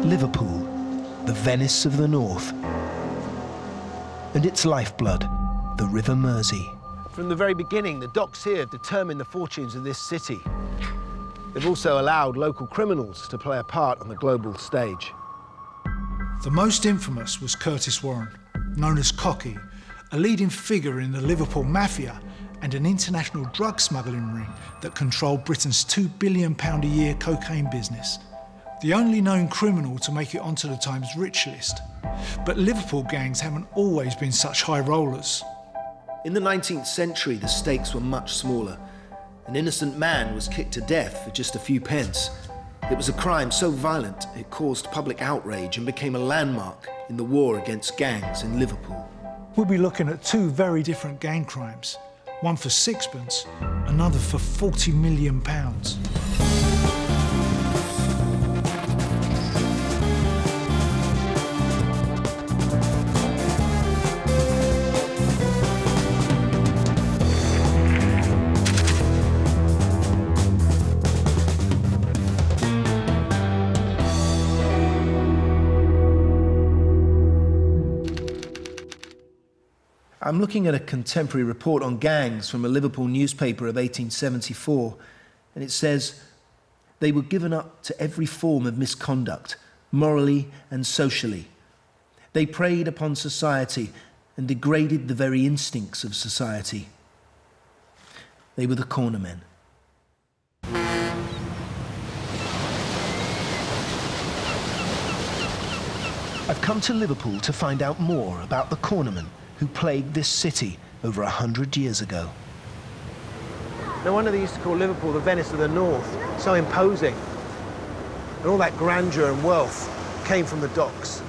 Liverpool, the Venice of the North, and its lifeblood, the River Mersey. From the very beginning, the docks here have determined the fortunes of this city. They've also allowed local criminals to play a part on the global stage. The most infamous was Curtis Warren, known as Cocky, a leading figure in the Liverpool Mafia and an international drug smuggling ring that controlled Britain's £2 billion a year cocaine business. The only known criminal to make it onto the Times rich list. But Liverpool gangs haven't always been such high rollers. In the 19th century, the stakes were much smaller. An innocent man was kicked to death for just a few pence. It was a crime so violent it caused public outrage and became a landmark in the war against gangs in Liverpool. We'll be looking at two very different gang crimes. One for sixpence, another for £40 million. I'm looking at a contemporary report on gangs from a Liverpool newspaper of 1874, and it says, "They were given up to every form of misconduct, morally and socially. They preyed upon society and degraded the very instincts of society. They were the cornermen." I've come to Liverpool to find out more about the cornermen who plagued this city over 100 years ago. No wonder they used to call Liverpool the Venice of the North, so imposing. And all that grandeur and wealth came from the docks.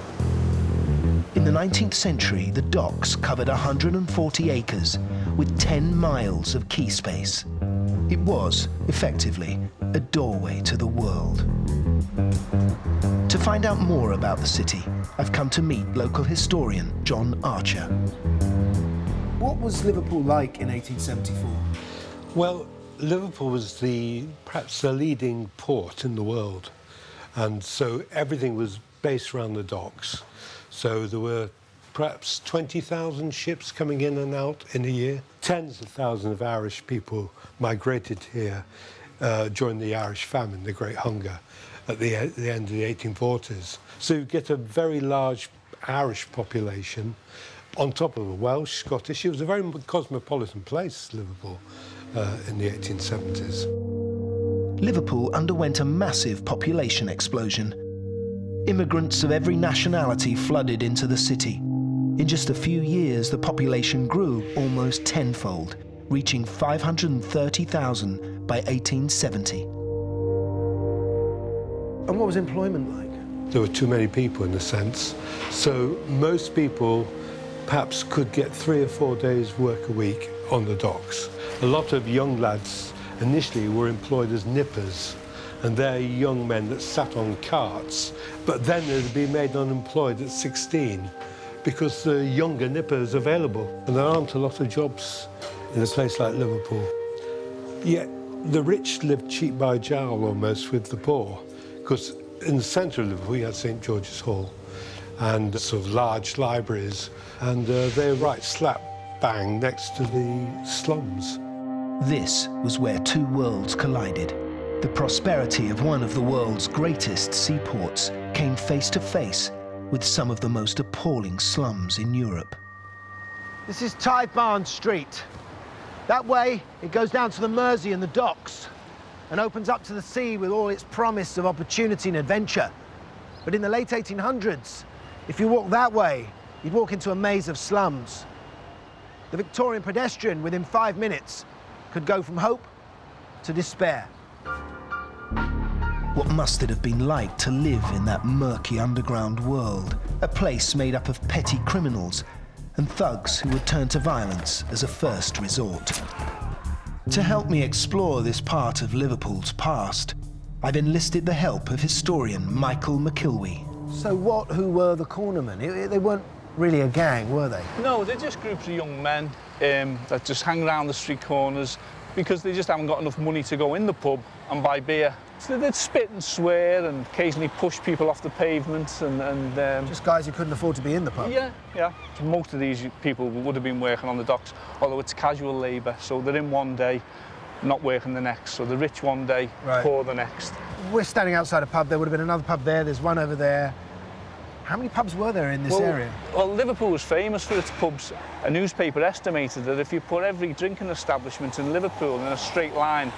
In the 19th century, the docks covered 140 acres with 10 miles of quay space. It was, effectively, a doorway to the world. To find out more about the city, I've come to meet local historian John Archer. What was Liverpool like in 1874? Well, Liverpool was perhaps the leading port in the world, and so everything was based around the docks. So there were perhaps 20,000 ships coming in and out in a year. Tens of thousands of Irish people migrated here during the Irish famine, the Great Hunger, at the end of the 1840s. So you get a very large Irish population on top of a Welsh, Scottish. It was a very cosmopolitan place, Liverpool, in the 1870s. Liverpool underwent a massive population explosion. Immigrants of every nationality flooded into the city. In just a few years, the population grew almost tenfold, reaching 530,000 by 1870. And what was employment like? There were too many people, in a sense. So most people perhaps could get 3 or 4 days' work a week on the docks. A lot of young lads initially were employed as nippers, and they're young men that sat on carts, but then they'd be made unemployed at 16 because the younger nippers available. And there aren't a lot of jobs in a place like Liverpool. Yet the rich lived cheek by jowl almost with the poor, because in the centre of Liverpool you had St George's Hall and sort of large libraries, and they're right slap bang next to the slums. This was where two worlds collided. The prosperity of one of the world's greatest seaports came face to face with some of the most appalling slums in Europe. This is Tithe Barn Street. That way, it goes down to the Mersey and the docks and opens up to the sea with all its promise of opportunity and adventure. But in the late 1800s, if you walk that way, you'd walk into a maze of slums. The Victorian pedestrian, within 5 minutes, could go from hope to despair. What must it have been like to live in that murky underground world? A place made up of petty criminals and thugs who would turn to violence as a first resort. To help me explore this part of Liverpool's past, I've enlisted the help of historian Michael McIlwee. So who were the cornermen? They weren't really a gang, were they? No, they're just groups of young men that just hang around the street corners because they just haven't got enough money to go in the pub and buy beer. So they'd spit and swear and occasionally push people off the pavement and Just guys who couldn't afford to be in the pub. yeah. Most of these people would have been working on the docks, although it's casual labour, so they're in one day, not working the next. So the rich one day, Right. poor the next. We're standing outside a pub. There would have been another pub there. There's one over there. How many pubs were there in this area? Well, Liverpool was famous for its pubs. A newspaper estimated that if you put every drinking establishment in Liverpool in a straight line,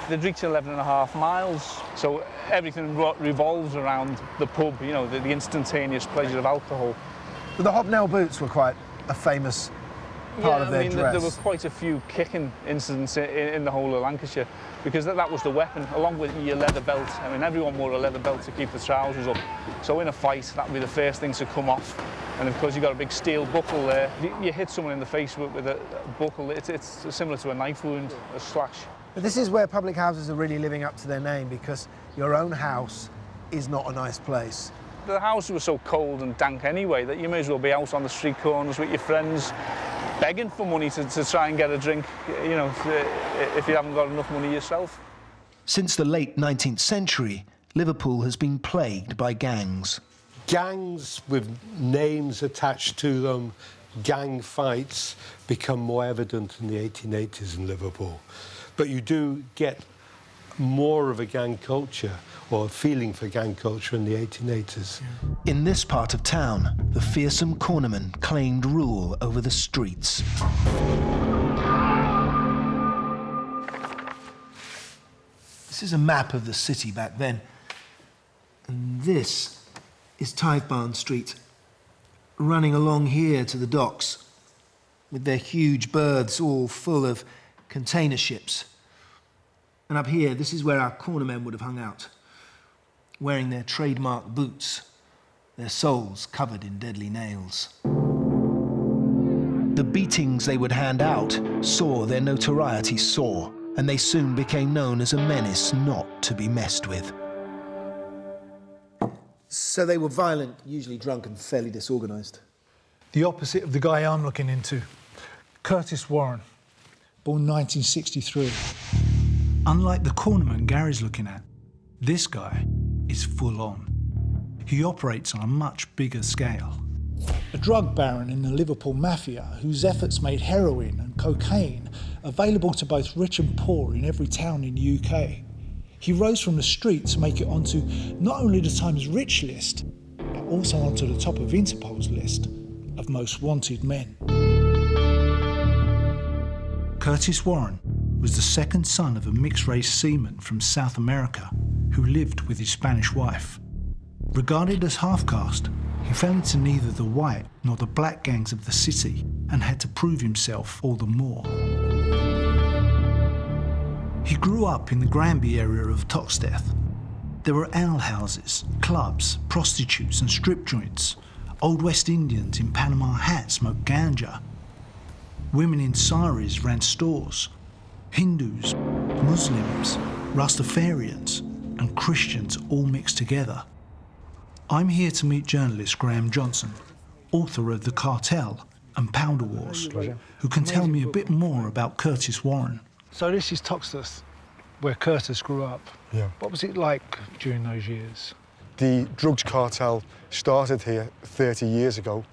they'd reach 11.5 miles. So everything revolves around the pub, you know, the instantaneous pleasure of alcohol. But the hobnail boots were quite a famous part of their dress. There were quite a few kicking incidents in the whole of Lancashire because that was the weapon, along with your leather belt. I mean, everyone wore a leather belt to keep the trousers up. So in a fight, that would be the first thing to come off. And of course, you've got a big steel buckle there. You hit someone in the face with a buckle. It's similar to a knife wound, a slash. But this is where public houses are really living up to their name, because your own house is not a nice place. The houses were so cold and dank anyway that you may as well be out on the street corners with your friends, begging for money to try and get a drink, you know, if you haven't got enough money yourself. Since the late 19th century, Liverpool has been plagued by gangs. Gangs with names attached to them, gang fights, become more evident in the 1880s in Liverpool. But you do get more of a gang culture, or a feeling for gang culture, in the 1880s. In this part of town, the fearsome cornermen claimed rule over the streets. This is a map of the city back then. And this is Tithe Barn Street, running along here to the docks, with their huge berths all full of container ships. And up here, this is where our cornermen would have hung out, wearing their trademark boots, their soles covered in deadly nails. The beatings they would hand out saw their notoriety soar, and they soon became known as a menace not to be messed with. So they were violent, usually drunk and fairly disorganised. The opposite of the guy I'm looking into. Curtis Warren, born 1963. Unlike the cornerman Gary's looking at, this guy is full on. He operates on a much bigger scale. A drug baron in the Liverpool Mafia whose efforts made heroin and cocaine available to both rich and poor in every town in the UK. He rose from the street to make it onto not only the Times Rich list, but also onto the top of Interpol's list of most wanted men. Curtis Warren was the second son of a mixed-race seaman from South America who lived with his Spanish wife. Regarded as half-caste, he fell into neither the white nor the black gangs of the city and had to prove himself all the more. He grew up in the Granby area of Toxteth. There were alehouses, clubs, prostitutes and strip joints. Old West Indians in Panama hats smoked ganja. Women in saris ran stores. Hindus, Muslims, Rastafarians and Christians all mixed together. I'm here to meet journalist Graham Johnson, author of The Cartel and Powder Wars, who can tell me a bit more about Curtis Warren. So this is Toxteth, where Curtis grew up. Yeah. What was it like during those years? The drugs cartel started here 30 years ago,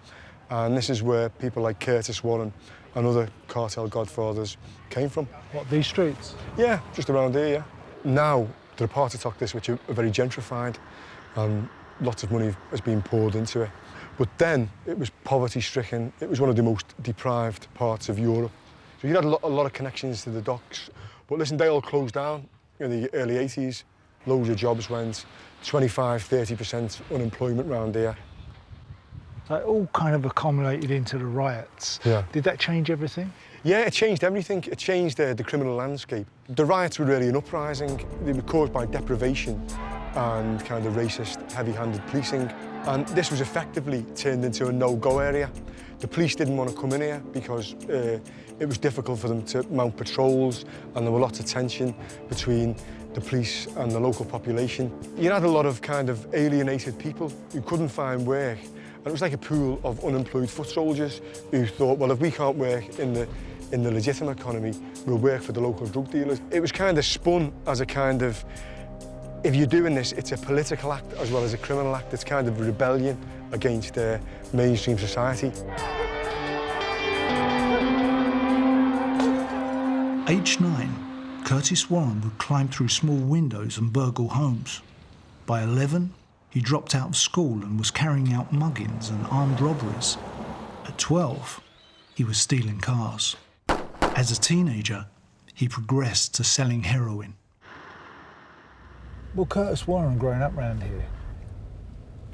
and this is where people like Curtis Warren and other cartel godfathers came from. What, these streets? Yeah, just around here, yeah. Now, there are parts of Toxteth which are very gentrified, and lots of money has been poured into it. But then, it was poverty-stricken. It was one of the most deprived parts of Europe. So you had a lot of connections to the docks. But listen, they all closed down in the early 80s. Loads of jobs went, 25, 30% unemployment around here. So it all kind of accumulated into the riots. Yeah. Did that change everything? Yeah, it changed everything. It changed the criminal landscape. The riots were really an uprising. They were caused by deprivation and kind of racist, heavy-handed policing. And this was effectively turned into a no-go area. The police didn't want to come in here because it was difficult for them to mount patrols, and there were lots of tension between the police and the local population. You had a lot of kind of alienated people who couldn't find work, and it was like a pool of unemployed foot soldiers who thought, well, if we can't work in the legitimate economy, we'll work for the local drug dealers. It was kind of spun as a kind of If you're doing this, it's a political act as well as a criminal act. It's kind of a rebellion against mainstream society. Aged 9, Curtis Warren would climb through small windows and burgle homes. By 11, he dropped out of school and was carrying out muggings and armed robberies. At 12, he was stealing cars. As a teenager, he progressed to selling heroin. Well, Curtis Warren, growing up around here,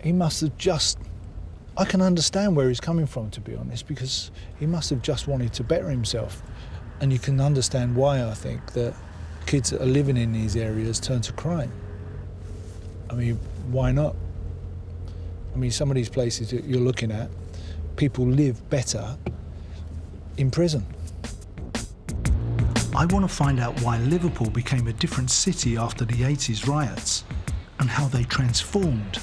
he must have just... I can understand where he's coming from, to be honest, because he must have just wanted to better himself. And you can understand why, I think, that kids that are living in these areas turn to crime. I mean, why not? I mean, some of these places that you're looking at, people live better in prison. I want to find out why Liverpool became a different city after the 80s riots and how they transformed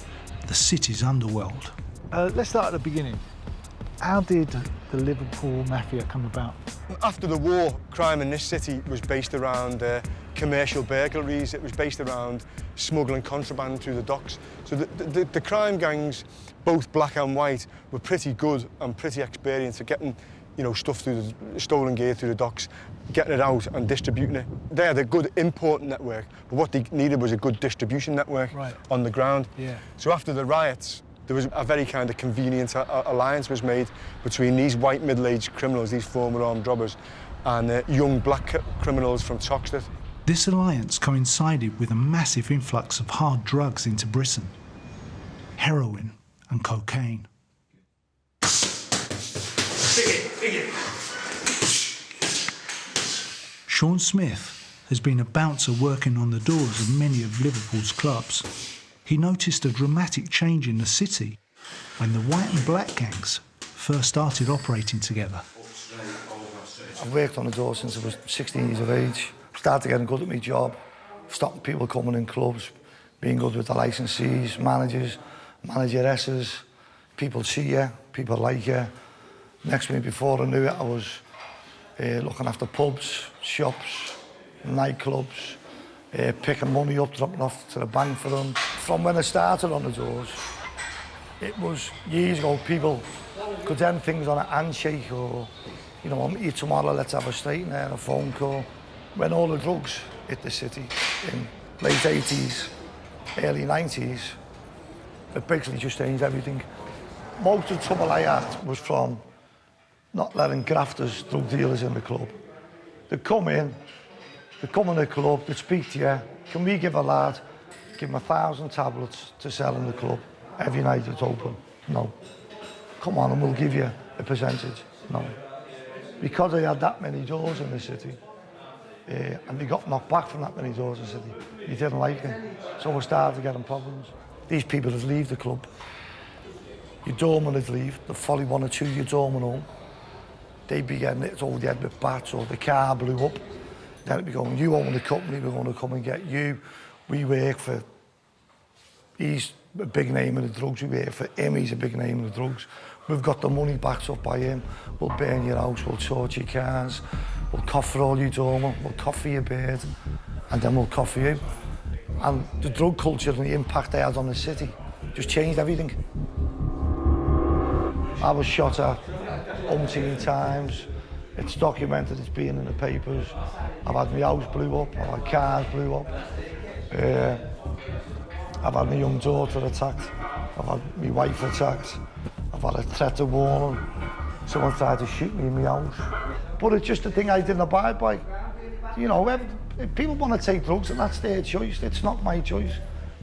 the city's underworld. Let's start at the beginning. How did the Liverpool Mafia come about? After the war, crime in this city was based around commercial burglaries. It was based around smuggling contraband through the docks. So the crime gangs, both black and white, were pretty good and pretty experienced at getting, you know, stuff through the stolen gear through the docks, getting it out and distributing it. They had a good import network, but what they needed was a good distribution network on the ground. Yeah. So after the riots, there was a very kind of convenient alliance was made between these white middle-aged criminals, these former armed robbers, and young black criminals from Toxteth. This alliance coincided with a massive influx of hard drugs into Britain: heroin and cocaine. Sean Smith has been a bouncer working on the doors of many of Liverpool's clubs. He noticed a dramatic change in the city when the white and black gangs first started operating together. I've worked on the door since I was 16 years of age. Started getting good at my job, stopping people coming in clubs, being good with the licensees, managers, manageresses. People see you, people like you. Next minute, before I knew it, I was looking after pubs, shops, nightclubs, picking money up, dropping off to the bank for them. From when I started on the doors, it was years ago, people could end things on a handshake or, you know, I'll meet you tomorrow, let's have a straight there, a phone call. When all the drugs hit the city in late 80s, early 90s, it basically just changed everything. Most of the trouble I had was from not letting grafters, drug dealers in the club. They'd come in the club, they'd speak to you. Can we give a lad, give him 1,000 tablets to sell in the club every night it's open? No. Come on and we'll give you a percentage. No. Because I had that many doors in the city, and they got knocked back from that many doors in the city, you didn't like it. So we started getting problems. These people would leave the club. Your doorman would leave, they'd follow one or two of your doorman home. They'd be getting it over the head with bats, or the car blew up. Then it'd be going, you own the company, we're going to come and get you. We work for, he's a big name in the drugs, we work for him, he's a big name in the drugs. We've got the money backed up by him. We'll burn your house, we'll torch your cars, we'll cough all your doorman, we'll cough your bird, and then we'll cough you. And the drug culture and the impact they had on the city just changed everything. I was shot at umpteen times. It's documented, it's been in the papers. I've had my house blew up, I've had cars blew up. I've had my young daughter attacked. I've had my wife attacked. I've had a threat to warning. Someone tried to shoot me in my house. But it's just a thing I didn't abide by. You know, if people want to take drugs, and that's their choice, it's not my choice.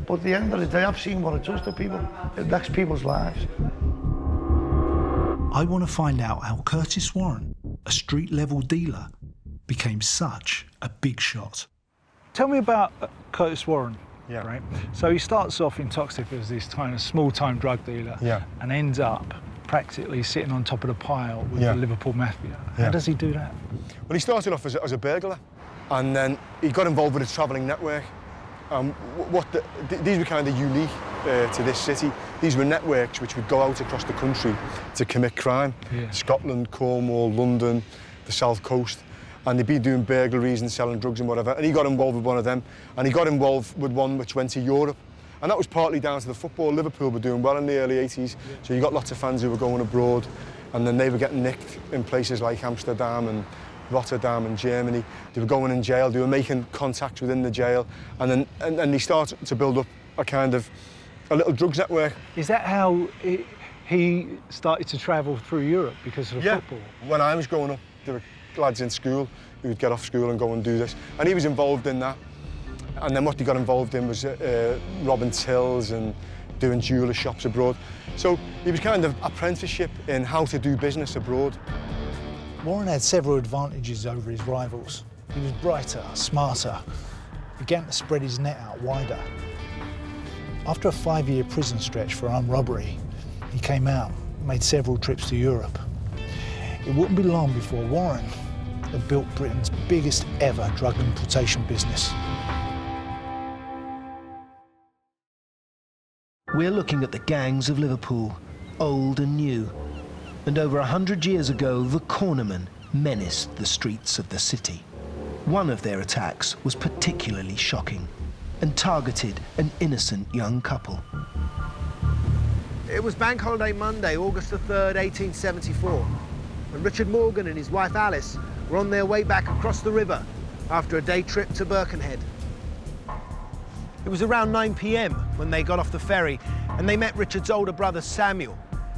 But at the end of the day, I've seen what it does to people. It wrecks people's lives. I want to find out how Curtis Warren, a street-level dealer, became such a big shot. Tell me about Curtis Warren. Yeah. Right. So he starts off in Toxteth as this kind of small-time drug dealer, and ends up practically sitting on top of the pile with the Liverpool Mafia. How does he do that? Well, he started off as a burglar, and then he got involved with a travelling network. These were kind of unique to this city. These were networks which would go out across the country to commit crime. Scotland, Cornwall, London, the South Coast. and they'd be doing burglaries and selling drugs and whatever, and he got involved with one of them, and he got involved with one which went to Europe. And that was partly down to the football. Liverpool were doing well in the early 80s, so you got lots of fans who were going abroad, and then they were getting nicked in places like Amsterdam and Rotterdam and Germany. They were going in jail, they were making contacts within the jail, and then they started to build up a little drugs network. Is that how he started to travel through Europe because of football? When I was growing up, there were lads in school who would get off school and go and do this, and he was involved in that. And then what he got involved in was robbing tills and doing jeweller shops abroad. So he was kind of apprenticeship in how to do business abroad. Warren had several advantages over his rivals. He was brighter, smarter, began to spread his net out wider. After a 5-year prison stretch for armed robbery, he came out, made several trips to Europe. It wouldn't be long before Warren had built Britain's biggest ever drug importation business. We're looking at the gangs of Liverpool, old and new. And over 100 years ago, the cornermen menaced the streets of the city. One of their attacks was particularly shocking and targeted an innocent young couple. It was Bank Holiday Monday, August the 3rd, 1874, when Richard Morgan and his wife Alice were on their way back across the river after a day trip to Birkenhead. It was around 9 p.m. when they got off the ferry and they met Richard's older brother Samuel.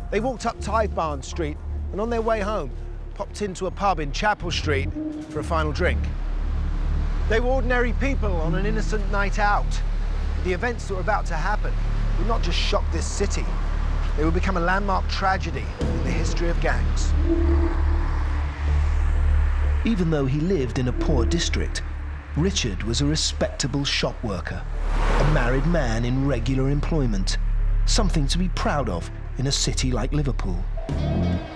They walked up Tithe Barn Street and on their way home popped into a pub in Chapel Street for a final drink. They were ordinary people on an innocent night out. The events that were about to happen would not just shock this city, they would become a landmark tragedy in the history of gangs. Even though he lived in a poor district, Richard was a respectable shop worker, a married man in regular employment, something to be proud of in a city like Liverpool.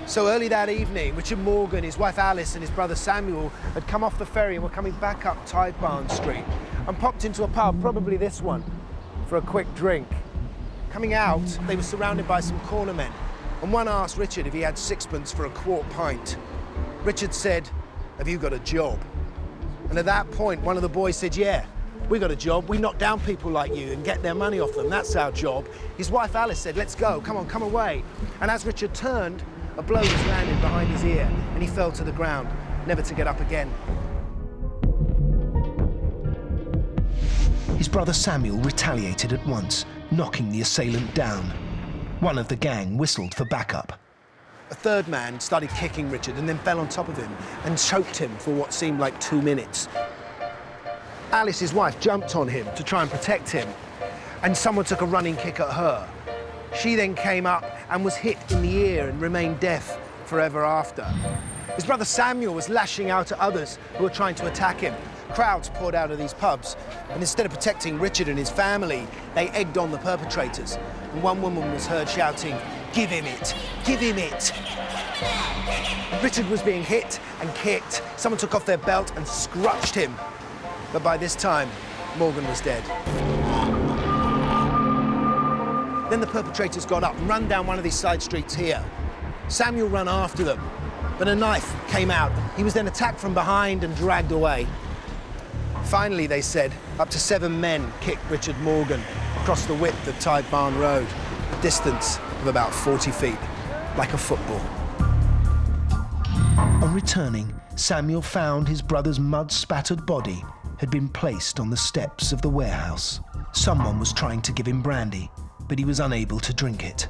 So early that evening, Richard Morgan, his wife Alice and his brother Samuel had come off the ferry and were coming back up Tithe Barn Street and popped into a pub, probably this one, for a quick drink. Coming out, they were surrounded by some cornermen, and one asked Richard if he had sixpence for a quart pint. Richard said, "Have you got a job?" And at that point, one of the boys said, "Yeah, we got a job. We knock down people like you and get their money off them. That's our job." His wife Alice said, "Let's go, come on, come away." And as Richard turned, a blow was landed behind his ear and he fell to the ground, never to get up again. His brother Samuel retaliated at once, knocking the assailant down. One of the gang whistled for backup. A third man started kicking Richard and then fell on top of him and choked him for what seemed like 2 minutes. Alice, his wife, jumped on him to try and protect him, and someone took a running kick at her. She then came up and was hit in the ear and remained deaf forever after. His brother Samuel was lashing out at others who were trying to attack him. Crowds poured out of these pubs, and instead of protecting Richard and his family, they egged on the perpetrators. And one woman was heard shouting, "Give him it! Give him it!" Richard was being hit and kicked. Someone took off their belt and scrutched him. But by this time, Morgan was dead. Then the perpetrators got up and ran down one of these side streets here. Samuel ran after them, but a knife came out. He was then attacked from behind and dragged away. Finally, they said, up to 7 men kicked Richard Morgan across the width of Tithe Barn Road, a distance of about 40 feet, like a football. On returning, Samuel found his brother's mud-spattered body had been placed on the steps of the warehouse. Someone was trying to give him brandy, but he was unable to drink it.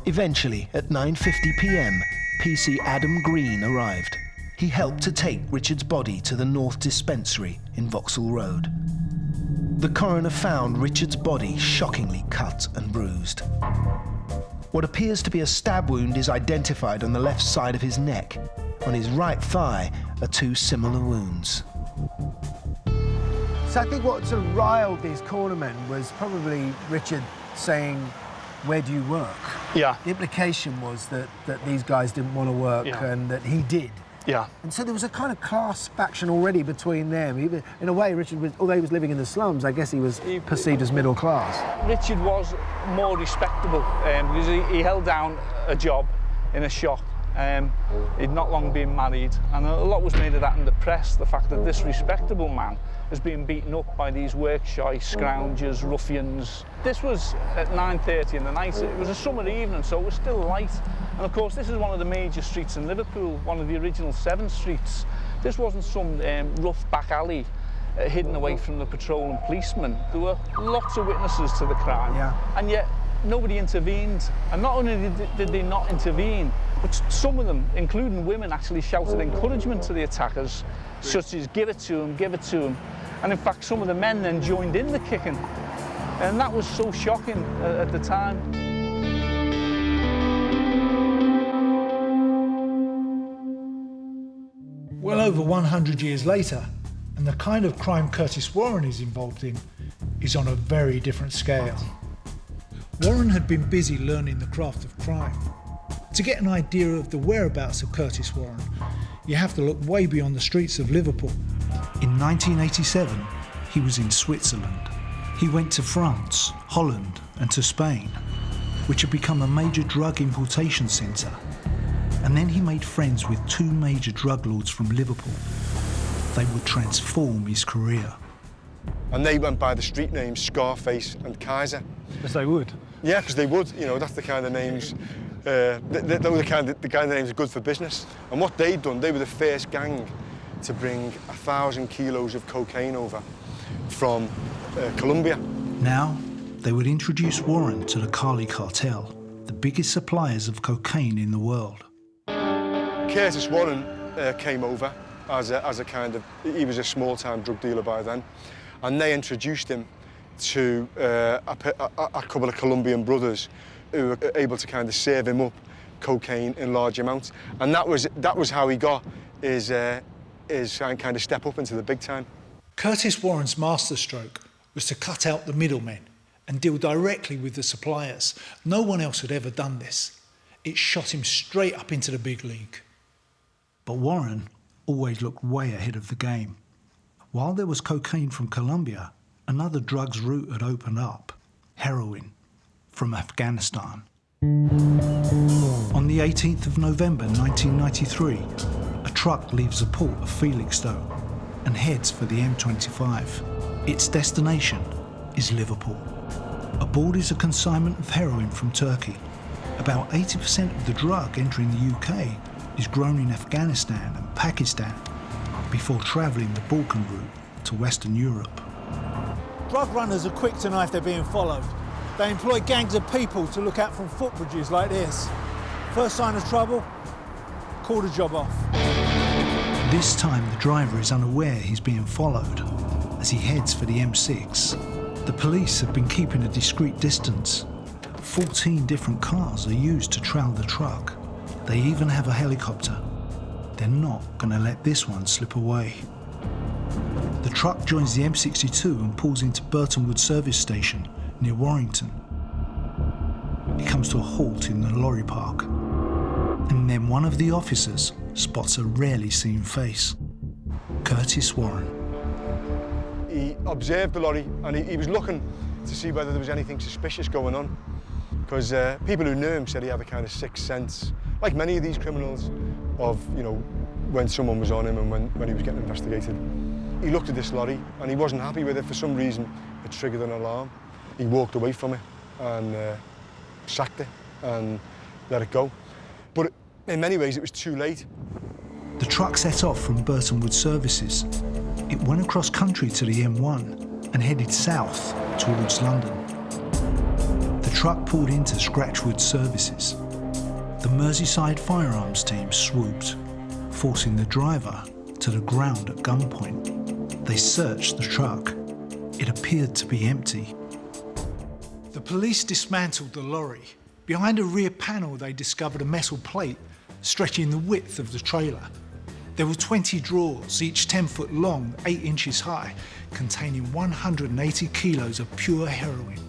Eventually, at 9:50 p.m, PC Adam Green arrived. He helped to take Richard's body to the North Dispensary in Vauxhall Road. The coroner found Richard's body shockingly cut and bruised. What appears to be a stab wound is identified on the left side of his neck. On his right thigh are 2 similar wounds. So I think what sort of riled these cornermen was probably Richard saying, "Where do you work?" Yeah. The implication was that these guys didn't want to work and that he did. Yeah. And so there was a kind of class faction already between them. Even, in a way, Richard was, although he was living in the slums, I guess he was perceived as middle class. Richard was more respectable because he held down a job in a shop He'd not long been married, and a lot was made of that in the press, the fact that this respectable man was being beaten up by these work-shy scroungers, ruffians. This was at 9:30 in the night. It was a summer evening, so it was still light. And of course, this is one of the major streets in Liverpool, one of the original 7 streets. This wasn't some rough back alley hidden away from the patrolling policemen. There were lots of witnesses to the crime, and yet nobody intervened. And not only did they not intervene, but some of them, including women, actually shouted encouragement to the attackers, such as, "Give it to him, give it to him." And in fact, some of the men then joined in the kicking. And that was so shocking at the time. Well over 100 years later, and the kind of crime Curtis Warren is involved in is on a very different scale. Warren had been busy learning the craft of crime. To get an idea of the whereabouts of Curtis Warren, you have to look way beyond the streets of Liverpool. In 1987, he was in Switzerland. He went to France, Holland, and to Spain, which had become a major drug importation centre. And then he made friends with 2 major drug lords from Liverpool. They would transform his career. And they went by the street names Scarface and Kaiser. Yes, they would. Yeah, because they would. You know, that's the kind of names. They were the kind of names are good for business. And what they'd done, they were the first gang to bring 1,000 kilos of cocaine over from Colombia. Now, they would introduce Warren to the Cali cartel, the biggest suppliers of cocaine in the world. Curtis Warren came over as a kind of, he was a small-time drug dealer by then, and they introduced him to a couple of Colombian brothers who were able to kind of serve him up cocaine in large amounts, and that was how he got his kind of step up into the big time. Curtis Warren's masterstroke was to cut out the middlemen and deal directly with the suppliers. No one else had ever done this. It shot him straight up into the big league. But Warren always looked way ahead of the game. While there was cocaine from Colombia, another drugs route had opened up, heroin, from Afghanistan. On the 18th of November 1993, a truck leaves the port of Felixstowe and heads for the M25. Its destination is Liverpool. Aboard is a consignment of heroin from Turkey. About 80% of the drug entering the UK is grown in Afghanistan and Pakistan before travelling the Balkan route to Western Europe. Drug runners are quick to know if they're being followed. They employ gangs of people to look out from footbridges like this. First sign of trouble, call the job off. This time the driver is unaware he's being followed as he heads for the M6. The police have been keeping a discreet distance. 14 different cars are used to trail the truck. They even have a helicopter. They're not going to let this one slip away. The truck joins the M62 and pulls into Burton Wood service station near Warrington. It comes to a halt in the lorry park. And then one of the officers spots a rarely seen face. Curtis Warren. He observed the lorry and he was looking to see whether there was anything suspicious going on. Because people who knew him said he had a kind of sixth sense, like many of these criminals, of, you know, when someone was on him and when he was getting investigated. He looked at this lorry and he wasn't happy with it. For some reason, it triggered an alarm. He walked away from it and sacked it and let it go. But in many ways, it was too late. The truck set off from Burton Wood Services. It went across country to the M1 and headed south towards London. The truck pulled into Scratchwood Services. The Merseyside firearms team swooped, forcing the driver to the ground at gunpoint. They searched the truck. It appeared to be empty. The police dismantled the lorry. Behind a rear panel, they discovered a metal plate stretching the width of the trailer. There were 20 drawers, each 10 foot long, 8 inches high, containing 180 kilos of pure heroin.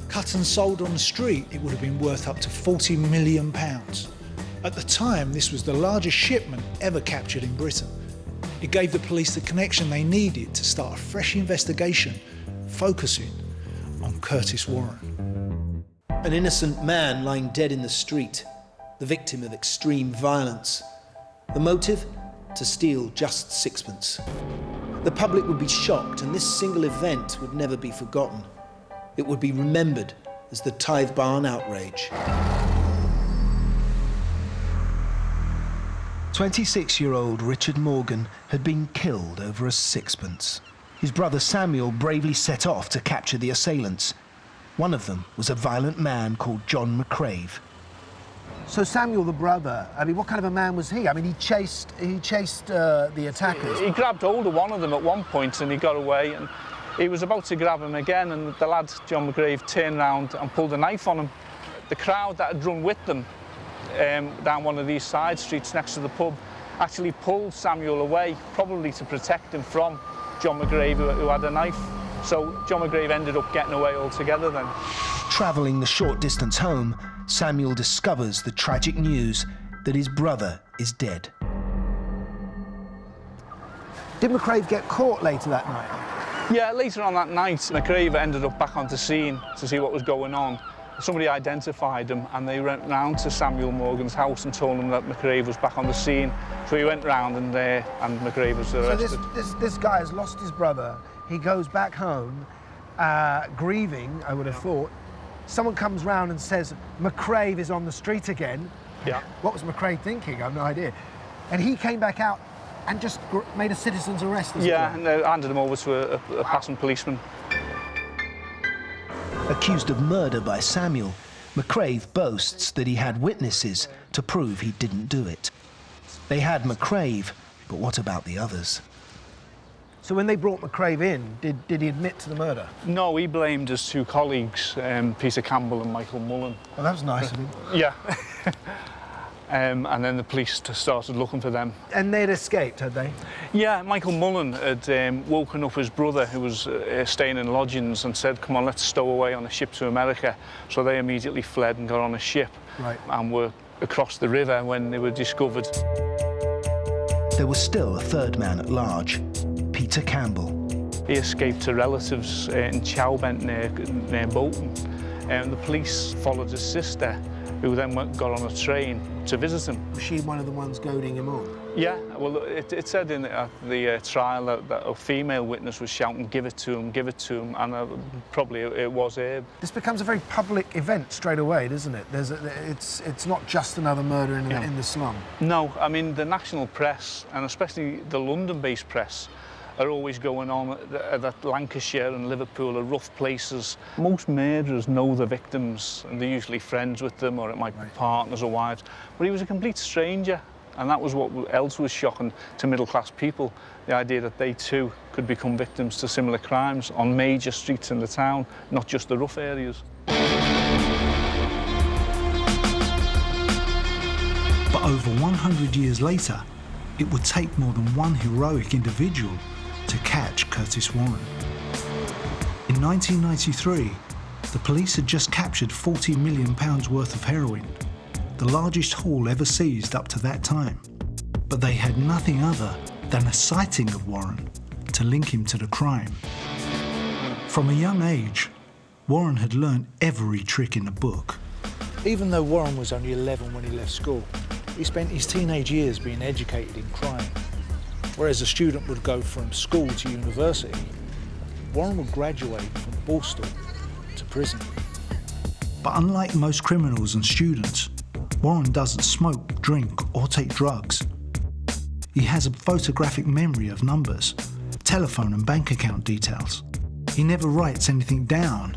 Cut and sold on the street, it would have been worth up to £40 million. At the time, this was the largest shipment ever captured in Britain. It gave the police the connection they needed to start a fresh investigation, focusing on Curtis Warren. An innocent man lying dead in the street. the victim of extreme violence. The motive? To steal just sixpence. The public would be shocked, and this single event would never be forgotten. It would be remembered as the Tithe Barn outrage. 26-year-old Richard Morgan had been killed over a sixpence. His brother Samuel bravely set off to capture the assailants. One of them was a violent man called John McCrave. So Samuel, the brother, I mean, what kind of a man was he? I mean, he chased the attackers. He grabbed hold of one of them at one point and he got away, and he was about to grab him again, and the lad, John McCrave, turned round and pulled a knife on him. The crowd that had run with them down one of these side streets next to the pub actually pulled Samuel away, probably to protect him from John McCrave, who had a knife. So John McCrave ended up getting away altogether then. Travelling the short distance home, Samuel discovers the tragic news that his brother is dead. Did McCrave get caught later that night? Yeah, later on that night, McCrave ended up back onto scene to see what was going on. Somebody identified him and they went round to Samuel Morgan's house and told him that McCrave was back on the scene. So he went round and McCrave was arrested. So this guy has lost his brother. He goes back home, grieving, I would have thought. Someone comes round and says, McCrave is on the street again. Yeah. What was McCrave thinking? I have no idea. And he came back out and just made a citizen's arrest. Yeah, and they handed him over to a passing policeman. Accused of murder by Samuel, McCrave boasts that he had witnesses to prove he didn't do it. They had McCrave, but what about the others? So when they brought McCrave in, did he admit to the murder? No, he blamed his two colleagues, Peter Campbell and Michael Mullen. Well, that was nice of him. Yeah. And then the police started looking for them. And they'd escaped, had they? Yeah, Michael Mullen had woken up his brother, who was staying in lodgings, and said, come on, let's stow away on a ship to America. So they immediately fled and got on a ship. Right. And were across the river when they were discovered. There was still a third man at large, Peter Campbell. He escaped to relatives in Chowbent near Bolton. And the police followed his sister, who then got on a train to visit him. Was she one of the ones goading him on? Yeah, well, it said in the trial that a female witness was shouting, give it to him, and probably it was Abe. This becomes a very public event straight away, doesn't it? It's not just another murder in the slum. No, I mean, the national press, and especially the London-based press, are always going on that Lancashire and Liverpool are rough places. Most murderers know the victims, and they're usually friends with them, or it might be partners or wives. But he was a complete stranger, and that was what else was shocking to middle-class people, the idea that they too could become victims to similar crimes on major streets in the town, not just the rough areas. But over 100 years later, it would take more than one heroic individual to catch Curtis Warren. In 1993, the police had just captured £40 million worth of heroin, the largest haul ever seized up to that time. But they had nothing other than a sighting of Warren to link him to the crime. From a young age, Warren had learned every trick in the book. Even though Warren was only 11 when he left school, he spent his teenage years being educated in crime. Whereas a student would go from school to university, Warren would graduate from Borstal to prison. But unlike most criminals and students, Warren doesn't smoke, drink, or take drugs. He has a photographic memory of numbers, telephone and bank account details. He never writes anything down.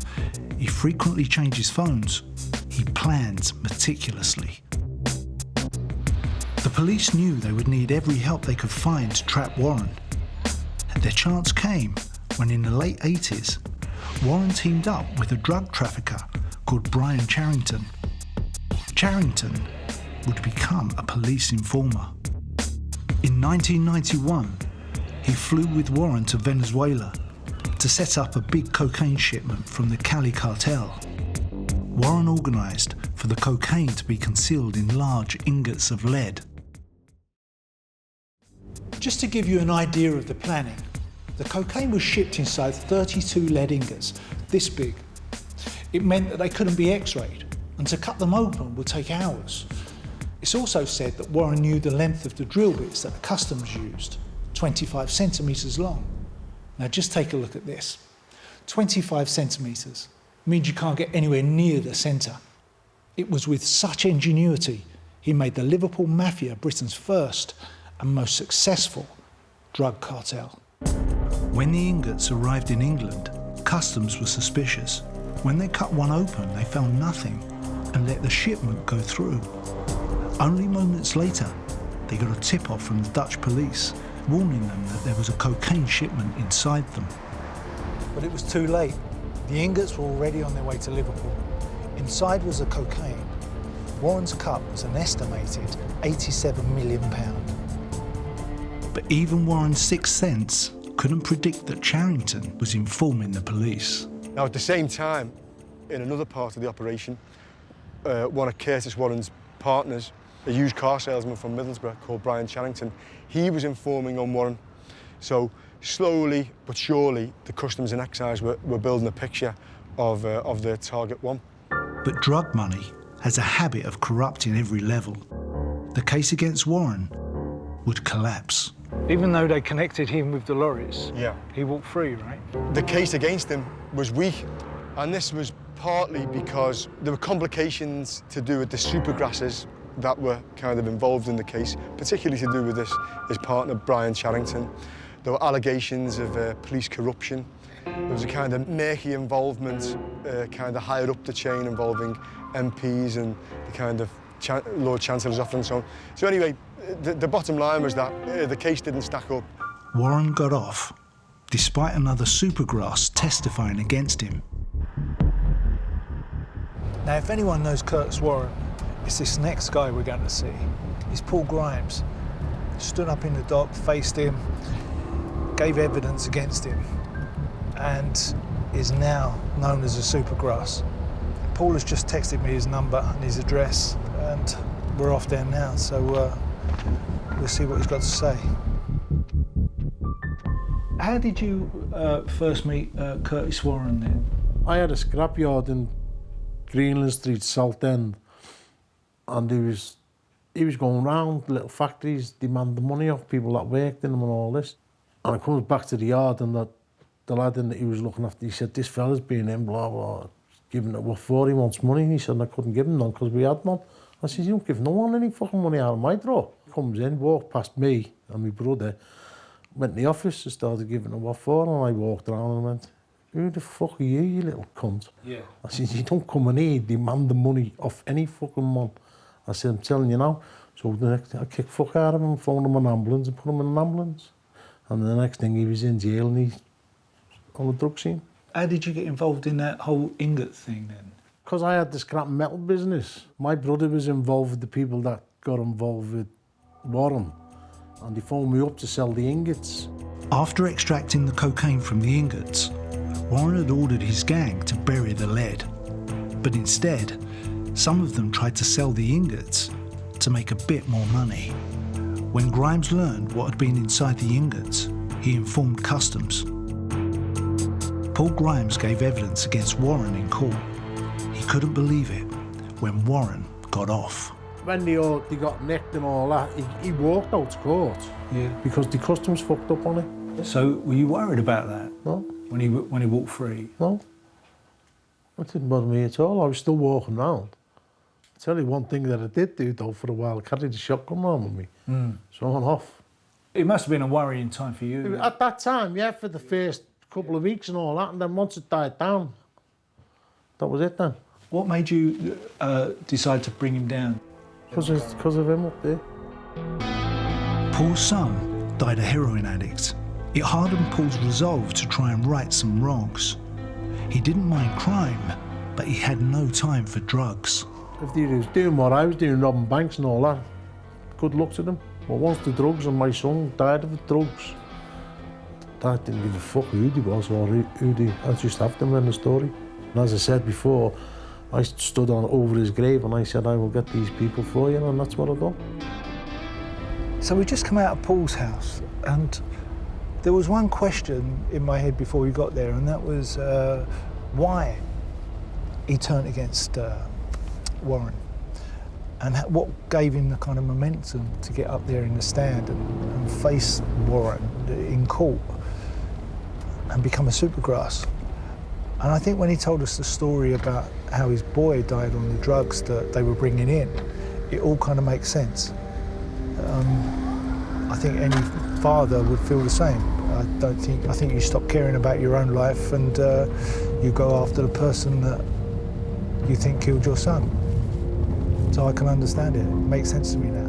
He frequently changes phones. He plans meticulously. The police knew they would need every help they could find to trap Warren. Their chance came when in the late 80s, Warren teamed up with a drug trafficker called Brian Charrington. Charrington would become a police informer. In 1991, he flew with Warren to Venezuela to set up a big cocaine shipment from the Cali cartel. Warren organised for the cocaine to be concealed in large ingots of lead. Just to give you an idea of the planning, the cocaine was shipped inside 32 lead ingots, this big. It meant that they couldn't be x-rayed, and to cut them open would take hours. It's also said that Warren knew the length of the drill bits that the customs used, 25 centimetres long. Now just take a look at this. 25 centimetres means you can't get anywhere near the centre. It was with such ingenuity he made the Liverpool Mafia Britain's first and most successful drug cartel. When the ingots arrived in England, customs were suspicious. When they cut one open, they found nothing and let the shipment go through. Only moments later, they got a tip-off from the Dutch police, warning them that there was a cocaine shipment inside them. But it was too late. The ingots were already on their way to Liverpool. Inside was the cocaine. Warren's cut was an estimated £87 million. But even Warren's sixth sense couldn't predict that Charrington was informing the police. Now, at the same time, in another part of the operation, one of Curtis Warren's partners, a used car salesman from Middlesbrough called Brian Charrington, he was informing on Warren. So slowly but surely, the Customs and Excise were building a picture of their target one. But drug money has a habit of corrupting every level. The case against Warren would collapse. Even though they connected him with the lorries, he walked free, right? The case against him was weak, and this was partly because there were complications to do with the supergrasses that were kind of involved in the case, particularly to do with his partner, Brian Charrington. There were allegations of police corruption. There was a kind of murky involvement, kind of higher up the chain involving MPs and the kind of Lord Chancellor's office and so on. So anyway, the bottom line was that the case didn't stack up. Warren got off, despite another supergrass testifying against him. Now, if anyone knows Curtis Warren, it's this next guy we're going to see. He's Paul Grimes. Stood up in the dock, faced him, gave evidence against him, and is now known as a supergrass. Paul has just texted me his number and his address, and we're off there now, so we'll see what he's got to say. How did you first meet Curtis Warren then? I had a scrapyard in Greenland Street, South End, and he was going round little factories demanding money off people that worked in them and all this. And I comes back to the yard, and the lad in that he was looking after, he said, "This fella's been in, blah, blah, giving it what for, he wants money." And he said, "I couldn't give him none because we had none." I said, "You don't give no one any fucking money out of my drawer." Comes in, walked past me and my brother, went in the office and started giving him what for, and I walked around and went, "Who the fuck are you, you little cunt?" Yeah. I said, "You don't come in here demanding money off any fucking man." I said, "I'm telling you now." So the next thing, I kicked fuck out of him, phoned him an ambulance and put him in an ambulance. And the next thing, he was in jail and he's on the drug scene. How did you get involved in that whole ingot thing then? Because I had the scrap metal business. My brother was involved with the people that got involved with Warren, and they phoned me up to sell the ingots. After extracting the cocaine from the ingots, Warren had ordered his gang to bury the lead. But instead, some of them tried to sell the ingots to make a bit more money. When Grimes learned what had been inside the ingots, he informed customs. Paul Grimes gave evidence against Warren in court. He couldn't believe it when Warren got off. When they got nicked and all that, he walked out to court. Yeah. Because the customs fucked up on it. So were you worried about that? No. When he walked free? No. It didn't bother me at all. I was still walking round. I'll tell you one thing that I did do though for a while, I carried the shotgun around with me. So on and off. It must have been a worrying time for you. At that time, yeah, for the first couple of weeks and all that, and then once it died down, that was it then. What made you decide to bring him down? Because of him up there. Paul's son died a heroin addict. It hardened Paul's resolve to try and right some wrongs. He didn't mind crime, but he had no time for drugs. If he was doing what I was doing, robbing banks and all that, good luck to them. But once the drugs, and my son died of the drugs, I didn't give a fuck who he was or who they, I just have them in the story. And as I said before, I stood over his grave and I said, "I will get these people for you," and that's what I've done. So we just come out of Paul's house, and there was one question in my head before we got there, and that was why he turned against Warren. And what gave him the kind of momentum to get up there in the stand and face Warren in court and become a supergrass. And I think when he told us the story about how his boy died on the drugs that they were bringing in, it all kind of makes sense. I think any father would feel the same. I think you stop caring about your own life and you go after the person that you think killed your son. So I can understand it. It makes sense to me now.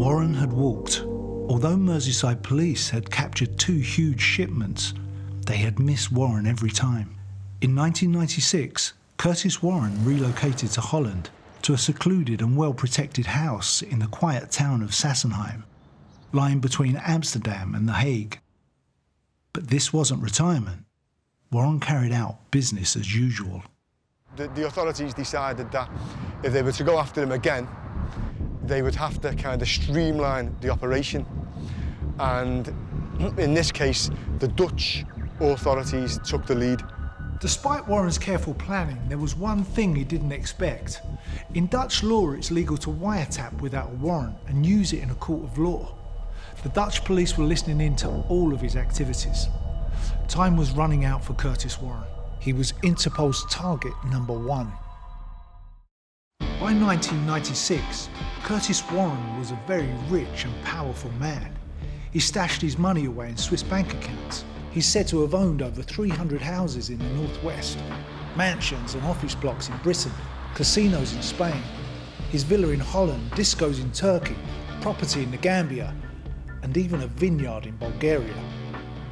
Warren had walked. Although Merseyside police had captured 2 huge shipments, they had missed Warren every time. In 1996, Curtis Warren relocated to Holland, to a secluded and well-protected house in the quiet town of Sassenheim, lying between Amsterdam and The Hague. But this wasn't retirement. Warren carried out business as usual. The authorities decided that if they were to go after him again, they would have to kind of streamline the operation. And in this case, the Dutch authorities took the lead. Despite Warren's careful planning, there was one thing he didn't expect. In Dutch law, it's legal to wiretap without a warrant and use it in a court of law. The Dutch police were listening in to all of his activities. Time was running out for Curtis Warren. He was Interpol's target number 1. By 1996, Curtis Warren was a very rich and powerful man. He stashed his money away in Swiss bank accounts. He's said to have owned over 300 houses in the northwest, mansions and office blocks in Britain, casinos in Spain, his villa in Holland, discos in Turkey, property in the Gambia, and even a vineyard in Bulgaria.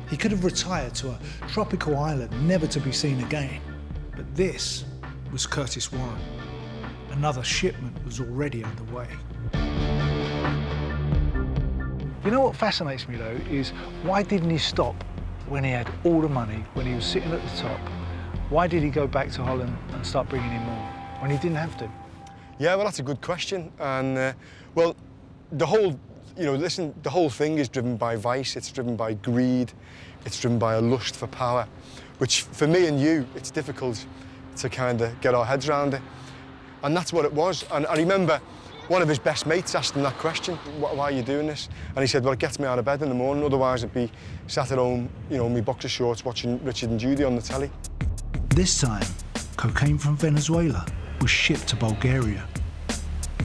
He could have retired to a tropical island never to be seen again. But this was Curtis Warren. Another shipment was already underway. You know what fascinates me though is why didn't he stop when he had all the money, when he was sitting at the top? Why did he go back to Holland and start bringing in more when he didn't have to? Yeah, well, that's a good question. And well, the whole, the whole thing is driven by vice. It's driven by greed. It's driven by a lust for power, which for me and you, it's difficult to kind of get our heads around it. And that's what it was. And I remember one of his best mates asked him that question, why are you doing this? And he said, well, it gets me out of bed in the morning, otherwise I'd be sat at home, in my boxer shorts watching Richard and Judy on the telly. This time, cocaine from Venezuela was shipped to Bulgaria.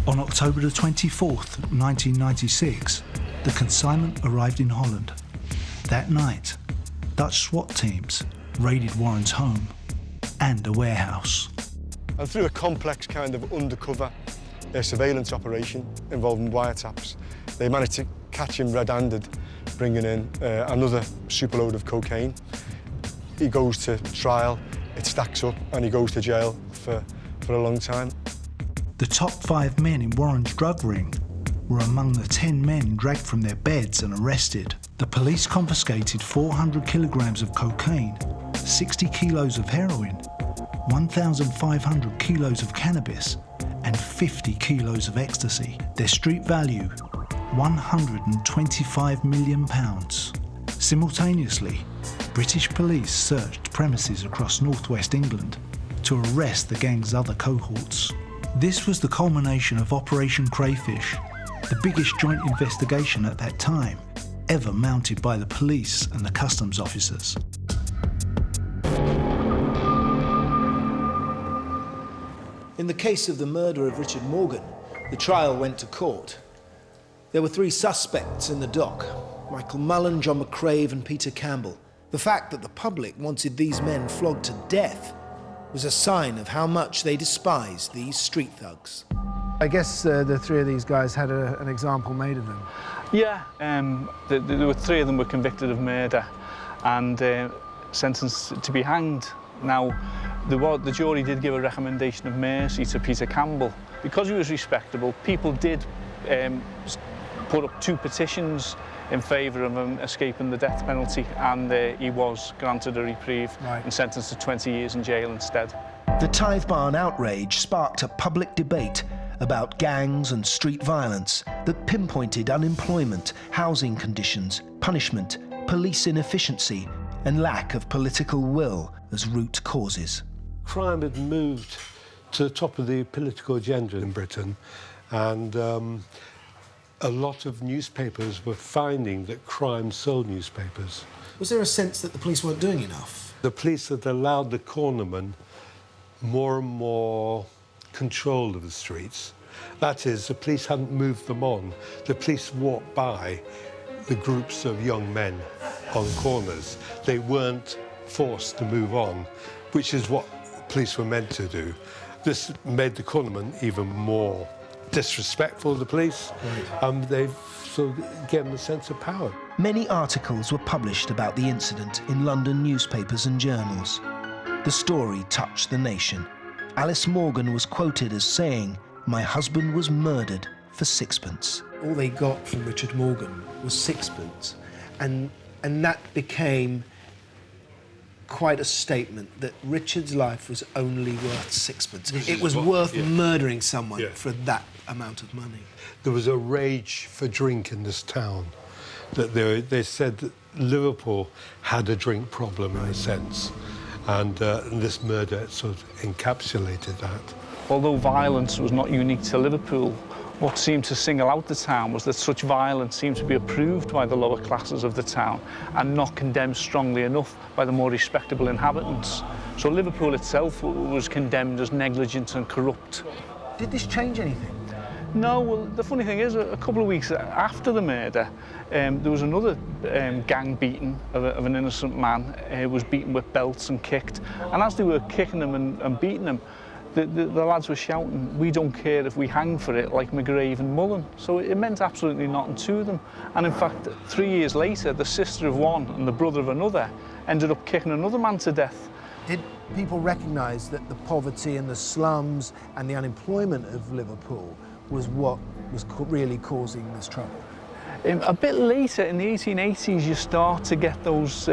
On October the 24th, 1996, the consignment arrived in Holland. That night, Dutch SWAT teams raided Warren's home and a warehouse. And through a complex kind of undercover surveillance operation involving wiretaps, they managed to catch him red-handed, bringing in another superload of cocaine. He goes to trial, it stacks up, and he goes to jail for a long time. The top 5 men in Warren's drug ring were among the 10 men dragged from their beds and arrested. The police confiscated 400 kilograms of cocaine, 60 kilos of heroin, 1,500 kilos of cannabis, and 50 kilos of ecstasy. Their street value, £125 million. Simultaneously, British police searched premises across northwest England to arrest the gang's other cohorts. This was the culmination of Operation Crayfish, the biggest joint investigation at that time ever mounted by the police and the customs officers. In the case of the murder of Richard Morgan, the trial went to court. There were 3 suspects in the dock: Michael Mullen, John McCrave and Peter Campbell. The fact that the public wanted these men flogged to death was a sign of how much they despised these street thugs. I guess the 3 of these guys had an example made of them. Yeah, there were 3 of them were convicted of murder and sentenced to be hanged. Now, the jury did give a recommendation of mercy to Peter Campbell. Because he was respectable, people did put up 2 petitions in favour of him escaping the death penalty, and he was granted a reprieve and sentenced to 20 years in jail instead. The Tithe Barn outrage sparked a public debate about gangs and street violence that pinpointed unemployment, housing conditions, punishment, police inefficiency, and lack of political will as root causes. Crime had moved to the top of the political agenda in Britain, and a lot of newspapers were finding that crime sold newspapers. Was there a sense that the police weren't doing enough? The police had allowed the cornermen more and more control of the streets. That is, the police hadn't moved them on. The police walked by the groups of young men on corners. They weren't forced to move on, which is what police were meant to do. This made the cornermen even more disrespectful of the police. They sort of gave them a sense of power. Many articles were published about the incident in London newspapers and journals. The story touched the nation. Alice Morgan was quoted as saying, "My husband was murdered for sixpence." All they got from Richard Morgan was sixpence, and that became quite a statement that Richard's life was only worth sixpence. It was worth murdering someone for that amount of money. There was a rage for drink in this town. That they said that Liverpool had a drink problem in a sense, and this murder sort of encapsulated that. Although violence was not unique to Liverpool, what seemed to single out the town was that such violence seemed to be approved by the lower classes of the town and not condemned strongly enough by the more respectable inhabitants. So Liverpool itself was condemned as negligent and corrupt. Did this change anything? No, well, the funny thing is, a couple of weeks after the murder, there was another gang beating of an innocent man who was beaten with belts and kicked. And as they were kicking him and beating him, the lads were shouting, "We don't care if we hang for it," like McGrave and Mullen. So it meant absolutely nothing to them. And in fact, 3 years later, the sister of one and the brother of another ended up kicking another man to death. Did people recognise that the poverty and the slums and the unemployment of Liverpool was what was really causing this trouble? A bit later, in the 1880s, you start to get those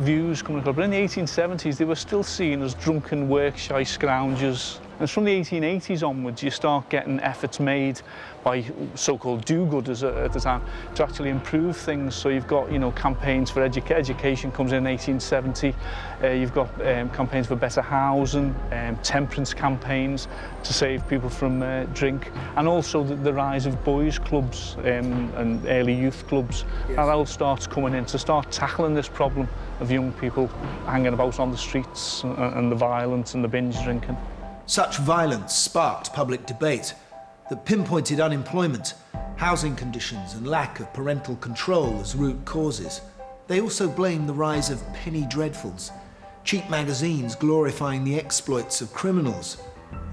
views coming up. But in the 1870s, they were still seen as drunken, work-shy scroungers. And from the 1880s onwards, you start getting efforts made by so-called do-gooders at the time to actually improve things. So you've got, campaigns for education comes in 1870. You've got campaigns for better housing, temperance campaigns to save people from drink, and also the rise of boys' clubs and early youth clubs. Yes. That all starts coming in to start tackling this problem of young people hanging about on the streets and the violence and the binge drinking. Such violence sparked public debate that pinpointed unemployment, housing conditions and lack of parental control as root causes. They also blamed the rise of penny dreadfuls, cheap magazines glorifying the exploits of criminals.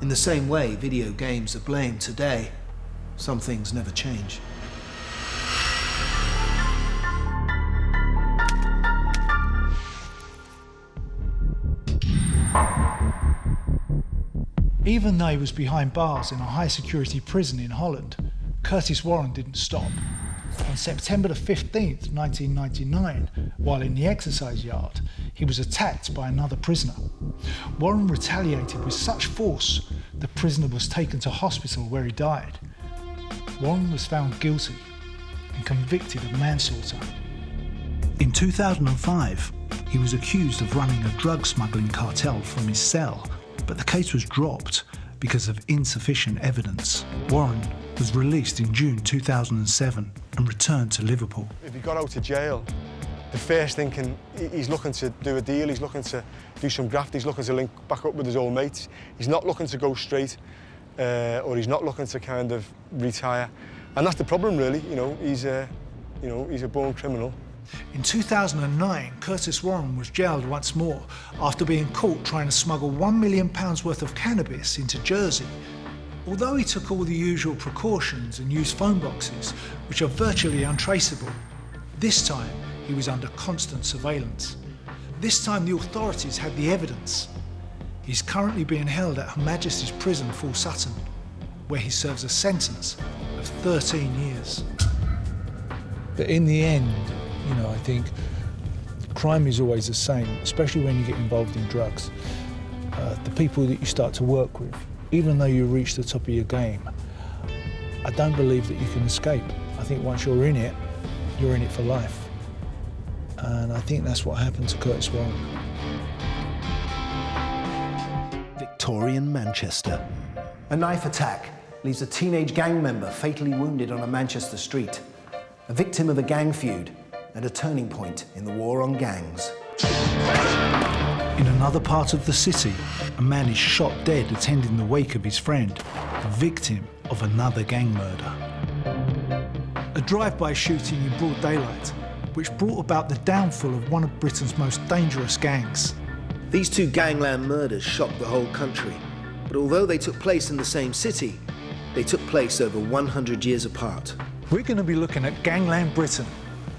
In the same way video games are blamed today. Some things never change. Even though he was behind bars in a high-security prison in Holland, Curtis Warren didn't stop. On September the 15th, 1999, while in the exercise yard, he was attacked by another prisoner. Warren retaliated with such force, the prisoner was taken to hospital where he died. Warren was found guilty and convicted of manslaughter. In 2005, he was accused of running a drug smuggling cartel from his cell, but the case was dropped because of insufficient evidence. Warren was released in June 2007 and returned to Liverpool. If he got out of jail, the first thing he's looking to do a deal, he's looking to do some graft, he's looking to link back up with his old mates. He's not looking to go straight, or he's not looking to kind of retire. And that's the problem, really. He's a born criminal. In 2009, Curtis Warren was jailed once more after being caught trying to smuggle £1 million worth of cannabis into Jersey. Although he took all the usual precautions and used phone boxes, which are virtually untraceable, this time he was under constant surveillance. This time the authorities had the evidence. He's currently being held at Her Majesty's Prison, Full Sutton, where he serves a sentence of 13 years. But in the end, I think crime is always the same, especially when you get involved in drugs. The people that you start to work with, even though you reach the top of your game, I don't believe that you can escape. I think once you're in it for life. And I think that's what happened to Curtis Warren. Victorian Manchester. A knife attack leaves a teenage gang member fatally wounded on a Manchester street, a victim of a gang feud and a turning point in the war on gangs. In another part of the city, a man is shot dead attending the wake of his friend, the victim of another gang murder. A drive-by shooting in broad daylight, which brought about the downfall of one of Britain's most dangerous gangs. These two gangland murders shocked the whole country, but although they took place in the same city, they took place over 100 years apart. We're going to be looking at Gangland Britain,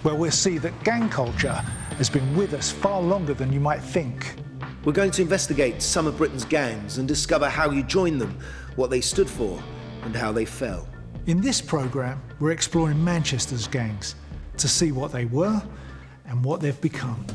where we'll see that gang culture has been with us far longer than you might think. We're going to investigate some of Britain's gangs and discover how you joined them, what they stood for, and how they fell. In this programme, we're exploring Manchester's gangs to see what they were and what they've become.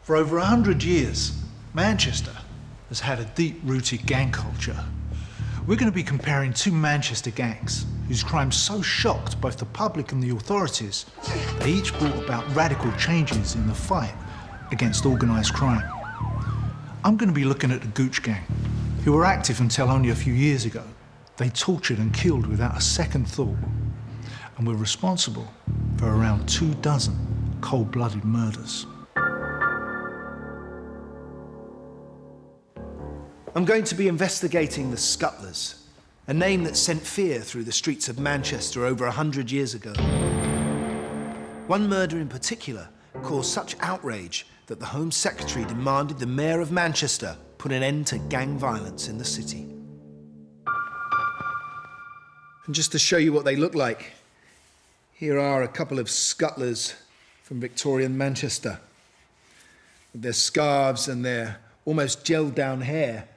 For over 100 years, Manchester has had a deep-rooted gang culture. We're going to be comparing two Manchester gangs whose crimes so shocked both the public and the authorities, they each brought about radical changes in the fight against organised crime. I'm going to be looking at the Gooch gang, who were active until only a few years ago. They tortured and killed without a second thought, and were responsible for around 24 cold-blooded murders. I'm going to be investigating the scuttlers, a name that sent fear through the streets of Manchester over 100 years ago. One murder in particular caused such outrage that the Home Secretary demanded the Mayor of Manchester put an end to gang violence in the city. And just to show you what they look like, here are a couple of scuttlers from Victorian Manchester, with their scarves and their almost gelled down hair,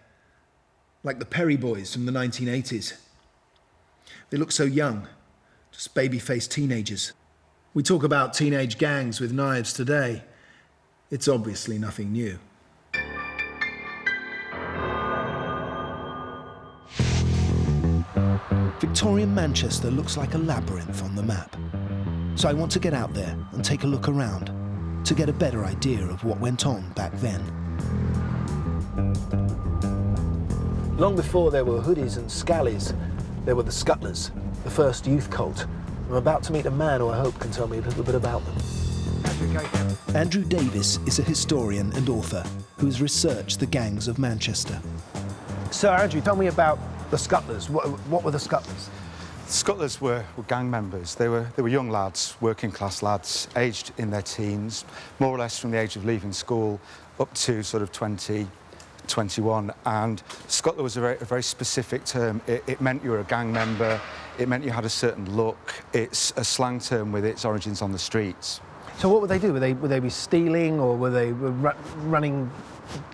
like the Perry Boys from the 1980s. They look so young, just baby-faced teenagers. We talk about teenage gangs with knives today. It's obviously nothing new. Victorian Manchester looks like a labyrinth on the map. So I want to get out there and take a look around to get a better idea of what went on back then. Long before there were hoodies and scallies, there were the scuttlers, the first youth cult. I'm about to meet a man who I hope can tell me a little bit about them. Andrew Davis is a historian and author who has researched the gangs of Manchester. Sir Andrew, tell me about the scuttlers. What were the scuttlers? Scuttlers were gang members. They were young lads, working class lads, aged in their teens, more or less from the age of leaving school up to sort of 20, 21, and scuttler was a very specific term. It meant you were a gang member, it meant you had a certain look. It's a slang term with its origins on the streets. So what would they do? Would they be stealing, or were they running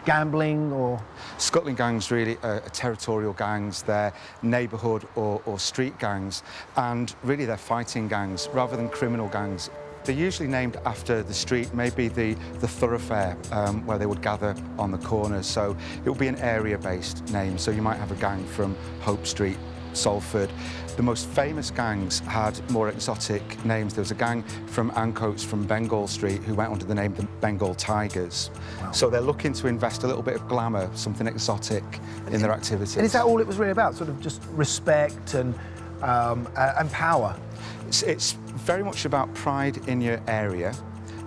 gambling, or...? Scuttling gangs really are territorial gangs. They're neighbourhood or street gangs, and really they're fighting gangs rather than criminal gangs. They're usually named after the street, maybe the thoroughfare where they would gather on the corners. So it would be an area-based name. So you might have a gang from Hope Street, Salford. The most famous gangs had more exotic names. There was a gang from Ancoats from Bengal Street who went under the name the Bengal Tigers. Wow. So they're looking to invest a little bit of glamour, something exotic in their activities. And is that all it was really about? Sort of just respect and power? It's very much about pride in your area,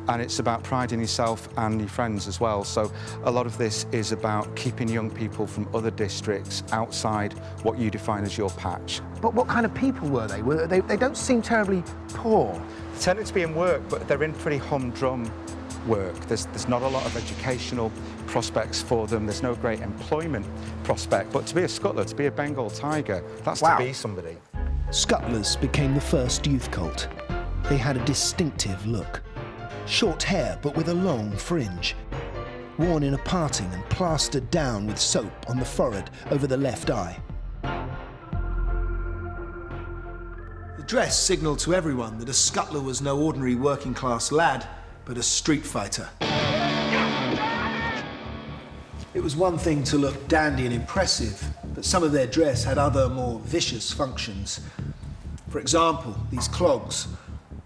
and it's about pride in yourself and your friends as well. So a lot of this is about keeping young people from other districts outside what you define as your patch. But what kind of people were they? They don't seem terribly poor. They tended to be in work, but they're in pretty humdrum work. There's not a lot of educational prospects for them. There's no great employment prospect. But to be a scuttler, to be a Bengal tiger, that's to be somebody. Scuttlers became the first youth cult. They had a distinctive look. Short hair, but with a long fringe. Worn in a parting and plastered down with soap on the forehead over the left eye. The The dress signalled to everyone that a scuttler was no ordinary working-class lad, but a street fighter. It was one thing to look dandy and impressive, but some of their dress had other, more vicious functions. For example, these clogs,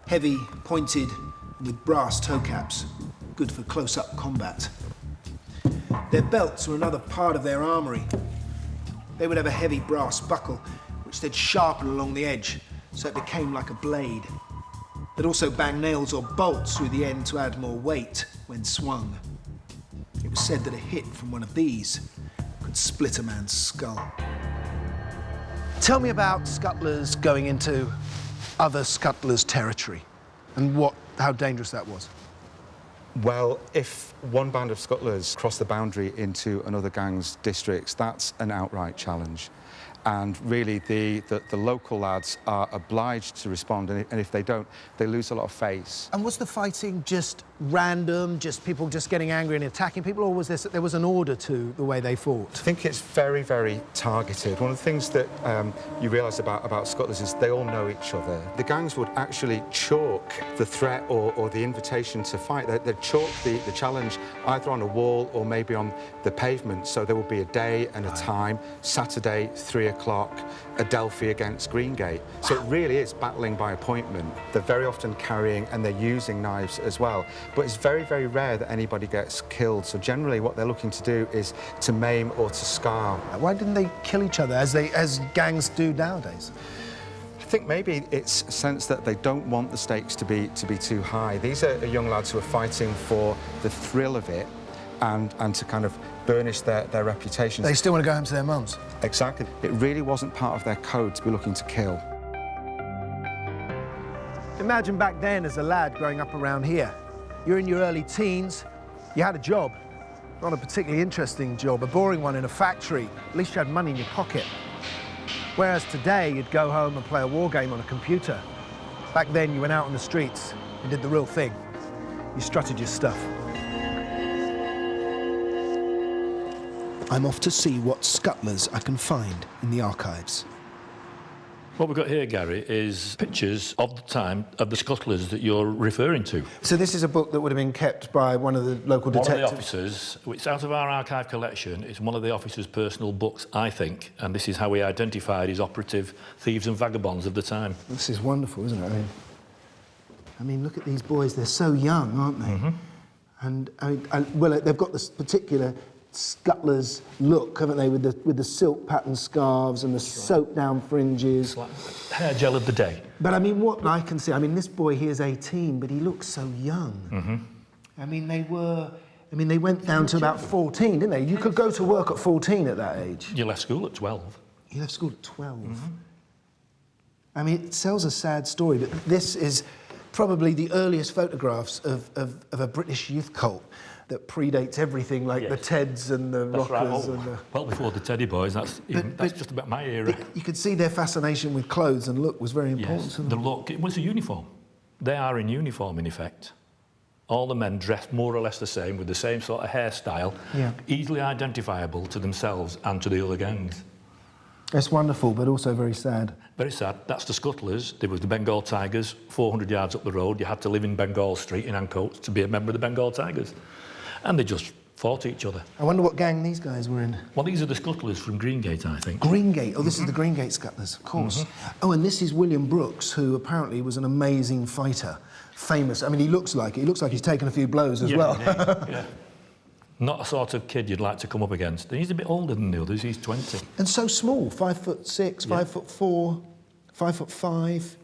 heavy, pointed, and with brass toe caps, good for close-up combat. Their belts were another part of their armoury. They would have a heavy brass buckle, which they'd sharpen along the edge, so it became like a blade. They'd also bang nails or bolts through the end to add more weight when swung. It was said that a hit from one of these could split a man's skull. Tell me about scuttlers going into other scuttlers' territory and how dangerous that was. Well, if one band of scuttlers cross the boundary into another gang's districts, that's an outright challenge. And really, the local lads are obliged to respond, and if they don't, they lose a lot of face. And was the fighting just random, just people just getting angry and attacking people, or was there was an order to the way they fought? I think it's very, very targeted. One of the things that you realise about scuttlers is they all know each other. The gangs would actually chalk the threat or the invitation to fight. They'd chalk the challenge either on a wall or maybe on the pavement, so there would be a day and a time, Saturday, 3 o'clock, Adelphi against Greengate. So it really is battling by appointment. They're very often carrying and they're using knives as well. But it's very, very rare that anybody gets killed. So generally what they're looking to do is to maim or to scar. Why didn't they kill each other as gangs do nowadays? I think maybe it's a sense that they don't want the stakes to be too high. These are young lads who are fighting for the thrill of it and to kind of burnish their reputations. They still want to go home to their mums. Exactly. It really wasn't part of their code to be looking to kill. Imagine back then as a lad growing up around here. You're in your early teens, you had a job. Not a particularly interesting job, a boring one in a factory. At least you had money in your pocket. Whereas today, you'd go home and play a war game on a computer. Back then, you went out on the streets and did the real thing. You strutted your stuff. I'm off to see what scuttlers I can find in the archives. What we've got here, Gary, is pictures of the time of the scuttlers that you're referring to. So this is a book that would have been kept by one of the local detectives? One of the officers. It's out of our archive collection. It's one of the officer's personal books, I think, and this is how he identified his operative thieves and vagabonds of the time. This is wonderful, isn't it? I mean, look at these boys. They're so young, aren't they? Mm-hmm. And, well, they've got this particular scuttler's look, haven't they, with the silk pattern scarves and the soaked down fringes. It's like hair gel of the day. But I mean, what I can see, I mean, this boy here is 18, but he looks so young. Mm-hmm. I mean, they went down to about 14, didn't they? You could go to work at 14 at that age. You left school at 12. You left school at 12. Mm-hmm. I mean, it tells a sad story, but this is probably the earliest photographs of a British youth cult that predates everything like the Teds and the Rockers. Right. And the... Well, before the Teddy Boys, that's just about my era. You could see their fascination with clothes and look was very important to them. The look, it was a uniform. They are in uniform, in effect. All the men dressed more or less the same, with the same sort of hairstyle, easily identifiable to themselves and to the other gangs. It's wonderful, but also very sad. Very sad. That's the scuttlers. There was the Bengal Tigers, 400 yards up the road. You had to live in Bengal Street in Ancoats to be a member of the Bengal Tigers. And they just fought each other. I wonder what gang these guys were in. Well, these are the scuttlers from Greengate, I think. Greengate? Oh, this is the Greengate scuttlers, of course. Oh, and this is William Brooks, who apparently was an amazing fighter. Famous. I mean, he looks like it. He looks like he's taken a few blows as well. Yeah. Not a sort of kid you'd like to come up against. He's a bit older than the others. He's 20. And so small, 5'6", 5'4", 5'5".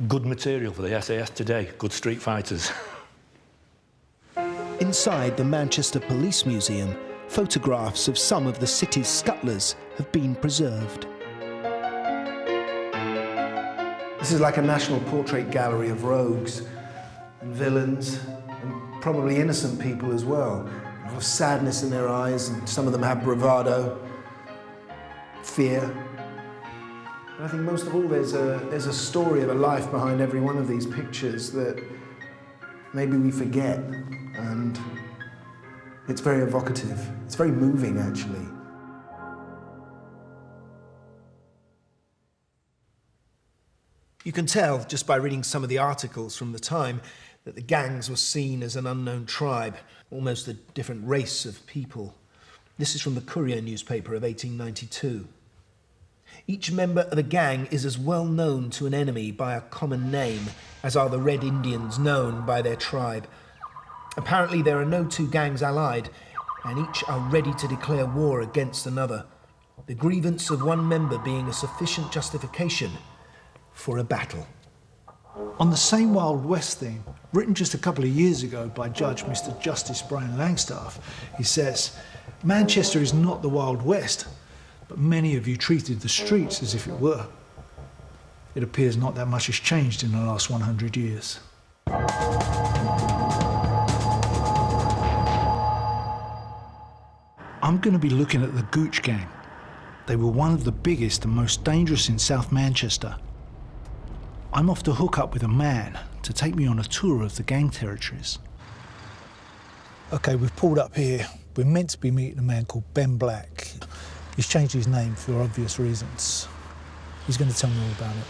Good material for the SAS today. Good street fighters. Inside the Manchester Police Museum, photographs of some of the city's scuttlers have been preserved. This is like a national portrait gallery of rogues and villains and probably innocent people as well. A lot of sadness in their eyes, and some of them have bravado, fear. And I think most of all there's a story of a life behind every one of these pictures that maybe we forget, and it's very evocative. It's very moving, actually. You can tell, just by reading some of the articles from the time, that the gangs were seen as an unknown tribe, almost a different race of people. This is from the Courier newspaper of 1892. Each member of a gang is as well known to an enemy by a common name as are the Red Indians known by their tribe. Apparently there are no two gangs allied, and each are ready to declare war against another, the grievance of one member being a sufficient justification for a battle. On the same Wild West theme, written just a couple of years ago by Judge Mr. Justice Brian Langstaff, he says, "Manchester is not the Wild West, but many of you treated the streets as if it were. It appears not that much has changed in the last 100 years. I'm going to be looking at the Gooch Gang. They were one of the biggest and most dangerous in South Manchester. I'm off to hook up with a man to take me on a tour of the gang territories." OK, we've pulled up here. We're meant to be meeting a man called Ben Black. He's changed his name for obvious reasons. He's going to tell me all about it.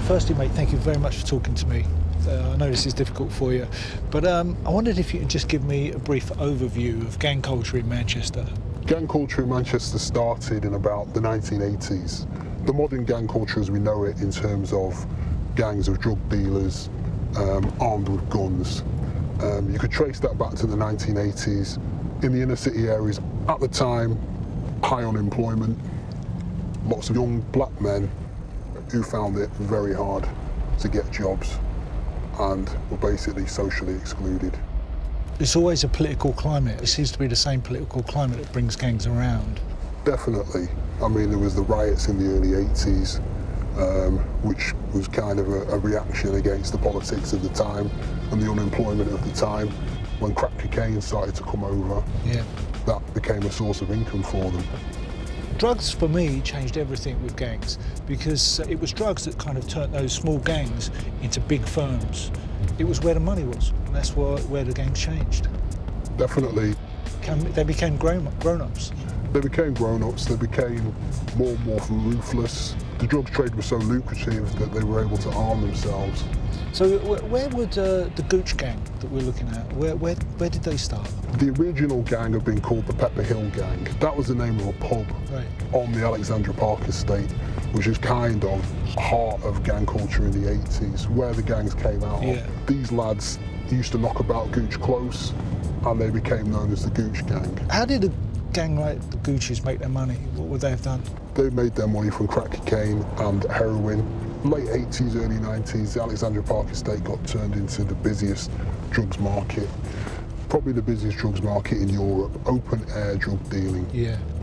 Firstly, mate, thank you very much for talking to me. I know this is difficult for you, but I wondered if you could just give me a brief overview of gang culture in Manchester. Gang culture in Manchester started in about the 1980s. The modern gang culture as we know it in terms of gangs of drug dealers armed with guns. You could trace that back to the 1980s. In the inner city areas, at the time, high unemployment, lots of young black men who found it very hard to get jobs and were basically socially excluded. It's always a political climate. It seems to be the same political climate that brings gangs around. Definitely. I mean, there was the riots in the early 80s, which was kind of a reaction against the politics of the time and the unemployment of the time. When crack cocaine started to come over, that became a source of income for them. Drugs, for me, changed everything with gangs, because it was drugs that kind of turned those small gangs into big firms. It was where the money was, and that's where the gangs changed. Definitely. They became grown-ups. They became grown-ups, they became more and more ruthless. The drug trade was so lucrative that they were able to arm themselves. So where would the Gooch Gang that we're looking at, where did they start? The original gang had been called the Pepper Hill Gang. That was the name of a pub on the Alexandra Park estate, which is kind of heart of gang culture in the 80s, where the gangs came out of. These lads used to knock about Gooch close, and they became known as the Gooch Gang. How did a gang like the Gooches make their money? What would they have done? They made their money from crack cocaine and heroin. Late 80s, early 90s, the Alexandra Park estate got turned into the busiest drugs market, probably the busiest drugs market in Europe, open air drug dealing.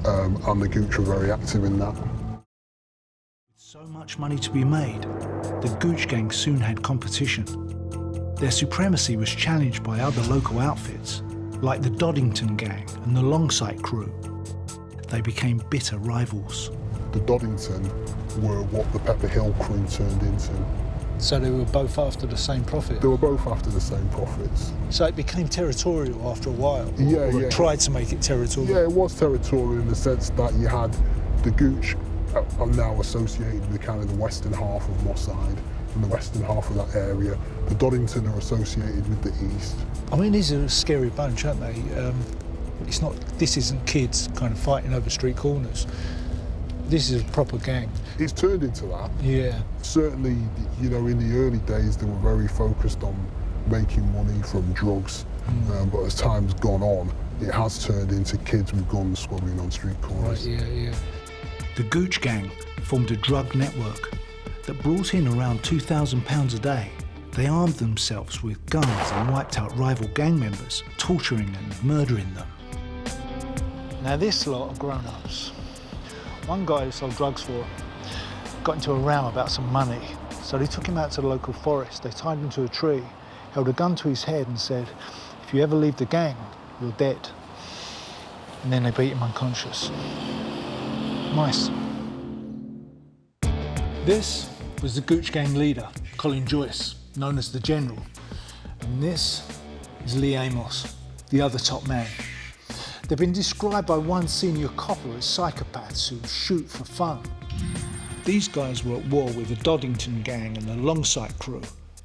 And the Gooch were very active in that. With so much money to be made, the Gooch Gang soon had competition. Their supremacy was challenged by other local outfits, like the Doddington Gang and the Longsight crew. They became bitter rivals. The Doddington were what the Pepper Hill crew turned into. So they were both after the same profit? They were both after the same profits. So it became territorial after a while? Or it tried to make it territorial? Yeah, it was territorial in the sense that you had the Gooch are now associated with kind of the western half of Moss Side and the western half of that area. The Doddington are associated with the east. I mean, these are a scary bunch, aren't they? This isn't kids kind of fighting over street corners. This is a proper gang. It's turned into that. Yeah. Certainly, you know, in the early days, they were very focused on making money from drugs. But as time's gone on, it has turned into kids with guns squabbling on street corners. Right, The Gooch Gang formed a drug network that brought in around £2,000 a day. They armed themselves with guns and wiped out rival gang members, torturing and murdering them. Now this lot are grown-ups. One guy who sold drugs for him got into a row about some money, so they took him out to the local forest. They tied him to a tree, held a gun to his head and said, "If you ever leave the gang, you're dead." And then they beat him unconscious. Nice. This was the Gooch Gang leader, Colin Joyce, known as the General. And this is Lee Amos, the other top man. They've been described by one senior copper as psychopaths who shoot for fun. These guys were at war with the Doddington gang and the Longsight crew,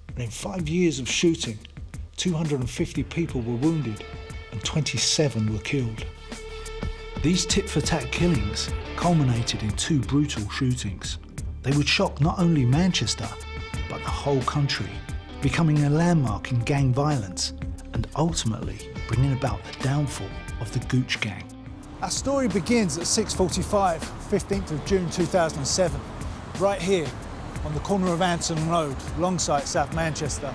and in 5 years of shooting, 250 people were wounded and 27 were killed. These tit-for-tat killings culminated in 2 brutal shootings. They would shock not only Manchester, but the whole country, becoming a landmark in gang violence and ultimately bringing about the downfall of the Gooch gang. Our story begins at 6:45, 15th of June 2007, right here on the corner of Anson Road, Longsight, South Manchester.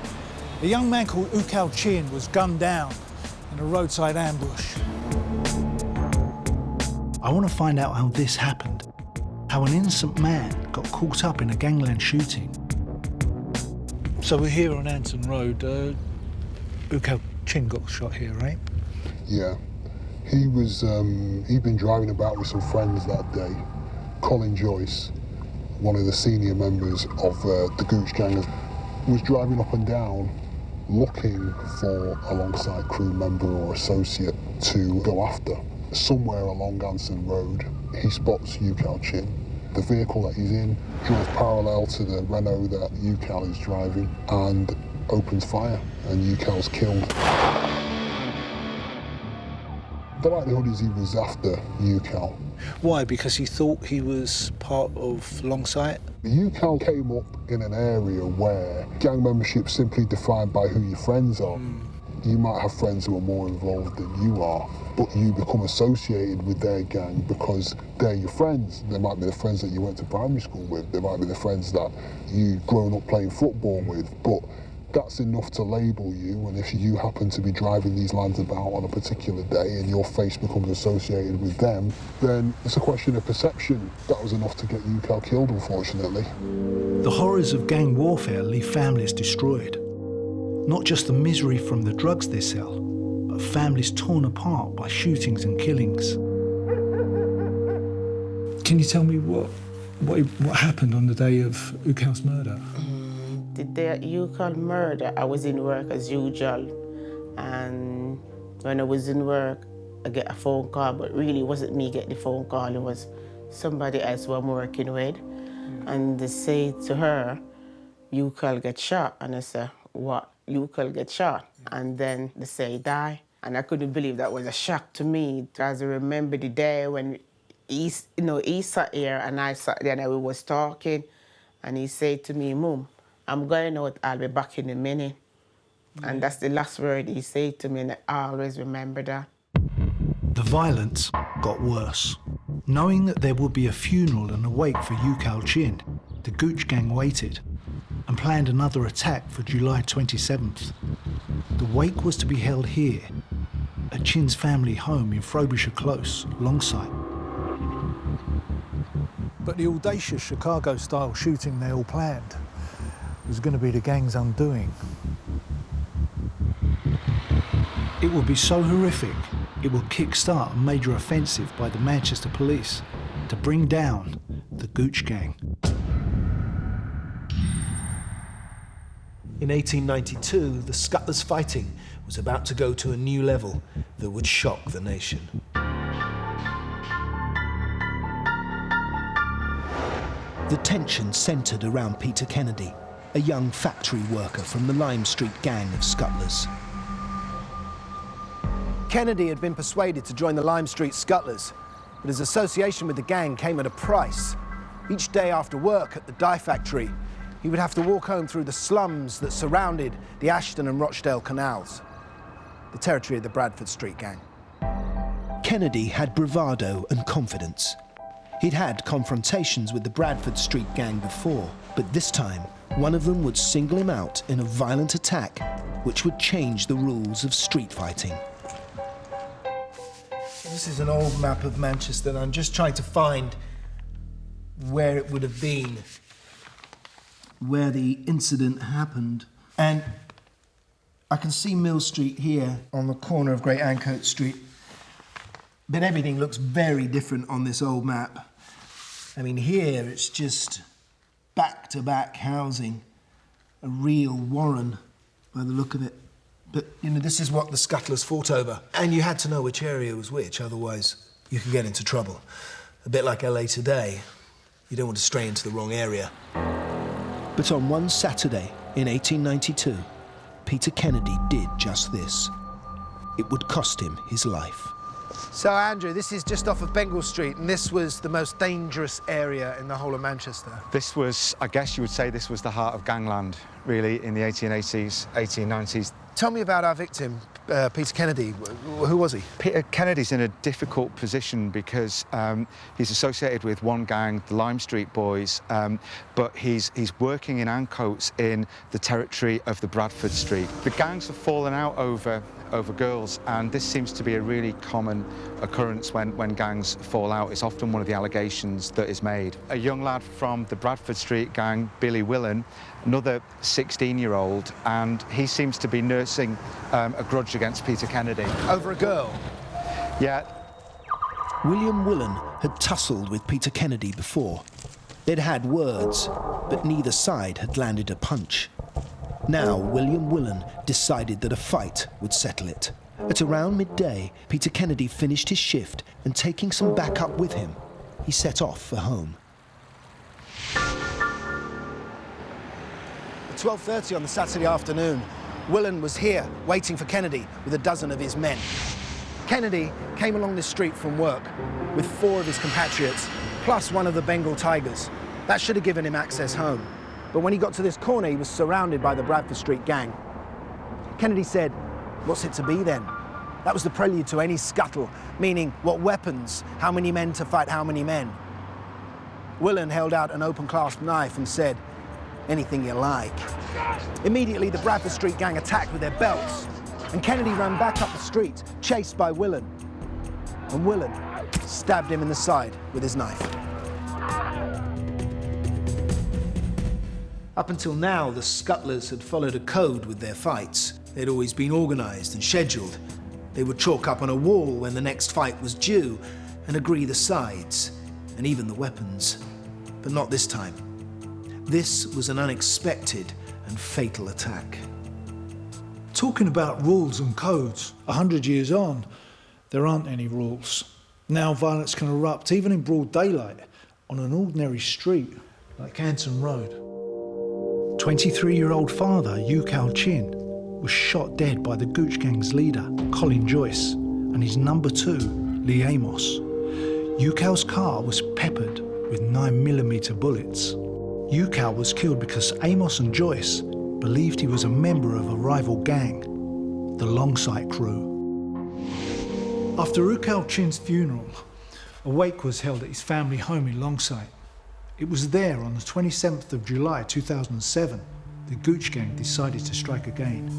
A young man called Ukal Chin was gunned down in a roadside ambush. I want to find out how this happened, how an innocent man got caught up in a gangland shooting. So we're here on Anson Road. Ukal Chin got shot here, right? Yeah. He'd been driving about with some friends that day. Colin Joyce, one of the senior members of the Gooch gang, was driving up and down looking for a Longsight crew member or associate to go after. Somewhere along Anson Road, he spots Ukal Chin. The vehicle that he's in draws parallel to the Renault that Ukal is driving and opens fire, and Ukal's killed. The likelihood is he was after Ukal. Why? Because he thought he was part of Longsight? Ukal came up in an area where gang membership's simply defined by who your friends are. You might have friends who are more involved than you are, but you become associated with their gang because they're your friends. They might be the friends that you went to primary school with. They might be the friends that you've grown up playing football with, but that's enough to label you, and if you happen to be driving these lads about on a particular day and your face becomes associated with them, then it's a question of perception. That was enough to get Ukal killed, unfortunately. The horrors of gang warfare leave families destroyed. Not just the misery from the drugs they sell, but families torn apart by shootings and killings. Can you tell me what happened on the day of Ukal's murder? The day Ukal murder, I was in work as usual, and when I was in work, I get a phone call, but really it wasn't me get the phone call, it was somebody else who I'm working with, and they say to her, Ukal get shot, and I said, what? Ukal get shot? And then they say die, and I couldn't believe that was a shock to me, because I remember the day when he sat here and I sat there and we was talking, and he said to me, Mum, I'm going out, I'll be back in a minute. And that's the last word he said to me, and I always remember that. The violence got worse. Knowing that there would be a funeral and a wake for Ukal Chin, the Gooch gang waited and planned another attack for July 27th. The wake was to be held here, at Chin's family home in Frobisher Close, Longsight. But the audacious Chicago-style shooting they all planned was going to be the gang's undoing. It would be so horrific, it would kickstart a major offensive by the Manchester police to bring down the Gooch gang. In 1892, the scuttlers' fighting was about to go to a new level that would shock the nation. The tension centred around Peter Kennedy, a young factory worker from the Lime Street gang of scuttlers. Kennedy had been persuaded to join the Lime Street scuttlers, but his association with the gang came at a price. Each day after work at the dye factory, he would have to walk home through the slums that surrounded the Ashton and Rochdale canals, the territory of the Bradford Street gang. Kennedy had bravado and confidence. He'd had confrontations with the Bradford Street gang before, but this time, one of them would single him out in a violent attack which would change the rules of street fighting. This is an old map of Manchester, and I'm just trying to find where it would have been, where the incident happened. And I can see Mill Street here on the corner of Great Ancoat Street, but everything looks very different on this old map. I mean, here it's just back-to-back housing, a real warren by the look of it. But, you know, this is what the scuttlers fought over. And you had to know which area was which, otherwise you could get into trouble. A bit like LA today. You don't want to stray into the wrong area. But on one Saturday in 1892, Peter Kennedy did just this. It would cost him his life. So, Andrew, this is just off of Bengal Street, and this was the most dangerous area in the whole of Manchester. This was, I guess you would say, this was the heart of gangland, really, in the 1880s, 1890s. Tell me about our victim, Peter Kennedy. Who was he? Peter Kennedy's in a difficult position because he's associated with one gang, the Lime Street Boys, but he's working in Ancoats in the territory of the Bradford Street. The gangs have fallen out over girls, and this seems to be a really common occurrence when gangs fall out. It's often one of the allegations that is made. A young lad from the Bradford Street gang, Billy Willen, another 16-year-old, and he seems to be nursing a grudge against Peter Kennedy. Over a girl? Yeah. William Willen had tussled with Peter Kennedy before. They'd had words, but neither side had landed a punch. Now, William Willen decided that a fight would settle it. At around midday, Peter Kennedy finished his shift, and taking some backup with him, he set off for home. At 12:30 on the Saturday afternoon, Willen was here, waiting for Kennedy with a dozen of his men. Kennedy came along this street from work with 4 of his compatriots, plus one of the Bengal Tigers. That should have given him access home. But when he got to this corner, he was surrounded by the Bradford Street gang. Kennedy said, "What's it to be then?" That was the prelude to any scuttle, meaning what weapons, how many men to fight how many men. Willen held out an open-clasp knife and said, "Anything you like." Immediately, the Bradford Street gang attacked with their belts, and Kennedy ran back up the street, chased by Willen. And Willen stabbed him in the side with his knife. Up until now, the scuttlers had followed a code with their fights. They'd always been organised and scheduled. They would chalk up on a wall when the next fight was due and agree the sides, and even the weapons. But not this time. This was an unexpected and fatal attack. Talking about rules and codes, 100 years on, there aren't any rules. Now violence can erupt, even in broad daylight, on an ordinary street like Canton Road. 23-year-old father, Ukal Chin, was shot dead by the Gooch Gang's leader, Colin Joyce, and his number 2, Lee Amos. Ukal's car was peppered with 9mm bullets. Ukal was killed because Amos and Joyce believed he was a member of a rival gang, the Longsight Crew. After Ukal Chin's funeral, a wake was held at his family home in Longsight. It was there on the 27th of July 2007 the Gooch Gang decided to strike again.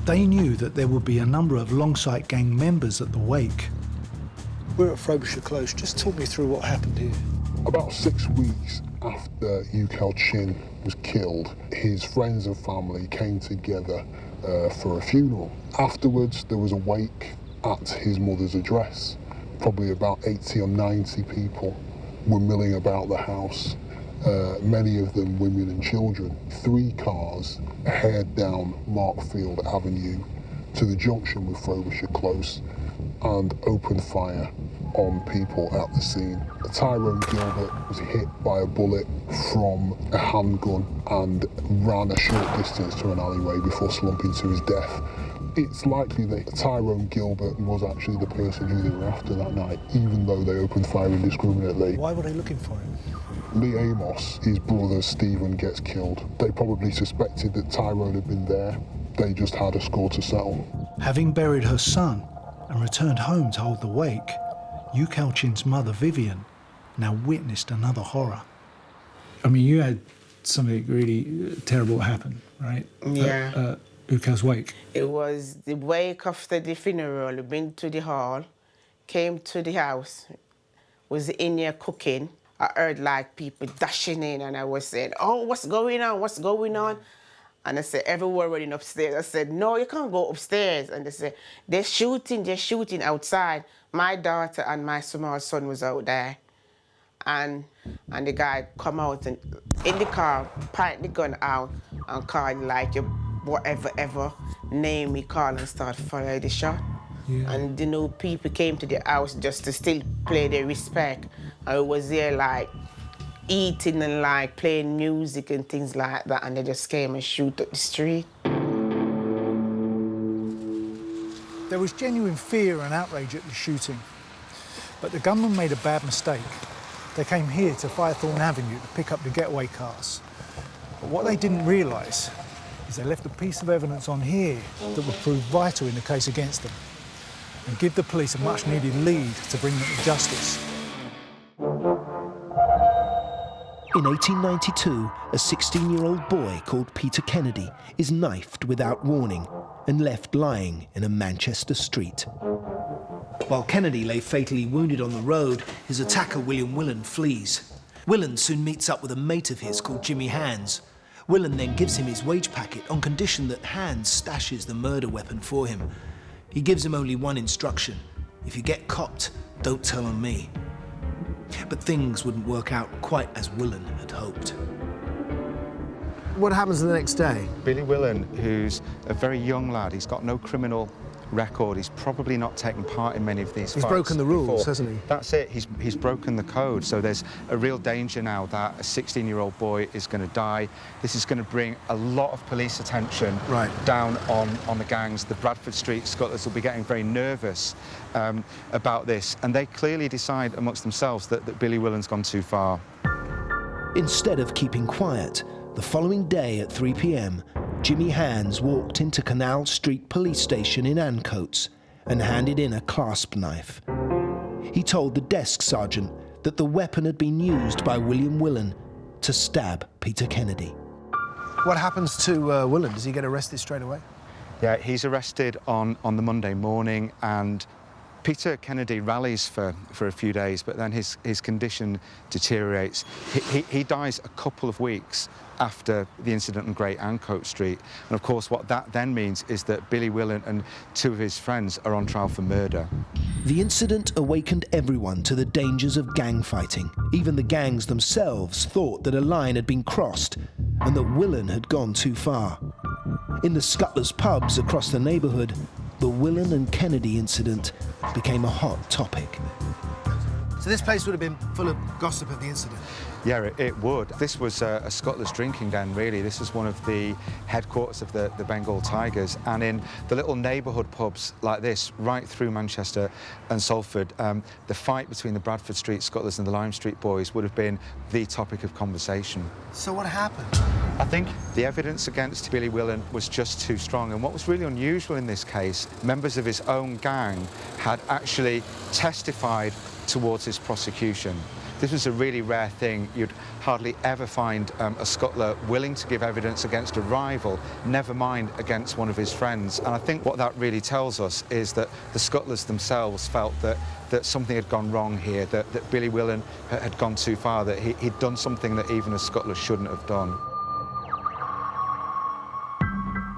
They knew that there would be a number of Longsight Gang members at the wake. We're at Frobisher Close. Just talk me through what happened here. About 6 weeks after Ukal Chin was killed, his friends and family came together for a funeral. Afterwards, there was a wake at his mother's address. Probably about 80 or 90 people were milling about the house, many of them women and children. 3 cars head down Markfield Avenue to the junction with Frobisher Close and opened fire on people at the scene. Tyrone Gilbert was hit by a bullet from a handgun and ran a short distance to an alleyway before slumping to his death. It's likely that Tyrone Gilbert was actually the person who they were after that night, even though they opened fire indiscriminately. Why were they looking for him? Lee Amos, his brother Stephen, gets killed. They probably suspected that Tyrone had been there. They just had a score to settle. Having buried her son and returned home to hold the wake, Ukal Chin's mother, Vivian, now witnessed another horror. I mean, you had something really terrible happen, right? Yeah. Ukal's wake. It was the wake after the funeral. Been to the hall, came to the house, was in here cooking. I heard like people dashing in, and I was saying, "Oh, what's going on? What's going on?" And I said, "Everyone running upstairs." I said, "No, you can't go upstairs." And they said, they're shooting outside. My daughter and my small son was out there. And the guy come out and in the car, point the gun out and called like, "You whatever name he called and start following the shot. Yeah. And you know, people came to the house just to still play their respect. I was there like eating and like playing music and things like that, and they just came and shoot up the street. There was genuine fear and outrage at the shooting, but the gunmen made a bad mistake. They came here to Firethorn Avenue to pick up the getaway cars. But what they didn't realise is they left a piece of evidence on here that would prove vital in the case against them and give the police a much-needed lead to bring them to justice. In 1892, a 16-year-old boy called Peter Kennedy is knifed without warning and left lying in a Manchester street. While Kennedy lay fatally wounded on the road, his attacker, William Willan, flees. Willan soon meets up with a mate of his called Jimmy Hands. Willan then gives him his wage packet on condition that Hands stashes the murder weapon for him. He gives him only one instruction: if you get copped, don't tell on me. But things wouldn't work out quite as Willan had hoped. What happens the next day? Billy Willan, who's a very young lad, he's got no criminal record, he's probably not taken part in many of these fights. He's broken the rules, hasn't he? That's it, he's broken the code, so there's a real danger now that a 16-year-old boy is going to die. This is going to bring a lot of police attention down on the gangs. The Bradford Street scuttlers will be getting very nervous about this, and they clearly decide amongst themselves that Billy Willan's gone too far. Instead of keeping quiet, the following day at 3 p.m, Jimmy Hands walked into Canal Street Police Station in Ancoats and handed in a clasp knife. He told the desk sergeant that the weapon had been used by William Willan to stab Peter Kennedy. What happens to Willan? Does he get arrested straight away? Yeah, he's arrested on the Monday morning, and Peter Kennedy rallies for a few days, but then his condition deteriorates. He dies a couple of weeks after the incident on Great Ancoat Street. And of course, what that then means is that Billy Willan and two of his friends are on trial for murder. The incident awakened everyone to the dangers of gang fighting. Even the gangs themselves thought that a line had been crossed and that Willan had gone too far. In the Scuttlers pubs across the neighbourhood, the Willan and Kennedy incident became a hot topic. So this place would have been full of gossip of the incident? Yeah, it would. This was a Scuttlers drinking den, really. This is one of the headquarters of the Bengal Tigers. And in the little neighbourhood pubs like this, right through Manchester and Salford, the fight between the Bradford Street Scuttlers and the Lime Street boys would have been the topic of conversation. So what happened? I think the evidence against Billy Willan was just too strong. And what was really unusual in this case, members of his own gang had actually testified towards his prosecution. This was a really rare thing. You'd hardly ever find a scuttler willing to give evidence against a rival, never mind against one of his friends. And I think what that really tells us is that the scuttlers themselves felt that something had gone wrong here, that Billy Willan had gone too far, that he'd done something that even a scuttler shouldn't have done.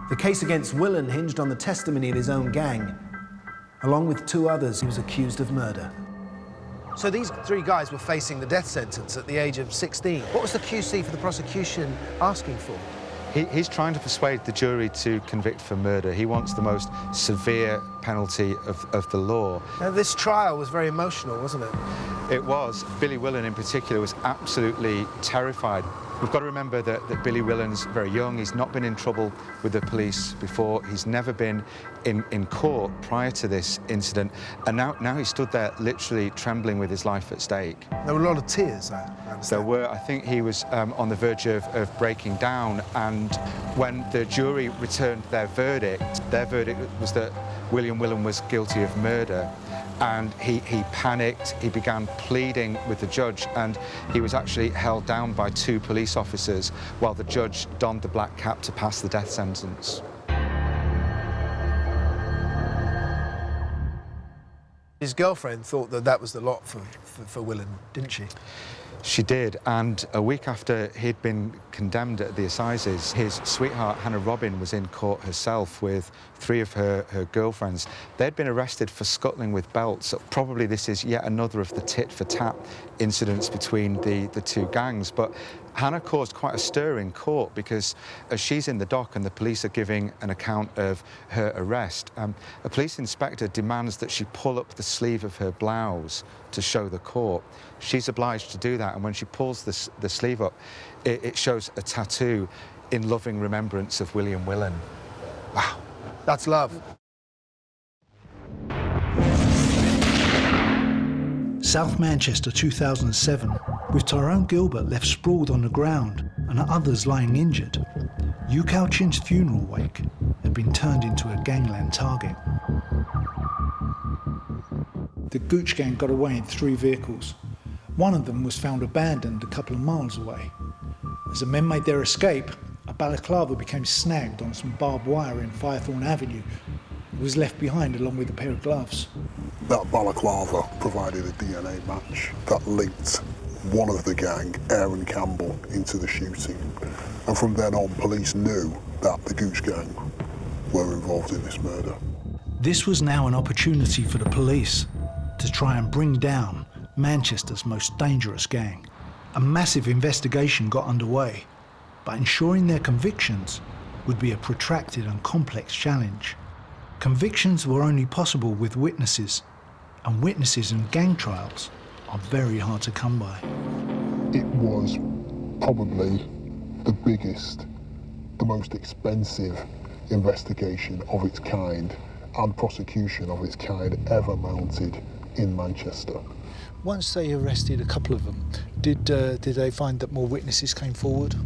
The case against Willan hinged on the testimony of his own gang. Along with two others, he was accused of murder. So these three guys were facing the death sentence at the age of 16. What was the QC for the prosecution asking for? He's trying to persuade the jury to convict for murder. He wants the most severe penalty of the law. Now, this trial was very emotional, wasn't it? It was. Billy Willan in particular was absolutely terrified. We've got to remember that Billy Willan's very young. He's not been in trouble with the police before. He's never been in court prior to this incident. And now he stood there literally trembling with his life at stake. There were a lot of tears, I understand. There were. I think he was on the verge of breaking down. And when the jury returned their verdict was that William Willan was guilty of murder. And he panicked, he began pleading with the judge, and he was actually held down by two police officers while the judge donned the black cap to pass the death sentence. His girlfriend thought that was the lot for Willan, didn't she? She did, and a week after he'd been condemned at the assizes, his sweetheart, Hannah Robin, was in court herself with three of her girlfriends. They'd been arrested for scuttling with belts. So probably this is yet another of the tit-for-tat incidents between the two gangs, but Hannah caused quite a stir in court because as she's in the dock and the police are giving an account of her arrest, a police inspector demands that she pull up the sleeve of her blouse to show the court. She's obliged to do that, and when she pulls the sleeve up, it shows a tattoo in loving remembrance of William Willen. Wow, that's love. South Manchester 2007, with Tyrone Gilbert left sprawled on the ground and others lying injured. Hugh Cauchin's funeral wake had been turned into a gangland target. The Gooch gang got away in 3 vehicles. One of them was found abandoned a couple of miles away. As the men made their escape, a balaclava became snagged on some barbed wire in Firethorn Avenue. It was left behind along with a pair of gloves. That balaclava provided a DNA match that linked one of the gang, Aaron Campbell, into the shooting. And from then on, police knew that the Gooch gang were involved in this murder. This was now an opportunity for the police to try and bring down Manchester's most dangerous gang. A massive investigation got underway, but ensuring their convictions would be a protracted and complex challenge. Convictions were only possible with witnesses, and witnesses in gang trials are very hard to come by. It was probably the biggest, the most expensive investigation of its kind and prosecution of its kind ever mounted in Manchester. Once they arrested a couple of them, did they find that more witnesses came forward?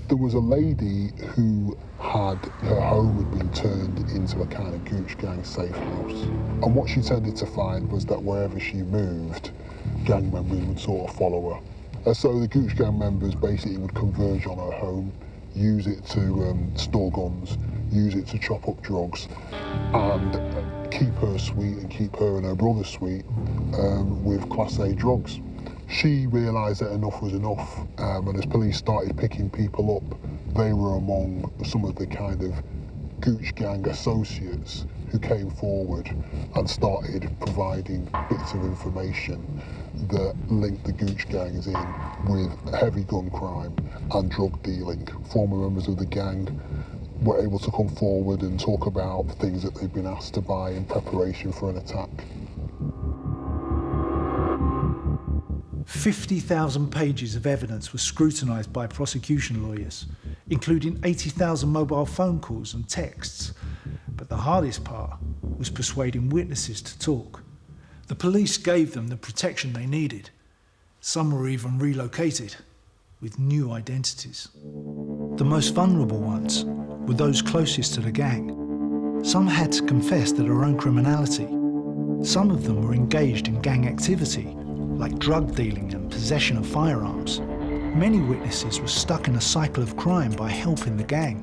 There was a lady who her home had been turned into a kind of Gooch gang safe house. And what she tended to find was that wherever she moved, gang members would sort of follow her. And so the Gooch gang members basically would converge on her home, use it to store guns, use it to chop up drugs, and keep her sweet and keep her and her brother sweet with Class A drugs. She realised that enough was enough, and as police started picking people up, they were among some of the kind of Gooch gang associates who came forward and started providing bits of information that linked the Gooch gangs in with heavy gun crime and drug dealing. Former members of the gang were able to come forward and talk about things that they'd been asked to buy in preparation for an attack. 50,000 pages of evidence was scrutinised by prosecution lawyers, including 80,000 mobile phone calls and texts. But the hardest part was persuading witnesses to talk. The police gave them the protection they needed. Some were even relocated with new identities. The most vulnerable ones were those closest to the gang. Some had to confess to their own criminality. Some of them were engaged in gang activity, like drug dealing and possession of firearms. Many witnesses were stuck in a cycle of crime by helping the gang.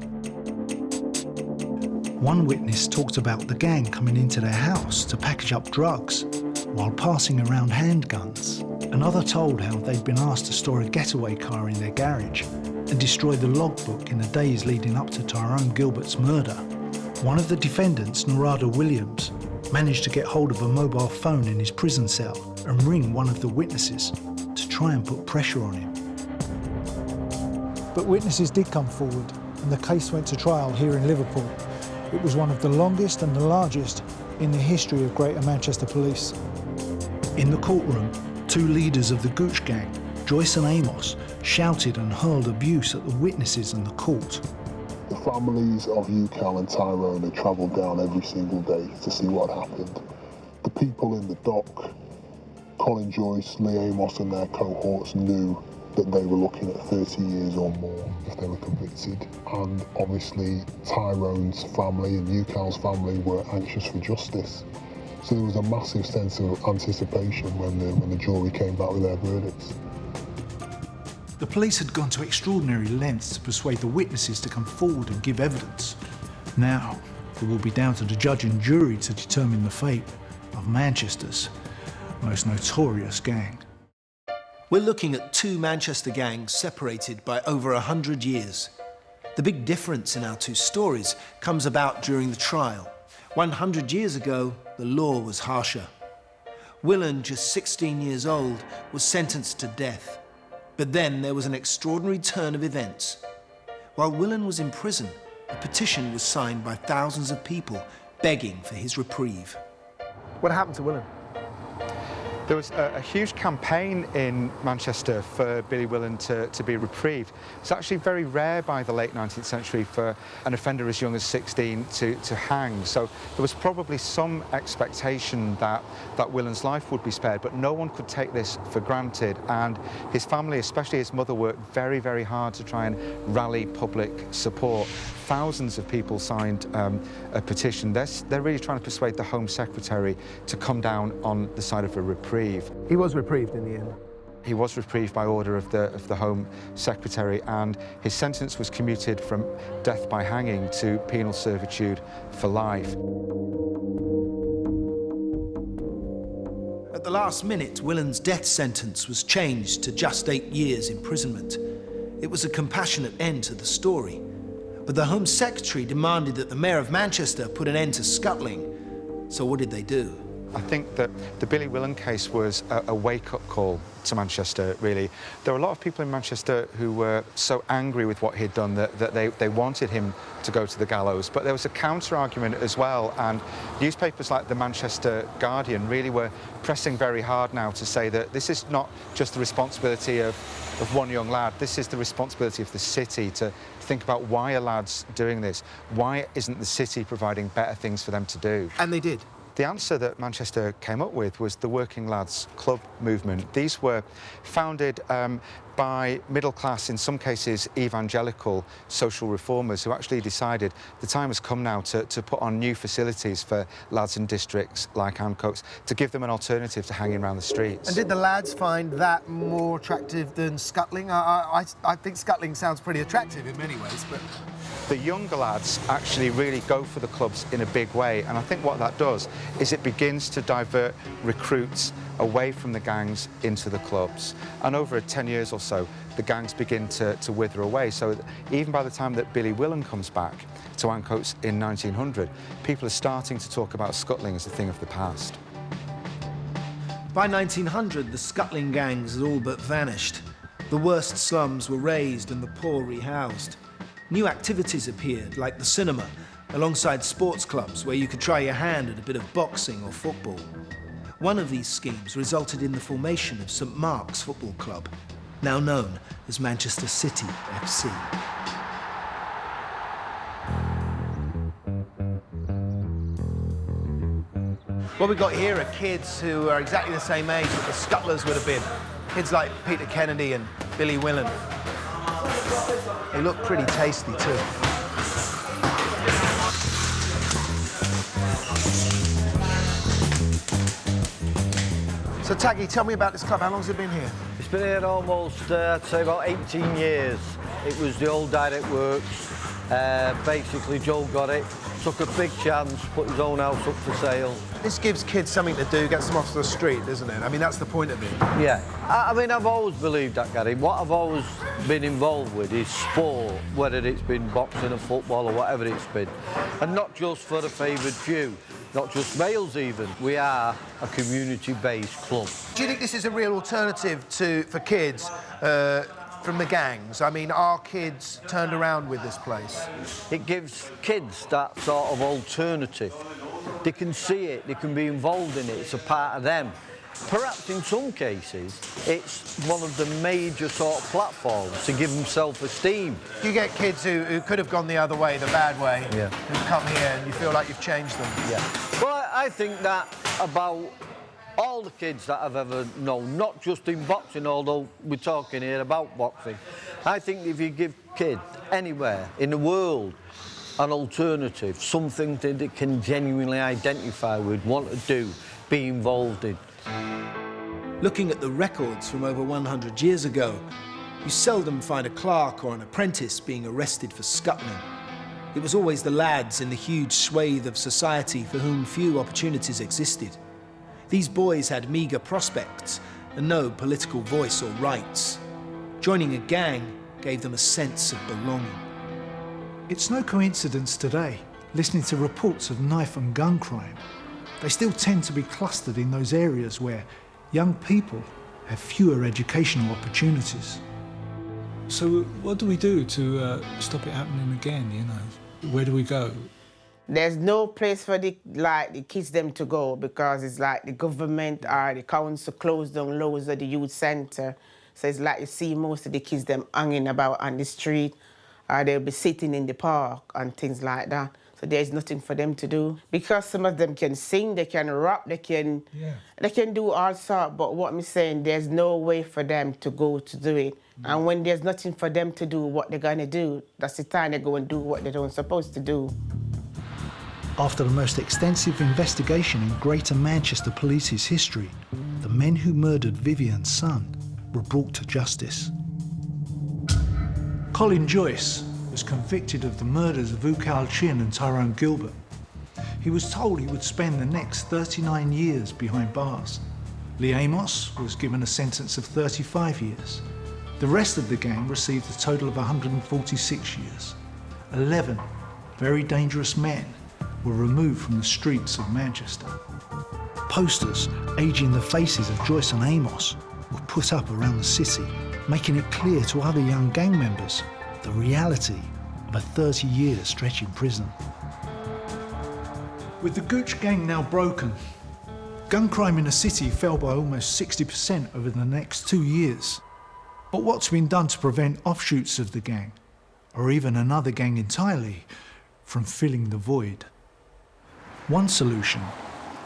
One witness talked about the gang coming into their house to package up drugs while passing around handguns. Another told how they'd been asked to store a getaway car in their garage and destroy the logbook in the days leading up to Tyrone Gilbert's murder. One of the defendants, Narada Williams, managed to get hold of a mobile phone in his prison cell and ring one of the witnesses to try and put pressure on him. But witnesses did come forward, and the case went to trial here in Liverpool. It was one of the longest and the largest in the history of Greater Manchester Police. In the courtroom, 2 leaders of the Gooch gang, Joyce and Amos, shouted and hurled abuse at the witnesses and the court. The families of Cal and Tyrone had travelled down every single day to see what happened. The people in the dock, Colin Joyce, Lee Amos and their cohorts knew that they were looking at 30 years or more if they were convicted. And obviously Tyrone's family and Cal's family were anxious for justice. So there was a massive sense of anticipation when the jury came back with their verdicts. The police had gone to extraordinary lengths to persuade the witnesses to come forward and give evidence. Now, it will be down to the judge and jury to determine the fate of Manchester's most notorious gang. We're looking at 2 Manchester gangs separated by over 100 years. The big difference in our 2 stories comes about during the trial. 100 years ago, the law was harsher. Willen, just 16 years old, was sentenced to death. But then there was an extraordinary turn of events. While Willen was in prison, a petition was signed by thousands of people begging for his reprieve. What happened to Willen? There was a huge campaign in Manchester for Billy Willen to be reprieved. It's actually very rare by the late 19th century for an offender as young as 16 to hang. So there was probably some expectation that Willen's life would be spared, but no one could take this for granted. And his family, especially his mother, worked very, very hard to try and rally public support. Thousands of people signed a petition. They're really trying to persuade the Home Secretary to come down on the side of a reprieve. He was reprieved in the end. He was reprieved by order of the Home Secretary, and his sentence was commuted from death by hanging to penal servitude for life. At the last minute, Willen's death sentence was changed to just 8 years imprisonment. It was a compassionate end to the story. But the Home Secretary demanded that the Mayor of Manchester put an end to scuttling. So what did they do? I think that the Billy Willen case was a wake-up call to Manchester, really. There were a lot of people in Manchester who were so angry with what he'd done that they wanted him to go to the gallows. But there was a counter-argument as well, and newspapers like the Manchester Guardian really were pressing very hard now to say that this is not just the responsibility of one young lad, this is the responsibility of the city to think about why are lads doing this? Why isn't the city providing better things for them to do? And they did. The answer that Manchester came up with was the Working Lads Club movement. These were founded by middle-class, in some cases evangelical, social reformers who actually decided the time has come now to put on new facilities for lads in districts like Ancoats, to give them an alternative to hanging around the streets. And did the lads find that more attractive than scuttling? I think scuttling sounds pretty attractive in many ways, but... The younger lads actually really go for the clubs in a big way, and I think what that does is it begins to divert recruits away from the gangs into the clubs. And over 10 years or so, the gangs begin to wither away. So even by the time that Billy Willen comes back to Ancoats in 1900, people are starting to talk about scuttling as a thing of the past. By 1900, the scuttling gangs had all but vanished. The worst slums were razed and the poor rehoused. New activities appeared, like the cinema, alongside sports clubs where you could try your hand at a bit of boxing or football. One of these schemes resulted in the formation of St Mark's Football Club, now known as Manchester City FC. What we've got here are kids who are exactly the same age that the scuttlers would have been. Kids like Peter Kennedy and Billy Willen. They look pretty tasty too. So Taggy, tell me about this club. How long has it been here? It's been here almost, I'd say about 18 years. It was the old direct works. Basically, Joe got it, took a big chance, put his own house up for sale. This gives kids something to do, gets them off the street, doesn't it? I mean, that's the point of it. Yeah. I mean, I've always believed that, Gary. What I've always been involved with is sport, whether it's been boxing or football or whatever it's been. And not just for the favoured few, not just males even. We are a community-based club. Do you think this is a real alternative for kids from the gangs? I mean, are kids turned around with this place? It gives kids that sort of alternative. They can see it, they can be involved in it, it's a part of them. Perhaps in some cases, it's one of the major sort of platforms to give them self-esteem. You get kids who could have gone the other way, the bad way, yeah, who come here and you feel like you've changed them. Yeah. Well, I think that about all the kids that I've ever known, not just in boxing, although we're talking here about boxing. I think if you give kids anywhere in the world an alternative, something that they can genuinely identify with, want to do, be involved in. Looking at the records from over 100 years ago, you seldom find a clerk or an apprentice being arrested for scuttling. It was always the lads in the huge swathe of society for whom few opportunities existed. These boys had meagre prospects and no political voice or rights. Joining a gang gave them a sense of belonging. It's no coincidence today, listening to reports of knife and gun crime. They still tend to be clustered in those areas where young people have fewer educational opportunities. So what do we do to stop it happening again, you know? Where do we go? There's no place for the kids them to go because it's like the government or the council closed down loads of the youth centre. So it's like you see most of the kids them hanging about on the street or they'll be sitting in the park and things like that. So there's nothing for them to do. Because some of them can sing, they can rap, they can do all sorts, but what I'm saying, there's no way for them to go to do it. And when there's nothing for them to do, what they're gonna do, that's the time they go and do what they don't supposed to do. After the most extensive investigation in Greater Manchester Police's history, the men who murdered Vivian's son were brought to justice. Colin Joyce was convicted of the murders of Ukal Chin and Tyrone Gilbert. He was told he would spend the next 39 years behind bars. Lee Amos was given a sentence of 35 years. The rest of the gang received a total of 146 years. 11 very dangerous men were removed from the streets of Manchester. Posters aging the faces of Joyce and Amos were put up around the city, making it clear to other young gang members the reality of a 30-year stretch in prison. With the Gooch gang now broken, gun crime in the city fell by almost 60% over the next 2 years. But what's been done to prevent offshoots of the gang, or even another gang entirely, from filling the void? One solution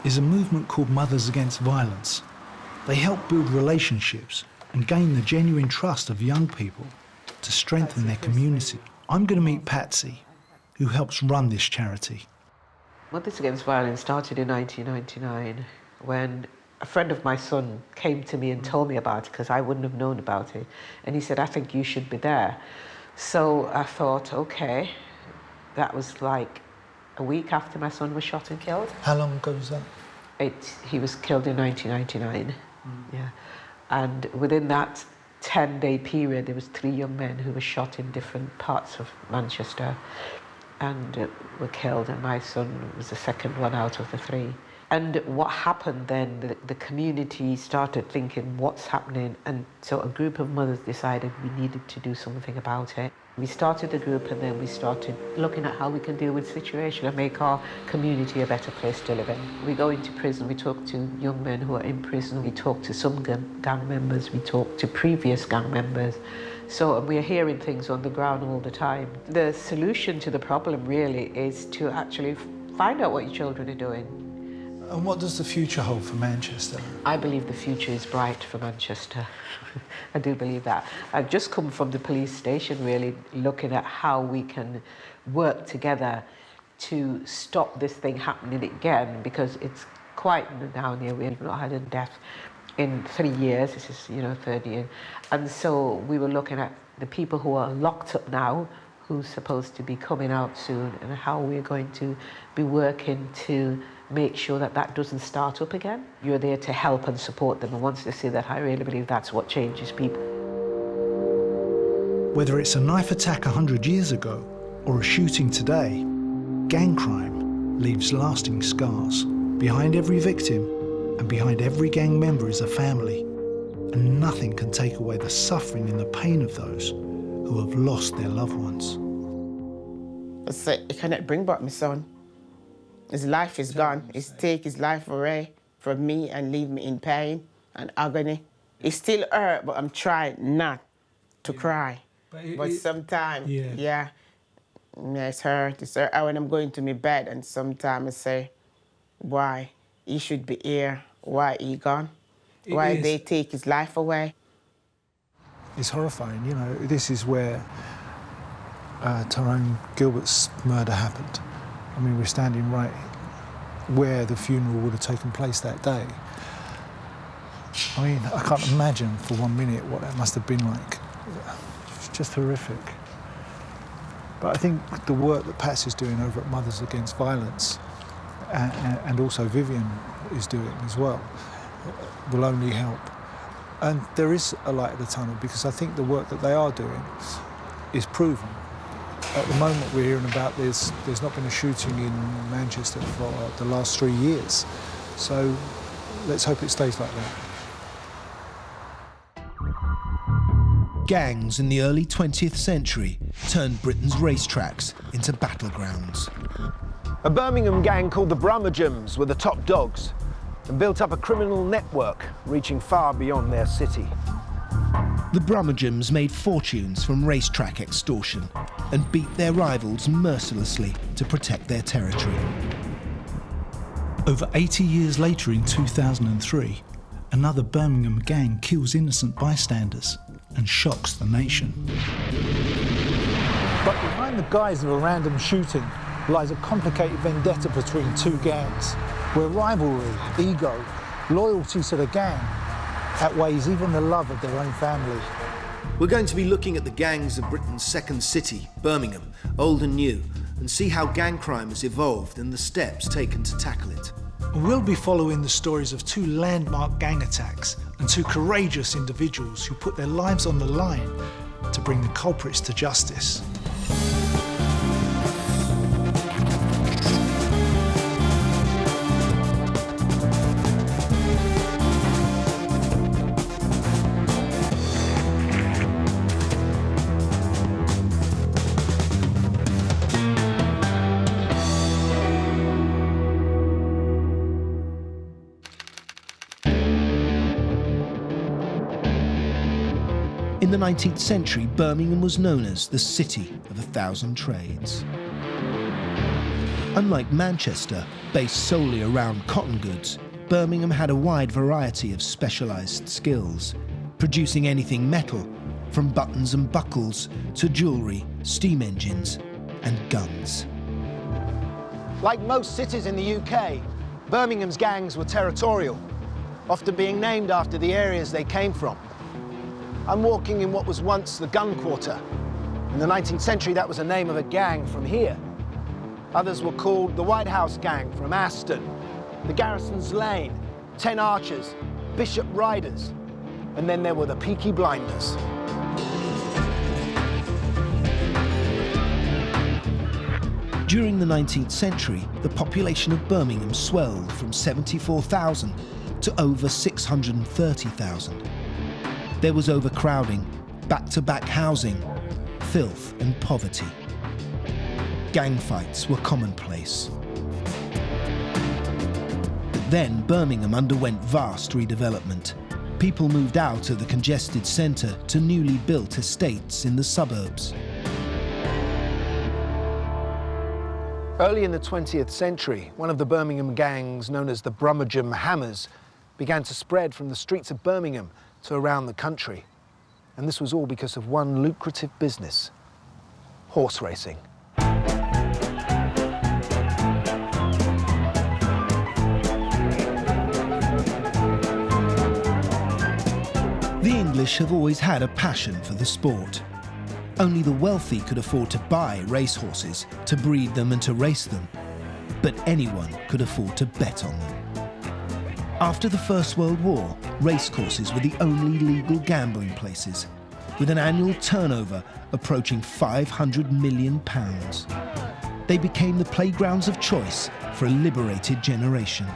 is a movement called Mothers Against Violence. They help build relationships and gain the genuine trust of young people to strengthen their community. I'm going to meet Patsy, who helps run this charity. Mothers Against Violence started in 1999 when a friend of my son came to me and told me about it because I wouldn't have known about it. And he said, I think you should be there. So I thought, okay, that was like a week after my son was shot and killed. How long ago was that? He was killed in 1999, yeah. And within that 10-day period, there was 3 young men who were shot in different parts of Manchester and were killed, and my son was the second one out of the 3. And what happened then, the community started thinking, what's happening? And so a group of mothers decided we needed to do something about it. We started the group and then we started looking at how we can deal with the situation and make our community a better place to live in. We go into prison, we talk to young men who are in prison, we talk to some gang members, we talk to previous gang members. So we're hearing things on the ground all the time. The solution to the problem really is to actually find out what your children are doing. And what does the future hold for Manchester? I believe the future is bright for Manchester. I do believe that. I've just come from the police station really looking at how we can work together to stop this thing happening again, because it's quite now near. We've not had a death in 3 years. This is, third year. And so we were looking at the people who are locked up now, who's supposed to be coming out soon, and how we're going to be working to make sure that that doesn't start up again. You're there to help and support them, and once they see that, I really believe that's what changes people. Whether it's a knife attack 100 years ago or a shooting today, gang crime leaves lasting scars. Behind every victim and behind every gang member is a family, and nothing can take away the suffering and the pain of those who have lost their loved ones. I said, you cannot bring back my son. His life is gone. He's take his life away from me and leave me in pain and agony. It still hurt, but I'm trying not to cry. But sometimes, it's hurt. It's hurt when I'm going to my bed, and sometimes I say, why? He should be here. Why he gone? Why they take his life away? It's horrifying, This is where Tyrone Gilbert's murder happened. I mean, we're standing right where the funeral would have taken place that day. I mean, I can't imagine for 1 minute what that must have been like. It's just horrific. But I think the work that Patsy's doing over at Mothers Against Violence and also Vivian is doing as well will only help. And there is a light at the tunnel, because I think the work that they are doing is proven. At the moment we're hearing about there's not been a shooting in Manchester for the last 3 years. So let's hope it stays like that. gangs in the early 20th century turned Britain's racetracks into battlegrounds. A Birmingham gang called the Brummagem were the top dogs and built up a criminal network reaching far beyond their city. The Brummagem made fortunes from racetrack extortion and beat their rivals mercilessly to protect their territory. Over 80 years later in 2003, another Birmingham gang kills innocent bystanders and shocks the nation. But behind the guise of a random shooting lies a complicated vendetta between two gangs, where rivalry, ego, loyalty to the gang outweighs even the love of their own family. We're going to be looking at the gangs of Britain's second city, Birmingham, old and new, and see how gang crime has evolved and the steps taken to tackle it. And we'll be following the stories of two landmark gang attacks and two courageous individuals who put their lives on the line to bring the culprits to justice. In the 19th century, Birmingham was known as the city of 1,000 trades. Unlike Manchester, based solely around cotton goods, Birmingham had a wide variety of specialised skills, producing anything metal, from buttons and buckles to jewellery, steam engines and guns. Like most cities in the UK, Birmingham's gangs were territorial, often being named after the areas they came from. I'm walking in what was once the gun quarter. In the 19th century, that was a name of a gang from here. Others were called the White House Gang from Aston, the Garrison's Lane, 10 Archers, Bishop Riders, and then there were the Peaky Blinders. During the 19th century, the population of Birmingham swelled from 74,000 to over 630,000. There was overcrowding, back-to-back housing, filth and poverty. Gang fights were commonplace. But then Birmingham underwent vast redevelopment. People moved out of the congested centre to newly built estates in the suburbs. Early in the 20th century, one of the Birmingham gangs, known as the Brummagem Hammers, began to spread from the streets of Birmingham to around the country. And this was all because of one lucrative business: horse racing. The English have always had a passion for the sport. Only the wealthy could afford to buy racehorses, to breed them and to race them. But anyone could afford to bet on them. After the First World War, racecourses were the only legal gambling places, with an annual turnover approaching £500 million. They became the playgrounds of choice for a liberated generation.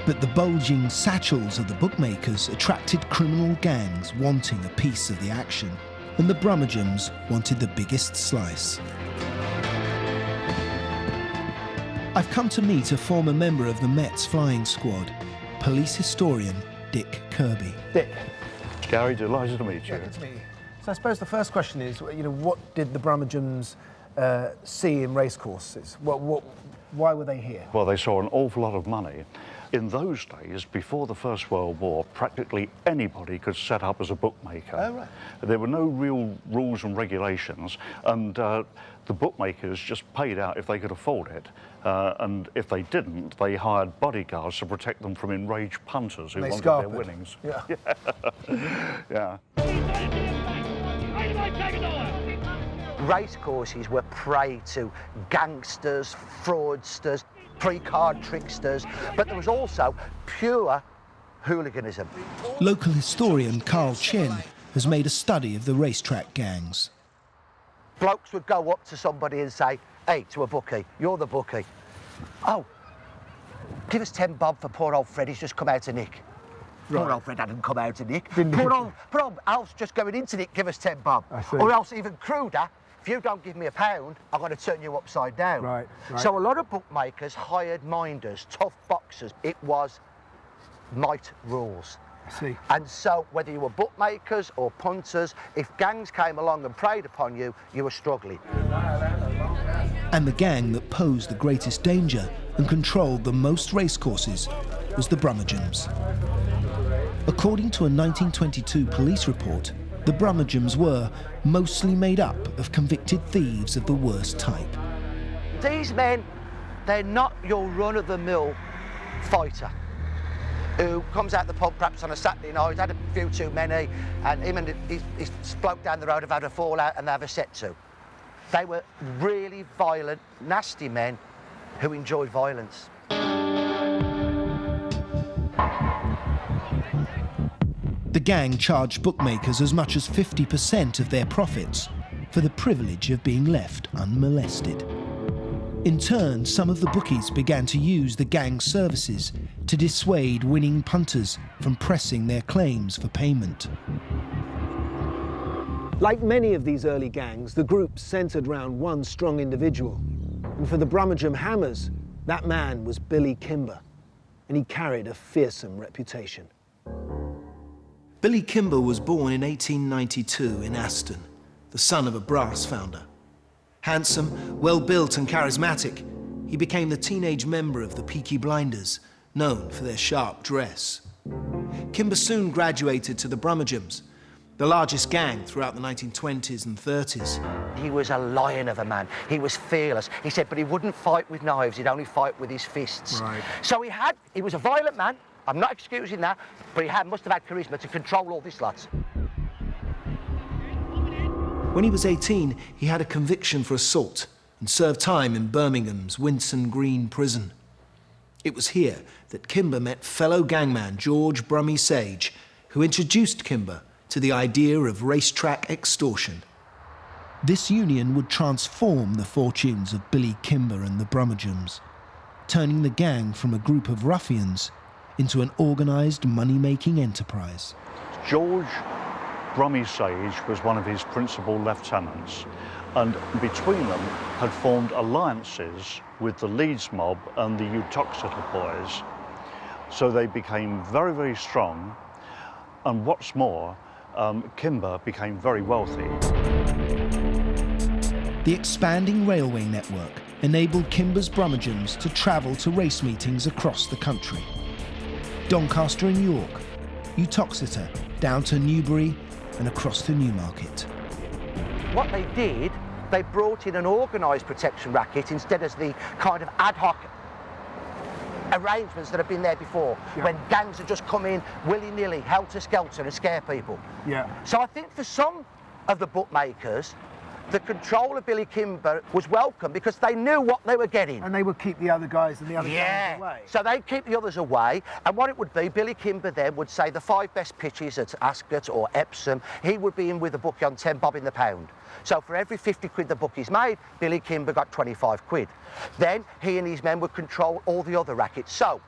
But the bulging satchels of the bookmakers attracted criminal gangs wanting a piece of the action, and the Brummagems wanted the biggest slice. I've come to meet a former member of the Met's flying squad, police historian Dick Kirby. Dick. Gary, delighted to meet you. Yeah, good to meet you. So I suppose the first question is, what did the Brummagems see in racecourses? Why were they here? Well, they saw an awful lot of money. In those days, before the First World War, practically anybody could set up as a bookmaker. Oh, right. There were no real rules and regulations, and the bookmakers just paid out if they could afford it. And if they didn't, they hired bodyguards to protect them from enraged punters who wanted their winnings. Yeah. Yeah. Racecourses were prey to gangsters, fraudsters, pre-card tricksters, but there was also pure hooliganism. Local historian Carl Chen has made a study of the racetrack gangs. Blokes would go up to somebody and say, hey, to a bookie, you're the bookie. Oh, Give us 10 bob for poor old Fred, he's just come out of nick. Right. Poor old Fred hadn't come out of nick. Didn't Poor old Alf's just going into nick, give us 10 bob. I see. Or else even cruder, if you don't give me £1, I'm going to turn you upside down. Right. So a lot of bookmakers hired minders, tough boxers. It was might rules. I see. And so whether you were bookmakers or punters, if gangs came along and preyed upon you, you were struggling. And the gang that posed the greatest danger and controlled the most racecourses was the Brummagem. According to a 1922 police report, the Brummagem were mostly made up of convicted thieves of the worst type. These men, they're not your run-of-the-mill fighter who comes out the pub perhaps on a Saturday night, had a few too many, and him and his bloke down the road have had a fallout and they have a set to. They were really violent, nasty men who enjoyed violence. The gang charged bookmakers as much as 50% of their profits for the privilege of being left unmolested. In turn, some of the bookies began to use the gang's services to dissuade winning punters from pressing their claims for payment. Like many of these early gangs, the group centred around one strong individual. And for the Brummagem Hammers, that man was Billy Kimber, and he carried a fearsome reputation. Billy Kimber was born in 1892 in Aston, the son of a brass founder. Handsome, well-built and charismatic, he became the teenage member of the Peaky Blinders, known for their sharp dress. Kimber soon graduated to the Brummagems, the largest gang throughout the 1920s and 30s. He was a lion of a man. He was fearless. He said, but he wouldn't fight with knives, he'd only fight with his fists. Right. So he was a violent man. I'm not excusing that, but he must have had charisma to control all this lot. When he was 18, he had a conviction for assault and served time in Birmingham's Winson Green prison. It was here that Kimber met fellow gangman George Brummy Sage, who introduced Kimber to the idea of racetrack extortion. This union would transform the fortunes of Billy Kimber and the Brummagems, turning the gang from a group of ruffians into an organised money-making enterprise. George Brummy Sage was one of his principal lieutenants, and between them had formed alliances with the Leeds mob and the Uttoxeter boys. So they became very, very strong, and what's more, Kimber became very wealthy. The expanding railway network enabled Kimber's Brummagems to travel to race meetings across the country. Doncaster and York, Uttoxeter, down to Newbury and across to Newmarket. What they did, they brought in an organised protection racket instead of the kind of ad hoc arrangements that have been there before, when gangs have just come in willy-nilly, helter-skelter and scare people. Yeah. So I think for some of the bookmakers, the control of Billy Kimber was welcome because they knew what they were getting. And they would keep the other guys and the other guys away. So they'd keep the others away, and what it would be, Billy Kimber then would say the 5 best pitches at Ascot or Epsom, he would be in with a bookie on 10 bob in the pound. So for every 50 quid the bookies made, Billy Kimber got 25 quid. Then he and his men would control all the other rackets. So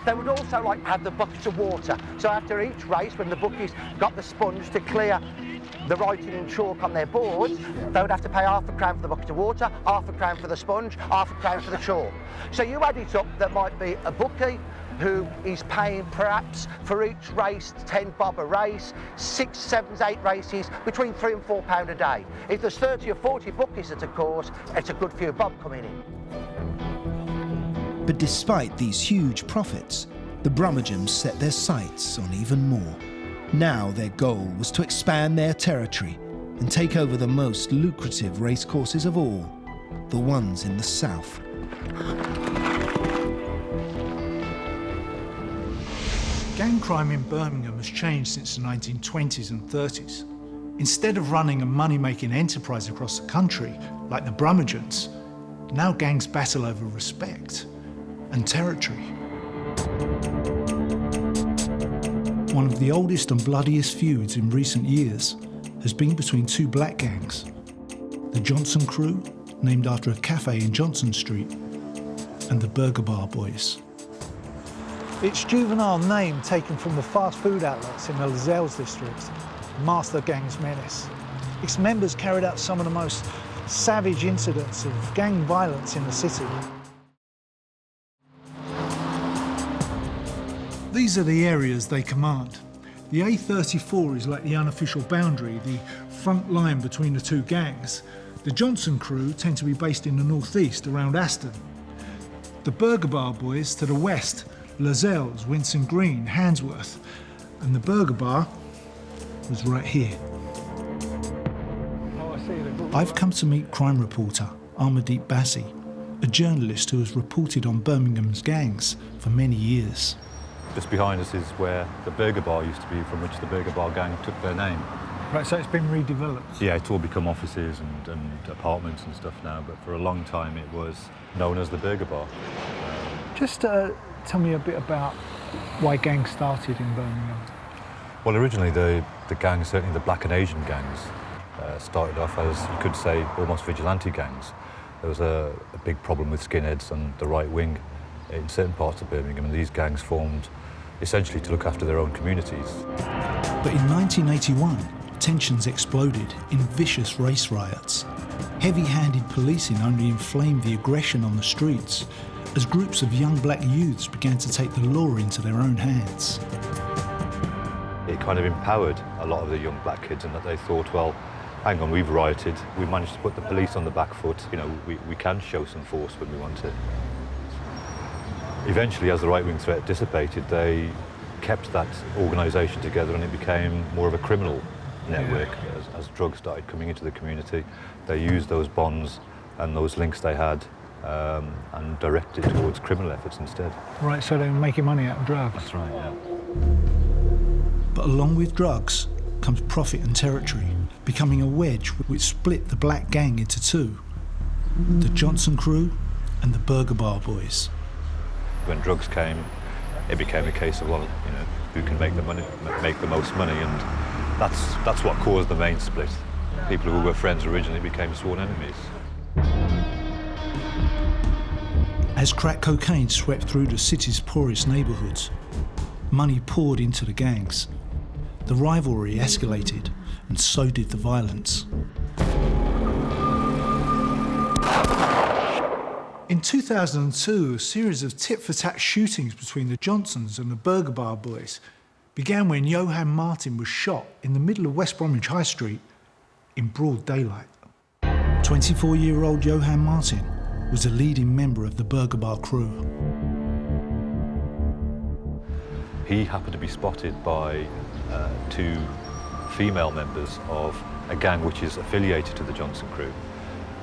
they would also like have the buckets of water. So after each race, when the bookies got the sponge to clear the writing in chalk on their boards, they would have to pay £0.50 for the bucket of water, £0.50 for the sponge, £0.50 for the chalk. So you add it up, that might be a bookie who is paying perhaps for each race 10 bob a race, 6, 7, 8 races, between £3 and £4 a day. If there's 30 or 40 bookies at a course, it's a good few bob coming in. But despite these huge profits, the Brummagems set their sights on even more. Now their goal was to expand their territory and take over the most lucrative racecourses of all, the ones in the south. Gang crime in Birmingham has changed since the 1920s and 30s. Instead of running a money-making enterprise across the country, like the Brummagems, now gangs battle over respect and territory. One of the oldest and bloodiest feuds in recent years has been between 2 black gangs. The Johnson Crew, named after a cafe in Johnson Street, and the Burger Bar Boys. Its juvenile name taken from the fast food outlets in the Lascelles district, Master Gang's Menace. Its members carried out some of the most savage incidents of gang violence in the city. These are the areas they command. The A34 is like the unofficial boundary, the front line between the two gangs. The Johnson crew tend to be based in the northeast, around Aston. The Burger Bar boys to the west, Lascelles, Winson Green, Handsworth. And the Burger Bar was right here. I've come to meet crime reporter Amardeep Bassi, a journalist who has reported on Birmingham's gangs for many years. Just behind us is where the Burger Bar used to be, from which the Burger Bar gang took their name. Right, so it's been redeveloped? Yeah, it's all become offices and apartments and stuff now, but for a long time it was known as the Burger Bar. Just tell me a bit about why gangs started in Birmingham. Well, originally the gangs, certainly the black and Asian gangs, started off as, you could say, almost vigilante gangs. There was a big problem with skinheads and the right wing in certain parts of Birmingham, and these gangs formed essentially to look after their own communities. But in 1981, tensions exploded in vicious race riots. Heavy-handed policing only inflamed the aggression on the streets as groups of young black youths began to take the law into their own hands. It kind of empowered a lot of the young black kids in that they thought, well, hang on, we've rioted, we managed to put the police on the back foot, you know, we can show some force when we want to. Eventually, as the right-wing threat dissipated, they kept that organisation together and it became more of a criminal network. As drugs started coming into the community, they used those bonds and those links they had and directed towards criminal efforts instead. Right, so they were making money out of drugs? That's right, yeah. But along with drugs comes profit and territory, becoming a wedge which split the black gang into two, the Johnson crew and the Burger Bar boys. When drugs came, it became a case of, well, you know, who can make the most money, and that's what caused the main split. People who were friends originally became sworn enemies. As crack cocaine swept through the city's poorest neighbourhoods, money poured into the gangs. The rivalry escalated, and so did the violence. In 2002, a series of tit-for-tat shootings between the Johnsons and the Burger Bar boys began when Johan Martin was shot in the middle of West Bromwich High Street in broad daylight. 24-year-old Johan Martin was a leading member of the Burger Bar crew. He happened to be spotted by two female members of a gang which is affiliated to the Johnson crew.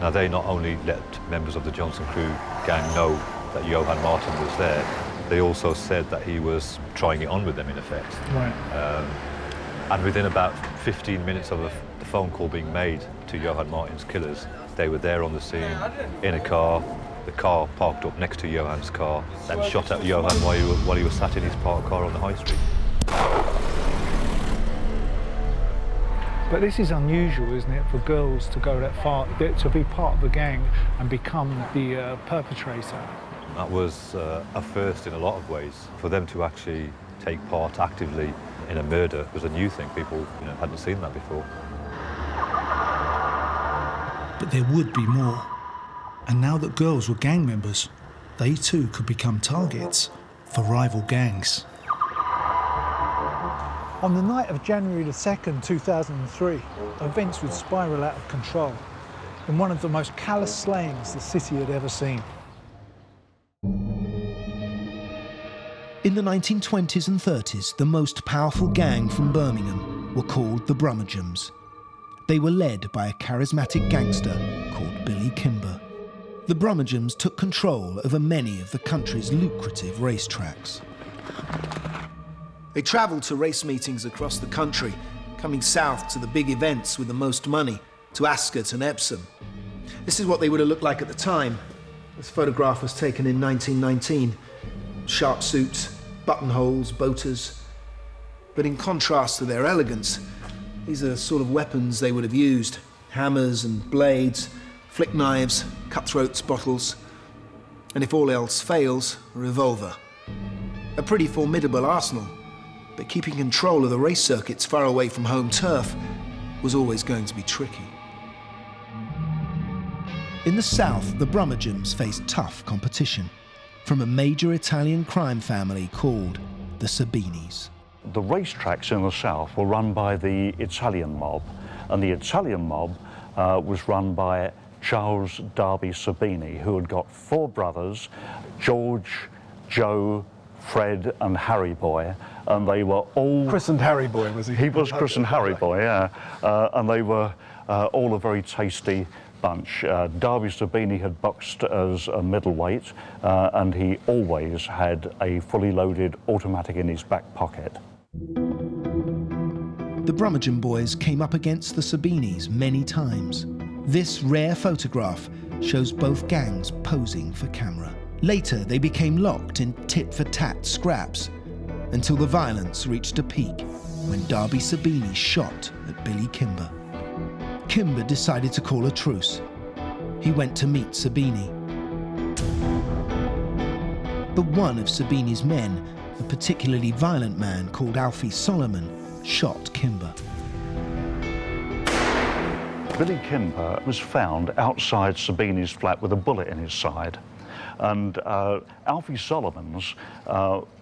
Now, they not only let members of the Johnson crew gang know that Johan Martin was there, they also said that he was trying it on with them, in effect. Right. And within about 15 minutes of the phone call being made to Johan Martin's killers, they were there on the scene, in a car, the car parked up next to Johan's car, and shot at Johan while he was sat in his parked car on the high street. But this is unusual, isn't it, for girls to go that far, to be part of a gang and become the perpetrator? That was a first in a lot of ways. For them to actually take part actively in a murder was a new thing. People, you know, hadn't seen that before. But there would be more. And now that girls were gang members, they too could become targets for rival gangs. On the night of January the 2nd, 2003, events would spiral out of control in one of the most callous slayings the city had ever seen. In the 1920s and 30s, the most powerful gang from Birmingham were called the Brummagem. They were led by a charismatic gangster called Billy Kimber. The Brummagem took control over many of the country's lucrative racetracks. They travelled to race meetings across the country, coming south to the big events with the most money, to Ascot and Epsom. This is what they would have looked like at the time. This photograph was taken in 1919. Sharp suits, buttonholes, boaters. But in contrast to their elegance, these are the sort of weapons they would have used. Hammers and blades, flick knives, cutthroats, bottles. And if all else fails, a revolver. A pretty formidable arsenal, but keeping control of the race circuits far away from home turf was always going to be tricky. In the south, the Brummagem faced tough competition from a major Italian crime family called the Sabinis. The racetracks in the south were run by the Italian mob, and the Italian mob was run by Charles Darby Sabini, who had got 4 brothers, George, Joe, Fred and Harry Boy, and they were all... Christened Harry Boy, was he? He was christened Harry Boy, yeah. And they were all a very tasty bunch. Darby Sabini had boxed as a middleweight, and he always had a fully loaded automatic in his back pocket. The Brummagem boys came up against the Sabinis many times. This rare photograph shows both gangs posing for camera. Later, they became locked in tit-for-tat scraps until the violence reached a peak when Darby Sabini shot at Billy Kimber. Kimber decided to call a truce. He went to meet Sabini. But one of Sabini's men, a particularly violent man called Alfie Solomon, shot Kimber. Billy Kimber was found outside Sabini's flat with a bullet in his side. And Alfie Solomons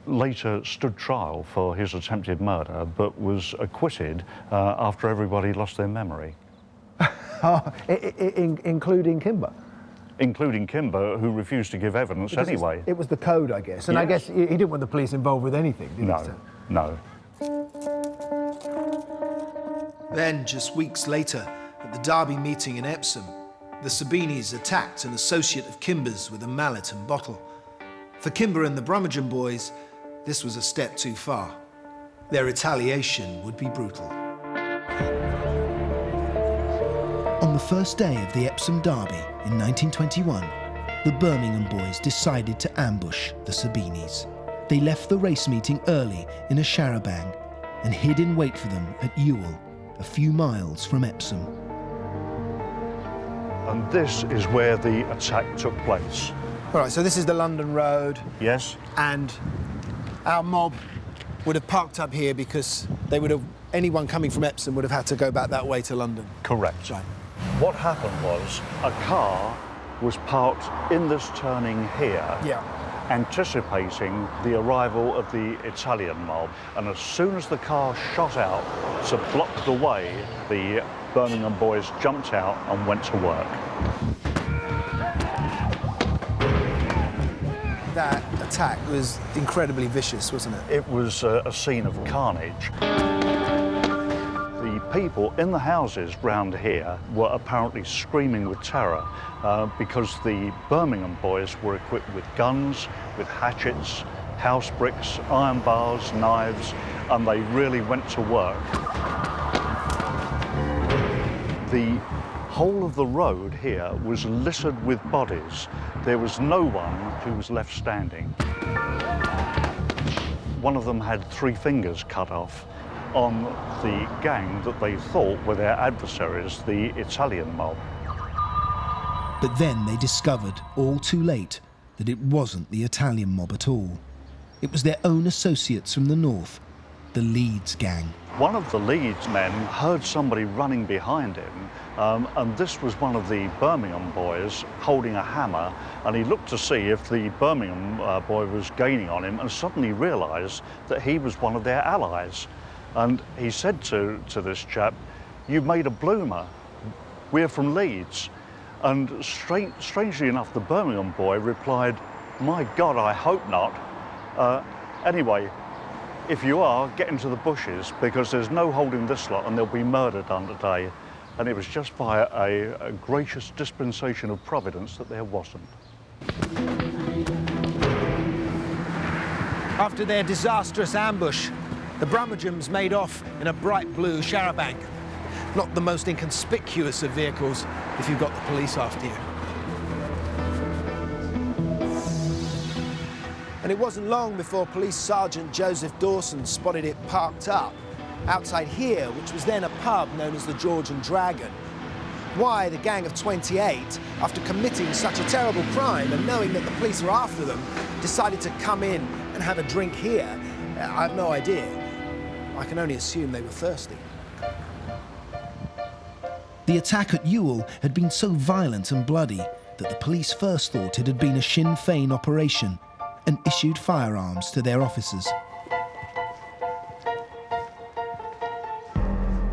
later stood trial for his attempted murder, but was acquitted after everybody lost their memory. Including Kimber? Including Kimber, who refused to give evidence Because anyway. It was the code, I guess. And I guess he didn't want the police involved with anything, did he? No. Then, just weeks later, at the Derby meeting in Epsom, the Sabinis attacked an associate of Kimber's with a mallet and bottle. For Kimber and the Brummagem boys, this was a step too far. Their retaliation would be brutal. On the first day of the Epsom Derby in 1921, the Birmingham boys decided to ambush the Sabinis. They left the race meeting early in a charabanc and hid in wait for them at Ewell, a few miles from Epsom. And this is where the attack took place. All right, so this is the London Road. Yes. And our mob would have parked up here because they would have, anyone coming from Epsom would have had to go back that way to London. Correct. Right. What happened was a car was parked in this turning here, anticipating the arrival of the Italian mob. And as soon as the car shot out to block the way, the Birmingham boys jumped out and went to work. That attack was incredibly vicious, wasn't it? It was a scene of carnage. The people in the houses round here were apparently screaming with terror because the Birmingham boys were equipped with guns, with hatchets, house bricks, iron bars, knives, and they really went to work. The whole of the road here was littered with bodies. There was no one who was left standing. One of them had 3 fingers cut off on the gang that they thought were their adversaries, the Italian mob. But then they discovered, all too late, that it wasn't the Italian mob at all. It was their own associates from the north, the Leeds gang. One of the Leeds men heard somebody running behind him, and this was one of the Birmingham boys holding a hammer, and he looked to see if the Birmingham boy was gaining on him, and suddenly realised that he was one of their allies. And he said to this chap, "You've made a bloomer. We're from Leeds." And strangely enough, the Birmingham boy replied, "My God, I hope not. Anyway, if you are, get into the bushes, because there's no holding this lot and they'll be murdered on today." And it was just by a gracious dispensation of providence that there wasn't. After their disastrous ambush, the Brummagems made off in a bright blue charabanc. Not the most inconspicuous of vehicles if you've got the police after you. And it wasn't long before Police Sergeant Joseph Dawson spotted it parked up outside here, which was then a pub known as the George and Dragon. Why the gang of 28, after committing such a terrible crime and knowing that the police were after them, decided to come in and have a drink here, I have no idea. I can only assume they were thirsty. The attack at Ewell had been so violent and bloody that the police first thought it had been a Sinn Féin operation and issued firearms to their officers.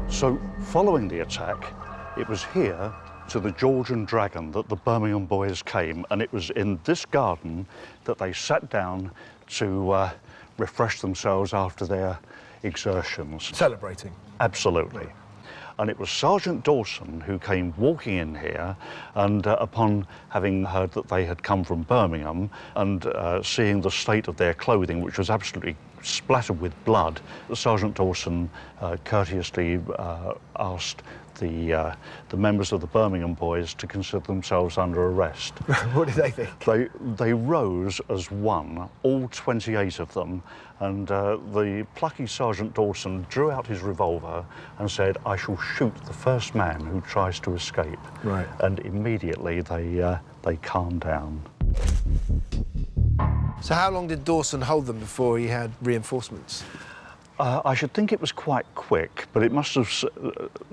So, following the attack, it was here to the George and Dragon that the Birmingham boys came, and it was in this garden that they sat down to refresh themselves after their exertions. Celebrating? Absolutely. And it was Sergeant Dawson who came walking in here, and upon having heard that they had come from Birmingham and seeing the state of their clothing, which was absolutely splattered with blood, Sergeant Dawson courteously asked the members of the Birmingham boys to consider themselves under arrest. What did they think? They rose as one, all 28 of them, and the plucky Sergeant Dawson drew out his revolver and said, "I shall shoot the first man who tries to escape." Right. And immediately they calmed down. So how long did Dawson hold them before he had reinforcements? I should think it was quite quick, but it must have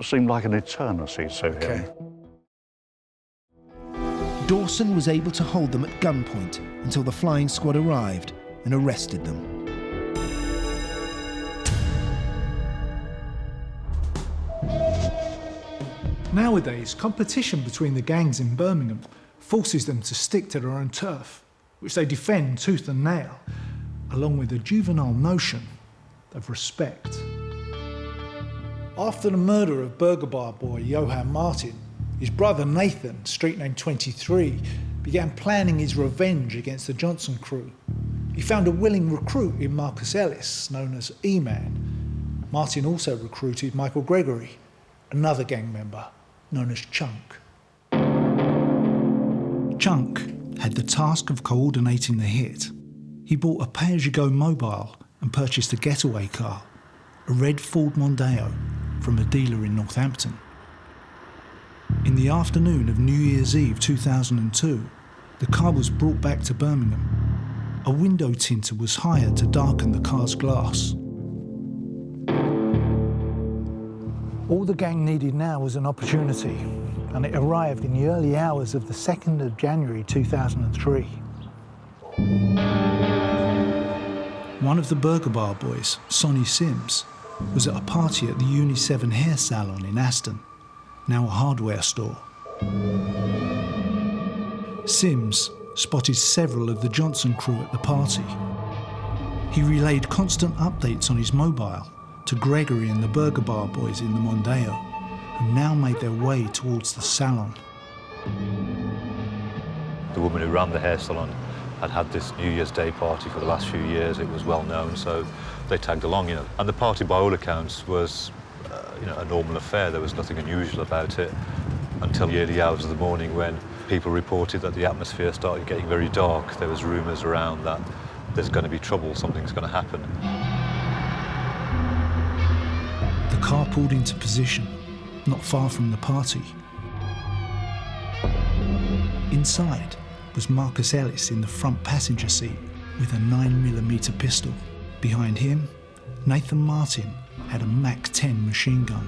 seemed like an eternity to him. Dawson was able to hold them at gunpoint until the flying squad arrived and arrested them. Nowadays, competition between the gangs in Birmingham forces them to stick to their own turf, which they defend tooth and nail, along with a juvenile notion of respect. After the murder of burger bar boy Johann Martin, his brother Nathan, street name 23, began planning his revenge against the Johnson crew. He found a willing recruit in Marcus Ellis, known as E-Man. Martin also recruited Michael Gregory, another gang member, known as Chunk. Chunk had the task of coordinating the hit. He bought a pay-as-you-go mobile and purchased a getaway car, a red Ford Mondeo, from a dealer in Northampton. In the afternoon of New Year's Eve 2002, the car was brought back to Birmingham. A window tinter was hired to darken the car's glass. All the gang needed now was an opportunity, and it arrived in the early hours of the 2nd of January 2003. One of the burger bar boys, Sonny Sims, was at a party at the Uni 7 hair salon in Aston, now a hardware store. Sims spotted several of the Johnson crew at the party. He relayed constant updates on his mobile to Gregory and the burger bar boys in the Mondeo, who now made their way towards the salon. The woman who ran the hair salon had had this New Year's Day party for the last few years. It was well known, so they tagged along, And the party, by all accounts, was, a normal affair. There was nothing unusual about it until the early hours of the morning when people reported that the atmosphere started getting very dark. There was rumours around that there's going to be trouble, something's going to happen. The car pulled into position, not far from the party. Inside was Marcus Ellis in the front passenger seat with a 9mm pistol. Behind him, Nathan Martin had a Mac 10 machine gun.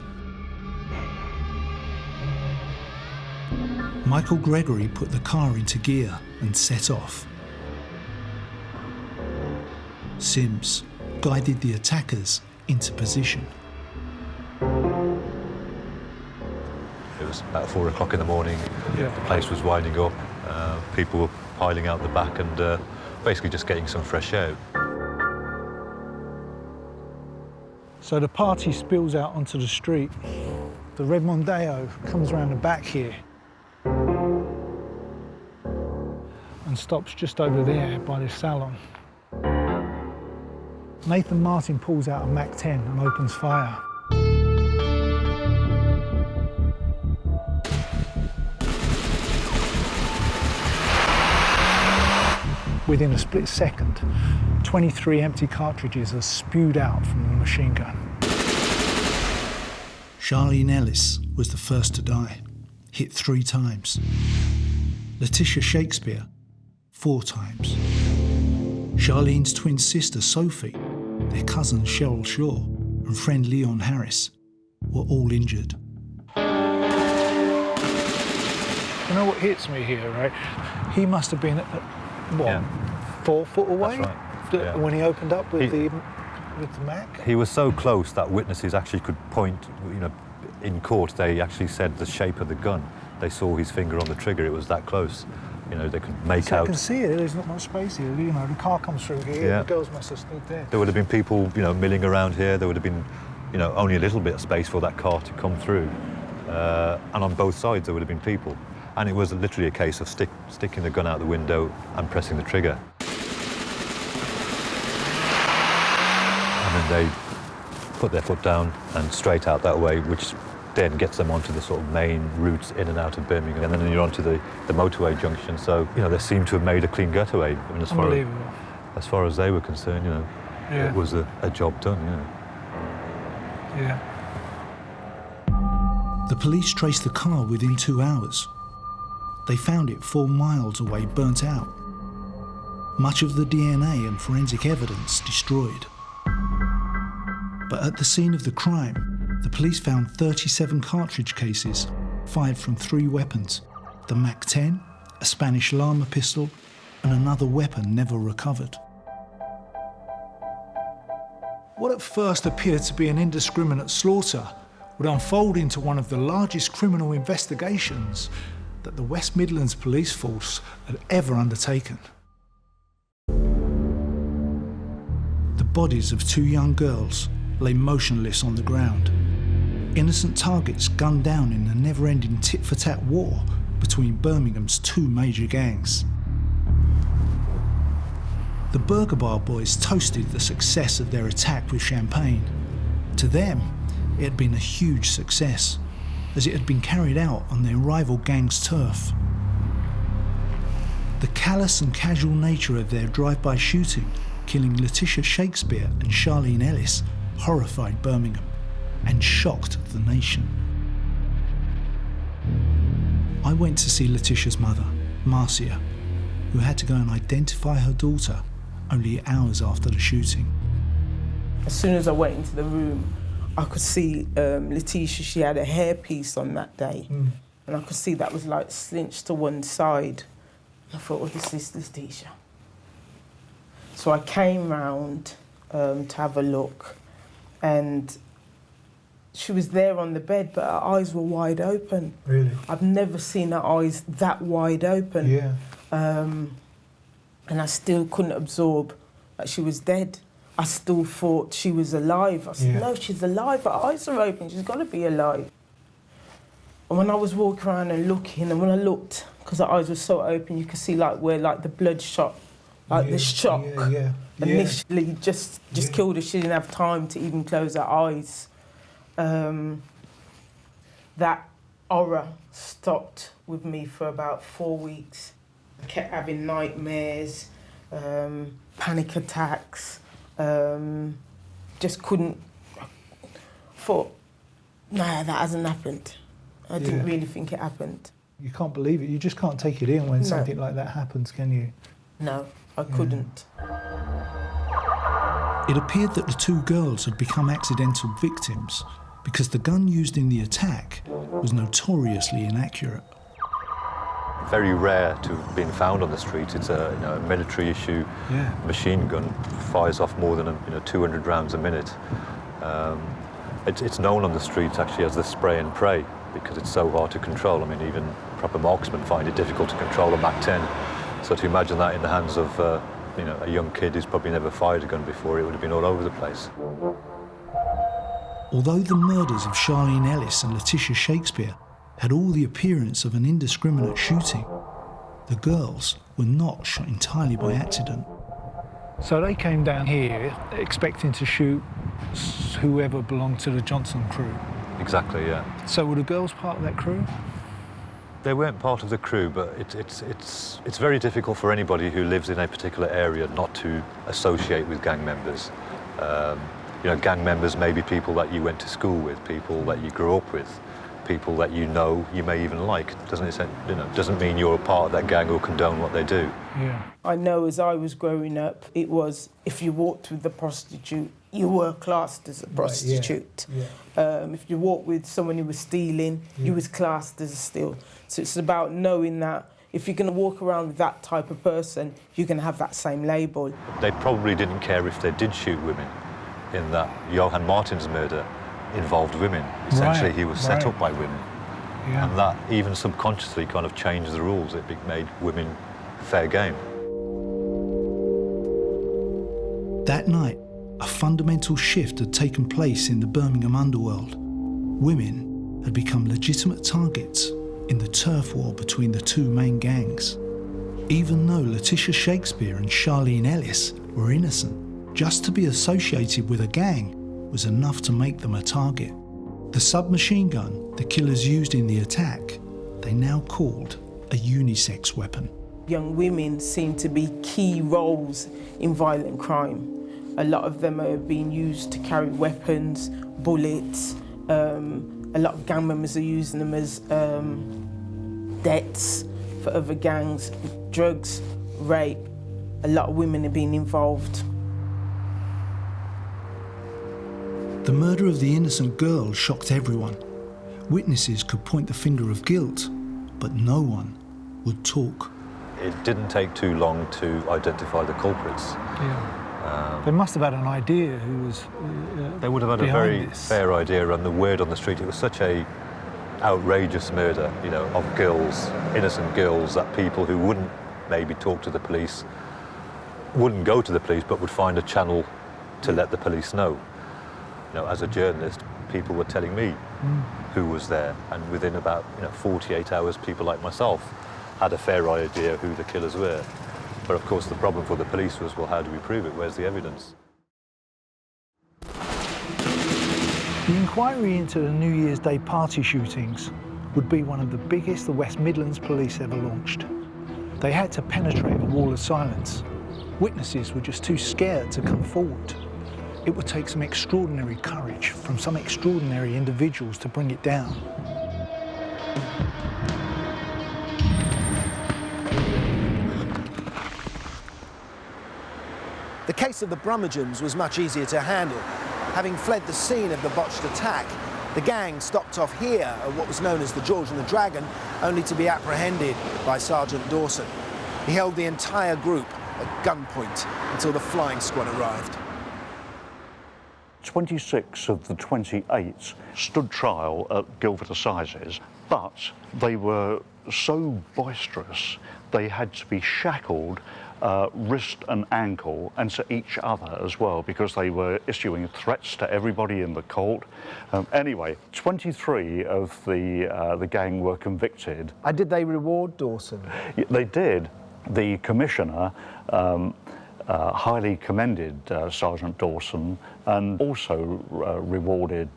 Michael Gregory put the car into gear and set off. Sims guided the attackers into position. It was about 4 o'clock in the morning. The place was winding up. People were piling out the back and basically just getting some fresh air. So the party spills out onto the street. The red Mondeo comes around the back here and stops just over there by this salon. Nathan Martin pulls out a Mac 10 and opens fire. Within a split second, 23 empty cartridges are spewed out from the machine gun. Charlene Ellis was the first to die, hit 3 times. Letitia Shakespeare, 4 times. Charlene's twin sister Sophie, their cousin Cheryl Shaw, and friend Leon Harris were all injured. You know what hits me here, right? He must have been, what, 4 foot away? That's right. Yeah. When he opened up with the Mac? He was so close that witnesses actually could point, you know, in court they actually said the shape of the gun. They saw his finger on the trigger, it was that close. You know, they could make out... I can see it, there's not much space here. You know, the car comes through here, Yeah. the girls must have stood there. There would have been people, you know, milling around here. There would have been, you know, only a little bit of space for that car to come through. And on both sides there would have been people. And it was literally a case of sticking the gun out the window and pressing the trigger. And then they put their foot down and straight out that way, which then gets them onto the sort of main routes in and out of Birmingham. And then you're onto the motorway junction. So, you know, they seem to have made a clean getaway. I mean, as far as they were concerned, you know, Yeah. it was a job done, you know. Yeah. The police traced the car within 2 hours. They found it 4 miles away, burnt out. Much of the DNA and forensic evidence destroyed. But at the scene of the crime, the police found 37 cartridge cases fired from 3 weapons: the Mac-10, a Spanish Llama pistol, and another weapon never recovered. What at first appeared to be an indiscriminate slaughter would unfold into one of the largest criminal investigations that the West Midlands Police Force had ever undertaken. The bodies of 2 young girls lay motionless on the ground. Innocent targets gunned down in the never-ending tit-for-tat war between Birmingham's 2 major gangs. The Burger Bar boys toasted the success of their attack with champagne. To them, it had been a huge success, as it had been carried out on their rival gang's turf. The callous and casual nature of their drive-by shooting, killing Letitia Shakespeare and Charlene Ellis, horrified Birmingham and shocked the nation. I went to see Letitia's mother, Marcia, who had to go and identify her daughter only hours after the shooting. As soon as I went into the room, I could see Letitia, she had a hairpiece on that day. And I could see that was like slinched to one side. I thought, well, this is Letitia. So I came round to have a look, and she was there on the bed, but her eyes were wide open. Really? I've never seen her eyes that wide open. Yeah. And I still couldn't absorb that she was dead. I still thought she was alive. I said, no, she's alive. Her eyes are open. She's got to be alive. And when I was walking around and looking, and when I looked, because her eyes were so open, you could see like where like the blood shot, like the shock initially just killed her. She didn't have time to even close her eyes. That horror stopped with me for about 4 weeks. I kept having nightmares, panic attacks, just couldn't. Thought, nah, that hasn't happened. I didn't really think it happened. You can't believe it. You just can't take it in when something like that happens, can you? No, I couldn't. It appeared that the 2 girls had become accidental victims because the gun used in the attack was notoriously inaccurate. Very rare to have been found on the street. It's a, you know, a military issue machine gun, fires off more than 200 rounds a minute. It's known on the streets actually as the spray and pray because it's so hard to control. I mean, even proper marksmen find it difficult to control a Mac-10. So to imagine that in the hands of a young kid who's probably never fired a gun before, it would have been all over the place. Although the murders of Charlene Ellis and Letitia Shakespeare had all the appearance of an indiscriminate shooting, the girls were not shot entirely by accident. So they came down here expecting to shoot whoever belonged to the Johnson crew. Exactly, yeah. So were the girls part of that crew? They weren't part of the crew, but it's very difficult for anybody who lives in a particular area not to associate with gang members. Gang members may be people that you went to school with, people that you grew up with, people that you know, you may even like. Doesn't mean you're a part of that gang or condone what they do. Yeah. I know as I was growing up, it was if you walked with a prostitute, you were classed as a prostitute. Right, yeah. If you walked with someone who was stealing, you was classed as a steal. So it's about knowing that if you're going to walk around with that type of person, you're going to have that same label. They probably didn't care if they did shoot women, in that Johan Martin's murder involved women. Essentially, he was set up by women. Yeah. And that even subconsciously kind of changed the rules. It made women fair game. That night, a fundamental shift had taken place in the Birmingham underworld. Women had become legitimate targets in the turf war between the two main gangs. Even though Letitia Shakespeare and Charlene Ellis were innocent, just to be associated with a gang was enough to make them a target. The submachine gun the killers used in the attack, they now called a unisex weapon. Young women seem to be key roles in violent crime. A lot of them are being used to carry weapons, bullets. A lot of gang members are using them as debts for other gangs, drugs, rape. A lot of women are being involved. The murder of the innocent girl shocked everyone. Witnesses could point the finger of guilt, but no one would talk. It didn't take too long to identify the culprits. Yeah. They must have had an idea who was They would have had a very fair idea, and the word on the street, it was such a outrageous murder, you know, of girls, innocent girls, that people who wouldn't maybe talk to the police, wouldn't go to the police, but would find a channel to let the police know. You know, as a journalist, people were telling me who was there, and within about 48 hours, people like myself had a fair idea who the killers were. But of course, the problem for the police was, well, how do we prove it? Where's the evidence? The inquiry into the New Year's Day party shootings would be one of the biggest the West Midlands police ever launched. They had to penetrate a wall of silence. Witnesses were just too scared to come forward. It would take some extraordinary courage from some extraordinary individuals to bring it down. The case of the Brummagem was much easier to handle. Having fled the scene of the botched attack, the gang stopped off here at what was known as the George and the Dragon, only to be apprehended by Sergeant Dawson. He held the entire group at gunpoint until the flying squad arrived. 26 of the 28 stood trial at Guildford Assizes, but they were so boisterous they had to be shackled wrist and ankle, and to each other as well, because they were issuing threats to everybody in the court. Anyway, 23 of the gang were convicted. And did they reward Dawson? They did. The commissioner highly commended Sergeant Dawson, and also rewarded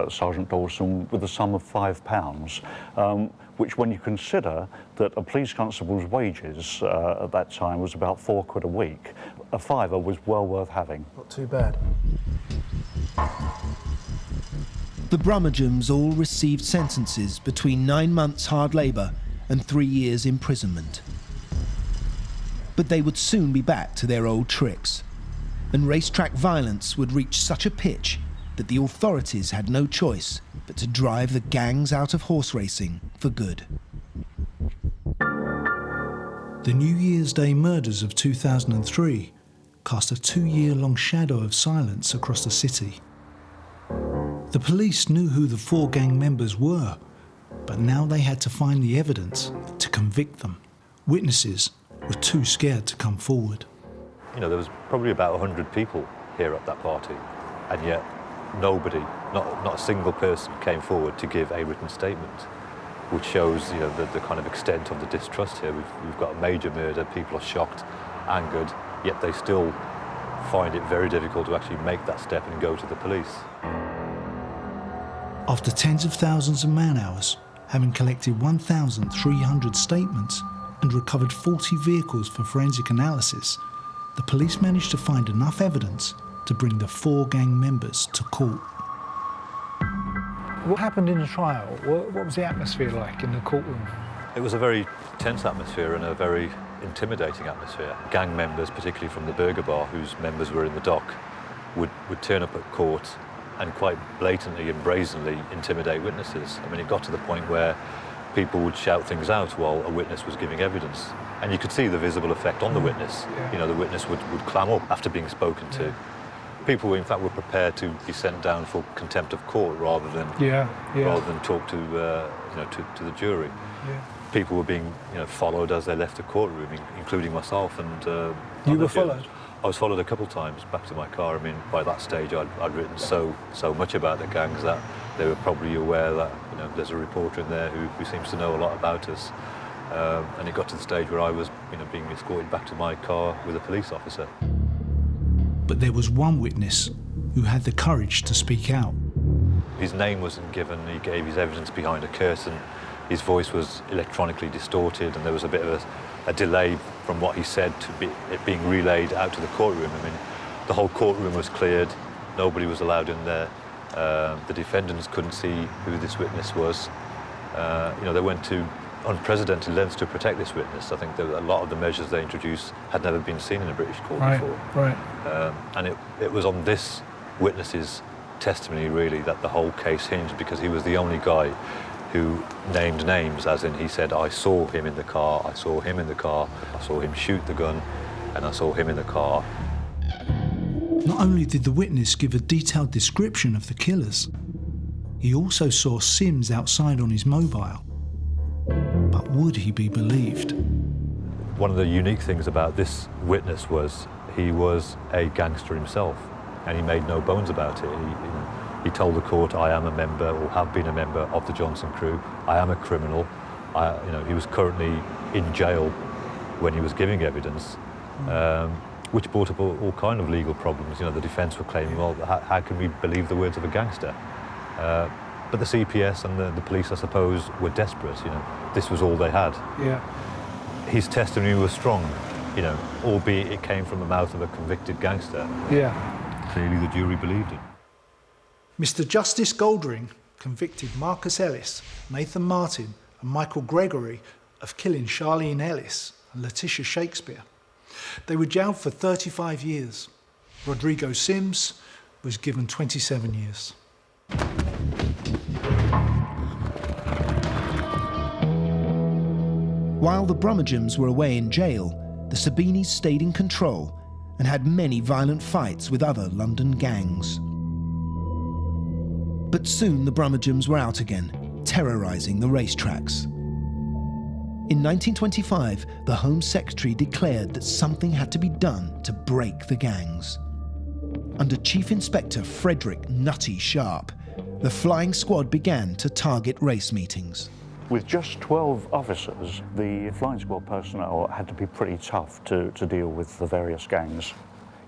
Sergeant Dawson with a sum of £5, which, when you consider that a police constable's wages at that time was about £4 a week, a fiver was well worth having. Not too bad. The Brummagems all received sentences between 9 months hard labour and 3 years imprisonment. But they would soon be back to their old tricks, and racetrack violence would reach such a pitch that the authorities had no choice but to drive the gangs out of horse racing for good. The New Year's Day murders of 2003 cast a 2-year-long shadow of silence across the city. The police knew who the 4 gang members were, but now they had to find the evidence to convict them. Witnesses were too scared to come forward. You know, there was probably about 100 people here at that party, and yet nobody, not a single person, came forward to give a written statement, which shows, you know, the kind of extent of the distrust here. We've got a major murder, people are shocked, angered, yet they still find it very difficult to actually make that step and go to the police. After tens of thousands of man-hours, having collected 1,300 statements and recovered 40 vehicles for forensic analysis, the police managed to find enough evidence to bring the 4 gang members to court. What happened in the trial? What was the atmosphere like in the courtroom? It was a very tense atmosphere and a very intimidating atmosphere. Gang members, particularly from the Burger Bar, whose members were in the dock, would turn up at court and quite blatantly and brazenly intimidate witnesses. I mean, it got to the point where people would shout things out while a witness was giving evidence. And you could see the visible effect on the witness. Yeah. You know, the witness would clam up after being spoken to. People, in fact, were prepared to be sent down for contempt of court rather than talk to to the jury. Yeah. People were being followed as they left the courtroom, including myself. And you were followed? I was followed a couple of times back to my car. I mean, by that stage, I'd written so much about the gangs that they were probably aware that there's a reporter in there who seems to know a lot about us. And it got to the stage where I was being escorted back to my car with a police officer. But there was one witness who had the courage to speak out. His name wasn't given, he gave his evidence behind a curtain. His voice was electronically distorted, and there was a bit of a delay from what he said to it being relayed out to the courtroom. I mean, the whole courtroom was cleared, nobody was allowed in there. The defendants couldn't see who this witness was. They went to unprecedented lengths to protect this witness. I think that a lot of the measures they introduced had never been seen in a British court before. Right. And it was on this witness's testimony, really, that the whole case hinged, because he was the only guy who named names, as in he said, I saw him in the car, I saw him in the car, I saw him shoot the gun, and I saw him in the car. Not only did the witness give a detailed description of the killers, he also saw Sims outside on his mobile. But would he be believed? One of the unique things about this witness was he was a gangster himself, and he made no bones about it. He told the court, I am a member, or have been a member, of the Johnson crew. I am a criminal. He was currently in jail when he was giving evidence, which brought up all kind of legal problems. The defence were claiming, well, how can we believe the words of a gangster? But the CPS and the police, I suppose, were desperate. This was all they had. Yeah. His testimony was strong, albeit it came from the mouth of a convicted gangster. Yeah. Clearly the jury believed it. Mr. Justice Goldring convicted Marcus Ellis, Nathan Martin and Michael Gregory of killing Charlene Ellis and Letitia Shakespeare. They were jailed for 35 years. Rodrigo Sims was given 27 years. While the Brummagem were away in jail, the Sabinis stayed in control and had many violent fights with other London gangs. But soon the Brummagem were out again, terrorising the racetracks. In 1925, the Home Secretary declared that something had to be done to break the gangs. Under Chief Inspector Frederick Nutty Sharp, the flying squad began to target race meetings. With just 12 officers, the flying squad personnel had to be pretty tough to deal with the various gangs.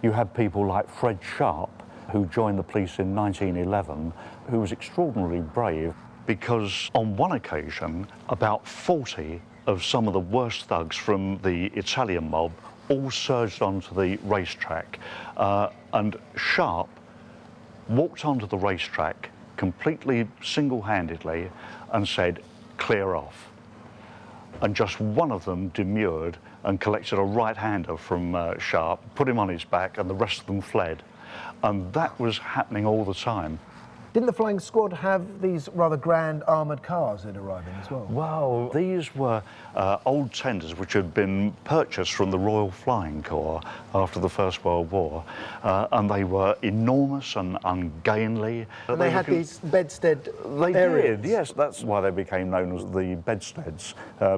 You had people like Fred Sharp, who joined the police in 1911, who was extraordinarily brave because on one occasion, about 40 of some of the worst thugs from the Italian mob all surged onto the racetrack. And Sharp walked onto the racetrack completely single-handedly and said, clear off. And just one of them demurred and collected a right-hander from Sharp, put him on his back, and the rest of them fled. And that was happening all the time. Didn't the flying squad have these rather grand armoured cars they'd arrive in as well? Well, these were old tenders which had been purchased from the Royal Flying Corps after the First World War, and they were enormous and ungainly. And they had these bedstead They aerials. did, yes. That's why they became known as the bedsteads,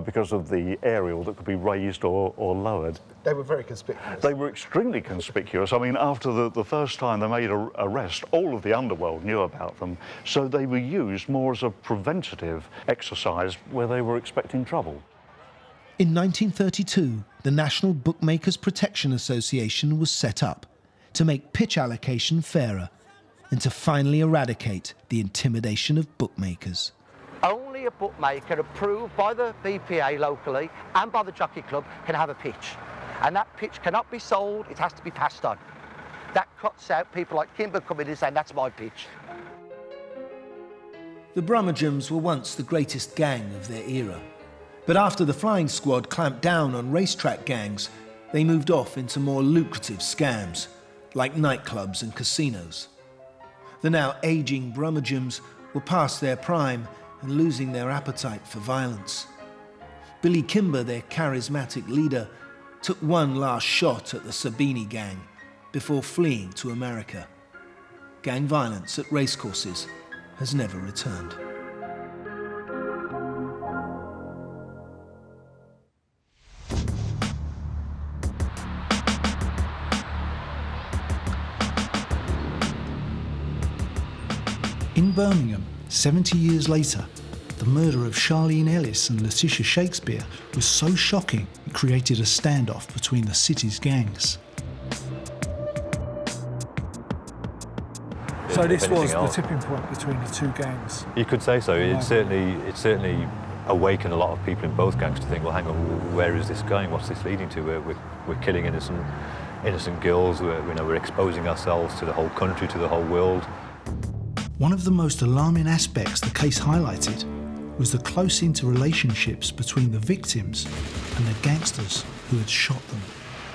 because of the aerial that could be raised or lowered. They were very conspicuous. They were extremely conspicuous. I mean, after the first time they made an arrest, all of the underworld knew about them. So they were used more as a preventative exercise where they were expecting trouble. In 1932, the National Bookmakers Protection Association was set up to make pitch allocation fairer and to finally eradicate the intimidation of bookmakers. Only a bookmaker approved by the BPA locally and by the Jockey Club can have a pitch. And that pitch cannot be sold, it has to be passed on. That cuts out people like Kimber coming in and saying, that's my pitch. The Brummagem were once the greatest gang of their era. But after the Flying Squad clamped down on racetrack gangs, they moved off into more lucrative scams, like nightclubs and casinos. The now aging Brummagem were past their prime and losing their appetite for violence. Billy Kimber, their charismatic leader, took one last shot at the Sabini gang before fleeing to America. Gang violence at racecourses has never returned. In Birmingham, 70 years later, the murder of Charlene Ellis and Letitia Shakespeare was so shocking it created a standoff between the city's gangs. So this was the tipping point between the two gangs? You could say so. It certainly awakened a lot of people in both gangs to think, well, hang on, where is this going? What's this leading to? We're killing innocent girls. We're exposing ourselves to the whole country, to the whole world. One of the most alarming aspects the case highlighted was the close interrelationships between the victims and the gangsters who had shot them.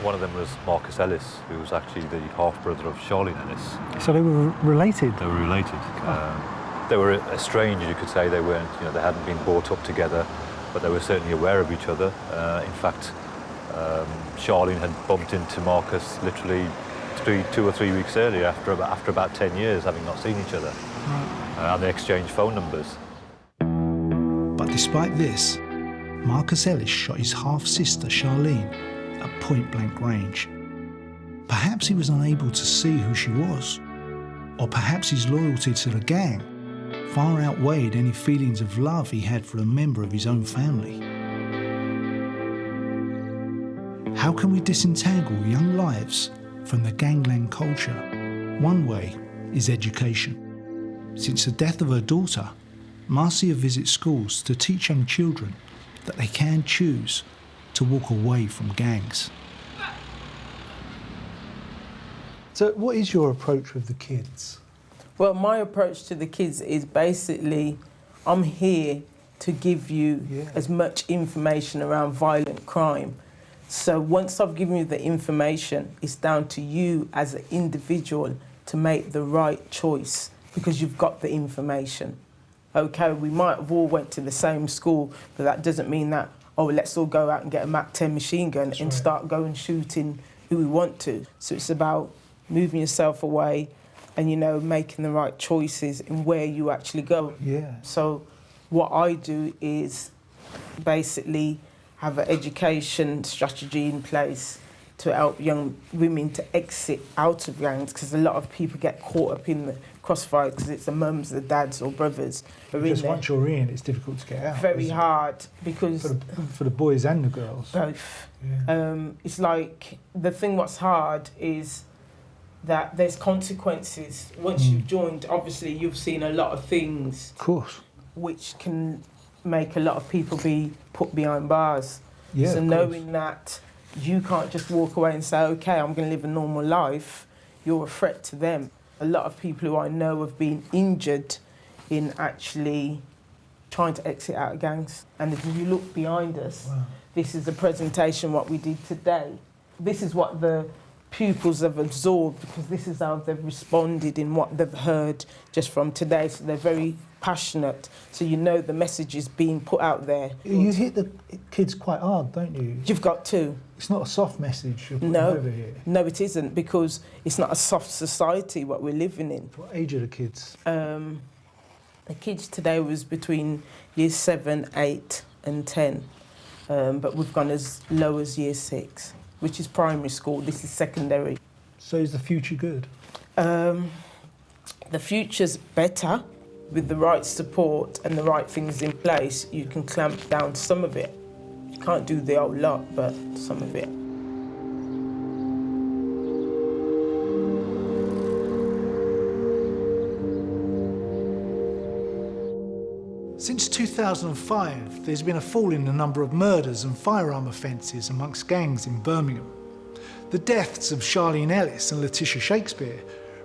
One of them was Marcus Ellis, who was actually the half-brother of Charlene Ellis. So they were related? They were related. They were estranged, you could say. They weren't, they hadn't been brought up together, but they were certainly aware of each other. In fact, Charlene had bumped into Marcus literally 2 or 3 weeks earlier, after about 10 years, having not seen each other. Right. And they exchanged phone numbers. But despite this, Marcus Ellis shot his half-sister Charlene at point-blank range. Perhaps he was unable to see who she was, or perhaps his loyalty to the gang far outweighed any feelings of love he had for a member of his own family. How can we disentangle young lives from the gangland culture? One way is education. Since the death of her daughter, Marcia visits schools to teach young children that they can choose to walk away from gangs. So what is your approach with the kids? Well, my approach to the kids is basically, I'm here to give you as much information around violent crime. So once I've given you the information, it's down to you as an individual to make the right choice because you've got the information. Okay, we might have all went to the same school, but that doesn't mean that, oh, let's all go out and get a Mac-10 machine gun and start going shooting who we want to. So it's about moving yourself away and, making the right choices in where you actually go. Yeah. So what I do is basically have an education strategy in place to help young women to exit out of gangs, because a lot of people get caught up in the crossfire because it's the mums, the dads or brothers who are in there. Once you're in, it's difficult to get out. Very hard, because... For the boys and the girls. Both. Yeah. It's like, the thing what's hard is that there's consequences. Once you've joined, obviously you've seen a lot of things. Of course. Which can make a lot of people be put behind bars. Yeah, so knowing that you can't just walk away and say, okay, I'm going to live a normal life, you're a threat to them. A lot of people who I know have been injured in actually trying to exit out of gangs. And if you look behind us, this is a presentation what we did today. This is what the pupils have absorbed, because this is how they've responded in what they've heard just from today. So they're very passionate. So the message is being put out there. You hit the kids quite hard, don't you? You've got to. It's not a soft message you're putting over here. No, it isn't, because it's not a soft society what we're living in. What age are the kids? The kids today was between year 7, 8 and 10. But we've gone as low as year 6, which is primary school. This is secondary. So is the future good? The future's better. With the right support and the right things in place, you can clamp down some of it. You can't do the whole lot, but some of it. Since 2005, there's been a fall in the number of murders and firearm offences amongst gangs in Birmingham. The deaths of Charlene Ellis and Letitia Shakespeare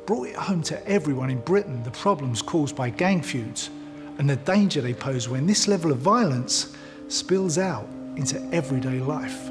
brought it home to everyone in Britain the problems caused by gang feuds and the danger they pose when this level of violence spills out into everyday life.